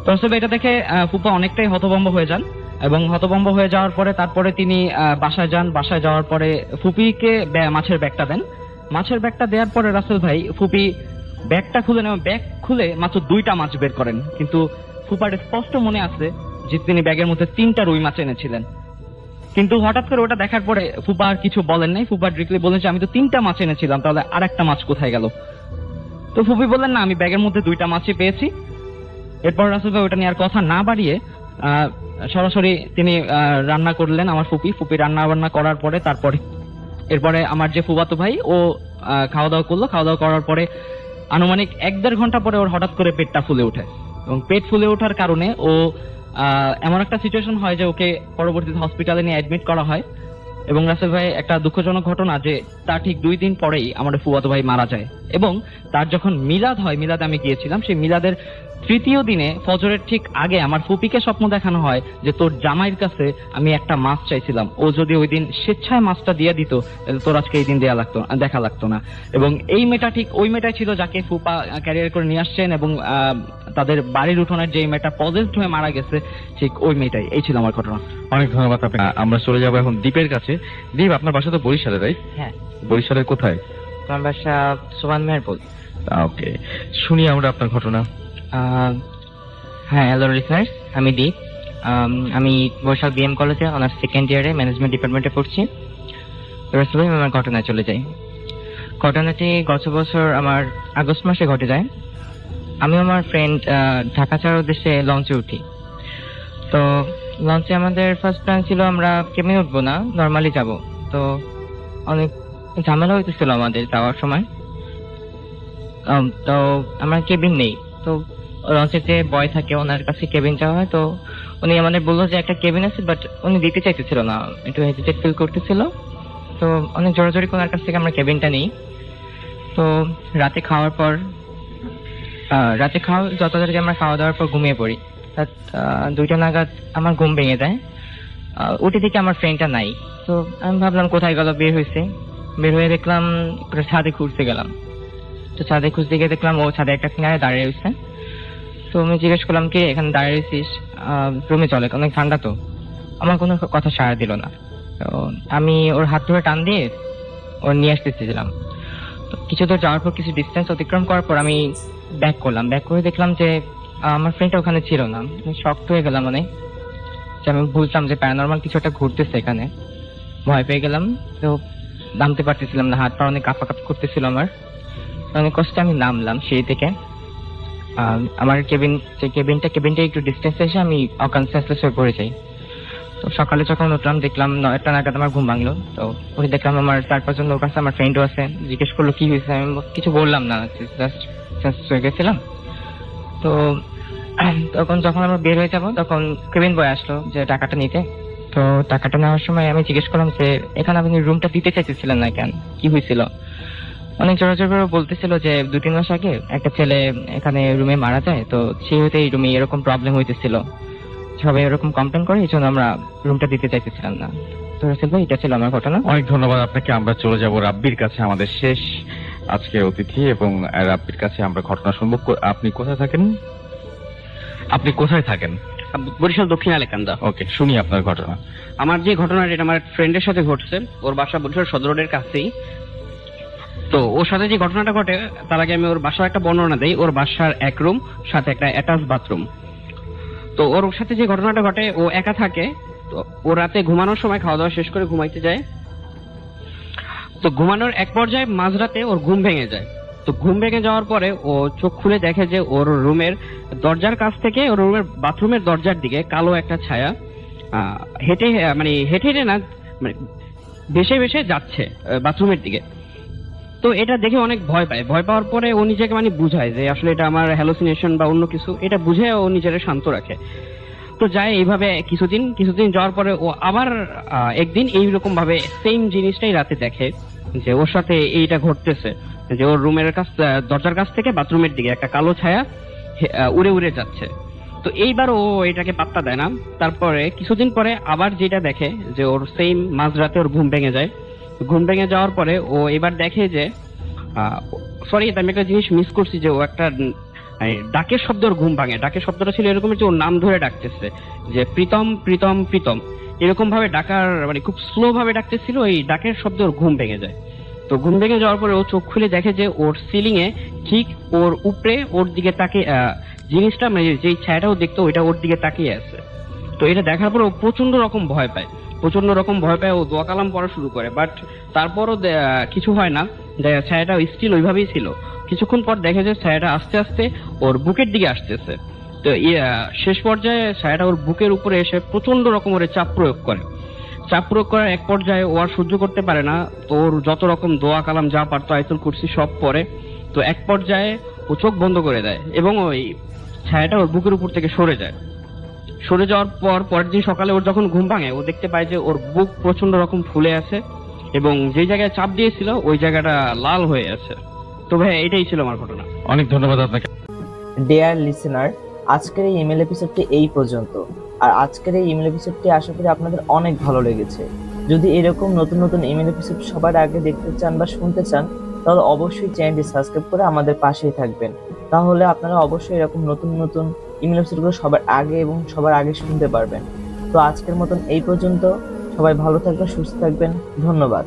তো এটা দেখে ফুপা অনেকটাই হতভম্ব হয়ে যান এবং হতভম্ব হয়ে যাওয়ার পরে তারপরে তিনি বাসায় যান। বাসায় যাওয়ার পরে ফুপিকে মাছের ব্যাগটা দেন। মাছের ব্যাগটা দেওয়ার পরে রাসেল ভাই ফুপি ব্যাগটা খুলে নেন, ব্যাগ খুলে মাত্র 2টা মাছ বের করেন, কিন্তু ফুপার স্পষ্ট মনে আছে যে তিনি ব্যাগের মধ্যে 3টা রুই মাছ এনেছিলেন। কিন্তু হঠাৎ করে ওটা দেখার পরে ফুপা আর কিছু বলেন নাই। ফুপা ডিরেক্টলি বলেন যে আমি তো 3টা মাছ এনেছিলাম, তাহলে আর একটা মাছ কোথায় গেল? তো ফুপি বললেন না, আমি ব্যাগের মধ্যে 2টা মাছই পেয়েছি। এরপর রাসেল ভাই ওটা নিয়ে আর কথা না বাড়িয়ে সরাসরি তিনি রান্না করলেন। আমার ফুপি রান্না বান্না করার পরে এরপরে আমার যে ফুফাতো ভাই ও খাওয়া দাওয়া করলো। খাওয়া দাওয়া করার পরে আনুমানিক 1-1.5 ঘন্টা পরে ওর হঠাৎ করে পেটটা ফুলে ওঠে এবং পেট ফুলে ওঠার কারণে ও এমন একটা সিচুয়েশন হয় যে ওকে পরবর্তীতে হসপিটালে নিয়ে অ্যাডমিট করা হয়। এবং রাসেল ভাই একটা দুঃখজনক ঘটনা যে তার ঠিক 2 দিন পরেই আমার ফুফাতো ভাই মারা যায়। এবং তার যখন মিলাদ হয়, মিলাদে আমি গিয়েছিলাম, সেই মিলাদের 3য় দিনে ফজরের ঠিক আগে আমার ফুপিকে স্বপ্ন দেখানো হয় যে তোর জামাইয়ের কাছে আমি একটা মাছ চাইছিলাম, ও যদি ওই দিন স্বেচ্ছায় মাছটা দিয়ে দিত তাহলে তোর আজকে এই দিন দেখা লাগতো না। এবং এই মেয়েটা ঠিক ওই মেয়েটাই ছিল যাকে ফুপা ক্যারিয়ার করে নিয়ে আসছেন এবং তাদের বাড়ির উঠোনের যে মেয়েটা পজেসড হয়ে মারা গেছে ঠিক ওই মেয়েটাই। এই ছিল আমার ঘটনা। অনেক ধন্যবাদ আপনাকে। আমরা চলে যাবো এখন দ্বীপের কাছে। দ্বীপ, আপনার বাসা তো বরিশালে, রাইট? হ্যাঁ। বরিশালের কোথায়? আমার বাসা সোবান মেহেরপুর। ওকে, শুনি আমরা আপনার ঘটনা। হ্যাঁ, হ্যালো লিসনার্স, আমি দীপ। আমি বরিশাল বিএম কলেজে অনার্স 2nd ইয়ারে ম্যানেজমেন্ট ডিপার্টমেন্টে পড়ছি। আমি আমার ঘটনায় চলে যাই। ঘটনাটি গত বছর আমার আগস্ট মাসে ঘটে যায়। আমি আমার ফ্রেন্ড ঢাকা যাওয়ার উদ্দেশ্যে লঞ্চে উঠি। তো লঞ্চে আমাদের ফার্স্ট প্ল্যান ছিল আমরা কেবিনে উঠবো না, নর্মালি যাব। তো অনেক ঝামেলা হইতেছিল আমাদের যাওয়ার সময়। তো আমরা কেবিন নেই। তো লঞ্চের যে বয় থাকে ওনার কাছে কেবিন চাওয়া হয়। তো উনি আমাদের বললো যে একটা কেবিন আছে, বাট উনি দিতে চাইতেছিল না, একটু হেজিটেট ফিল করতেছিল। তো অনেক জোরাজোরি ওনার কাছ থেকে আমরা কেবিনটা নিই। তো রাতে যত তাড়াতাড়ি আমরা খাওয়া দাওয়ার পর ঘুমিয়ে পড়ি। 2টা নাগাদ আমার ঘুম ভেঙে যায়। উঠে দিকে আমার ফ্রেন্ডটা নাই। তো আমি ভাবলাম কোথায় গেল, বের হয়ে দেখলাম ছাদে খুঁজতে গেলাম। তো ছাদে খুঁজতে গিয়ে দেখলাম ও ছাদে একটা কিনারে দাঁড়িয়ে রয়েছে। তো আমি জিজ্ঞেস করলাম কি এখানে দাঁড়িয়ে রয়েছিস, রুমে চলে, অনেক ঠান্ডা। তো আমার কোনো কথা সাড়া দিল না। তো আমি ওর হাত ধরে টান দিয়ে ওর নিয়ে আসতে চেয়েছিলাম। তো কিছু দূর যাওয়ার পর কিছু ডিস্টেন্স অতিক্রম করার পর আমি ব্যাক করে দেখলাম যে আমার ফ্রেন্ডটা ওখানে ছিল না। শক্ত হয়ে গেলাম অনেক, যে আমি বুঝলাম যে প্যারানরমাল কিছু একটা ঘুরতেছে এখানে। ভয় পেয়ে গেলাম। তো নামতে পারতেছিলাম না, হাত পা অনেক কাঁপাকাঁপি করতেছিল আমার। অনেক কষ্টে আমি নামলাম সিঁড়ি থেকে। আমার কেবিনটা একটু ডিস্টেন্সে এসে আমি অকনসিয়াসলেস হয়ে পড়ে যাই। তো সকালে যখন উঠলাম দেখলাম 9টা নাগাদ আমার ঘুম ভাঙলো। তো ওই দেখলাম আমার 4-5 লোক আছে, আমার ফ্রেন্ডও আছে। জিজ্ঞেস করলো কি হয়েছে, আমি কিছু বললাম না, জাস্ট হয়ে গেছিলাম। তো তখন যখন আমরা বের হয়ে যাবো তখন কেবিন বয় আসলো যে টাকাটা নিতে। তো টাকাটা নেওয়ার সময় আমি জিজ্ঞেস করলাম যে এখানে আপনি রুমটা দিতে চাইতেছিলেন না কেন, কি হয়েছিল? অনেক জোরাজোর করে বলতেছিল যে 2-3 মাস আগে একটা ছেলে এখানে রুমে মারা যায়, তো সেই হতে এই রুমে এরকম প্রবলেম হইতেছিল, সবাই এরকম কমপ্লেন করে, এই জন্য আমরা রুমটা দিতে চাইতেছিলাম না। তো রাসেল ভাই, এটা ছিল আমার ঘটনা। অনেক ধন্যবাদ আপনাকে। আমরা চলে যাব রাব্বির কাছে, আমাদের শেষ আজকে অতিথি, এবং রাব্বির কাছে আমরা ঘটনা শুনবো। আপনি কোথায় থাকেন? বরিশাল দক্ষিণ আলেকান্দা। ওকে, শুনি আপনার ঘটনা। আমার যে ঘটনাটা এটা আমার ফ্রেন্ডের সাথে ঘটছে, ওর বাসা বরিশাল সদর রোডের কাছেই। তো ওর সাথে যে ঘটনাটা ঘটে তার আগে আমি ওর বাসার একটা বর্ণনা দেই। ওর বাসার 1 রুম সাথে একটা অ্যাটাচ বাথরুম। তো ওর সাথে যে ঘটনাটা ঘটে, ও একা থাকে। তো ও রাতে ঘুমানোর সময় খাওয়া দাওয়া শেষ করে ঘুমাইতে যায়। তো ঘুমানোর এক পর্যায়ে মাঝরাতে ওর ঘুম ভেঙে যায়। তো ঘুম ভেঙে যাওয়ার পরে ও চোখ খুলে দেখে যে ওর রুমের দরজার কাছ থেকে ওর রুমের বাথরুমের দরজার দিকে কালো একটা ছায়া হেঁটে না, মানে ভেসে ভেসে যাচ্ছে বাথরুমের দিকে। তো এটা দেখে অনেক ভয় পায়। ভয় পাওয়ার পরে ও নিজেকে মানে বুঝায় যে আসলে এটা আমার হ্যালোসিনেশন বা অন্য কিছু, এটা বুঝে ও নিজেকে শান্ত রাখে। তো যায় এইভাবে কিছুদিন যাওয়ার পরে ও আবার একদিন এইরকম ভাবে সেম জিনিসটাই রাতে দেখে যে ওর সাথে এইটা ঘটতেছে, যে ওর রুমের দরজার কাছ থেকে বাথরুমের দিকে একটা কালো ছায়া উড়ে উড়ে যাচ্ছে। তো এইবার ও এটাকে পাত্তা দেয় না। তারপরে কিছুদিন পরে আবার যেটা দেখে যে ওর সেম মাঝরাতে ওর ঘুম ভেঙে যায়। ঘুম ভেঙে যাওয়ার পরে ও এবার দেখে যে সরি আমি একটা জিনিস মিস করছি, যে ও একটা ডাকের শব্দ ওর ঘুম ভাঙে। ডাকের শব্দটা ছিল এরকম যে ওর নাম ধরে ডাকতেছে, যে প্রীতম প্রীতম প্রীতম, এরকম ভাবে ডাকার মানে খুব স্লো ভাবে ডাকতেছিল। এই ডাকের শব্দ ওর ঘুম ভেঙে যায়। তো ঘুম ভেঙে যাওয়ার পরে ও চোখ খুলে দেখে যে ওর সিলিং এ ঠিক ওর উপরে ওর দিকে তাকিয়ে জিনিসটা মানে যেই ছায়াটা ও দেখতো ওইটা ওর দিকে তাকিয়ে আছে। তো এটা দেখার পর ও প্রচন্ড রকম ভয় পায়। ও দোয়া কালাম পড়া শুরু করে, বাট তারপরও কিছু হয় না, ছায়াটা স্টিল ওইভাবেই ছিল। কিছুক্ষণ পর দেখে যে ছায়াটা আস্তে আস্তে ওর বুকের দিকে আসতেছে। তো শেষ পর্যায়ে ছায়াটা ওর বুকের উপরে এসে প্রচন্ড রকম ওর চাপ প্রয়োগ করার এক পর্যায়ে ও আর সহ্য করতে পারে না। তো ওর যত রকম দোয়া কালাম যা পারতো আয়াতুল কুরসি সব পড়ে। তো এক পর্যায়ে ও চোখ বন্ধ করে দেয় এবং ওই ছায়াটা ওর বুকের উপর থেকে সরে যাওয়ার পর পরের দিন সকালে ওর যখন ঘুম ভাঙে ও দেখতে পায় যে ওর বুক প্রচন্ড রকম ফুলে আছে এবং যে জায়গায় চাপ দিয়েছিল ওই জায়গাটা লাল হয়ে আছে। তো ভাই এটাই ছিল আমার ঘটনা। অনেক ধন্যবাদ আপনাকে। ডিয়ার লিসেনার, আজকের এই ইমেল এপিসোডটি এই পর্যন্ত। আর আজকের এই ইমেল এপিসোডটি আশা করি আপনাদের অনেক ভালো লেগেছে। যদি এরকম নতুন নতুন ইমেল এপিসোড সবার আগে দেখতে চান বা শুনতে চান, তাহলে অবশ্যই চ্যানেলটি সাবস্ক্রাইব করে আমাদের পাশেই থাকবেন। তাহলে আপনারা অবশ্যই এরকম নতুন নতুন ইমেল এপিসোডগুলো সবার আগে এবং সবার আগে শুনতে পারবেন। তো আজকের মতন এই পর্যন্ত। সবাই ভালো থাকবেন, সুস্থ থাকবেন। ধন্যবাদ।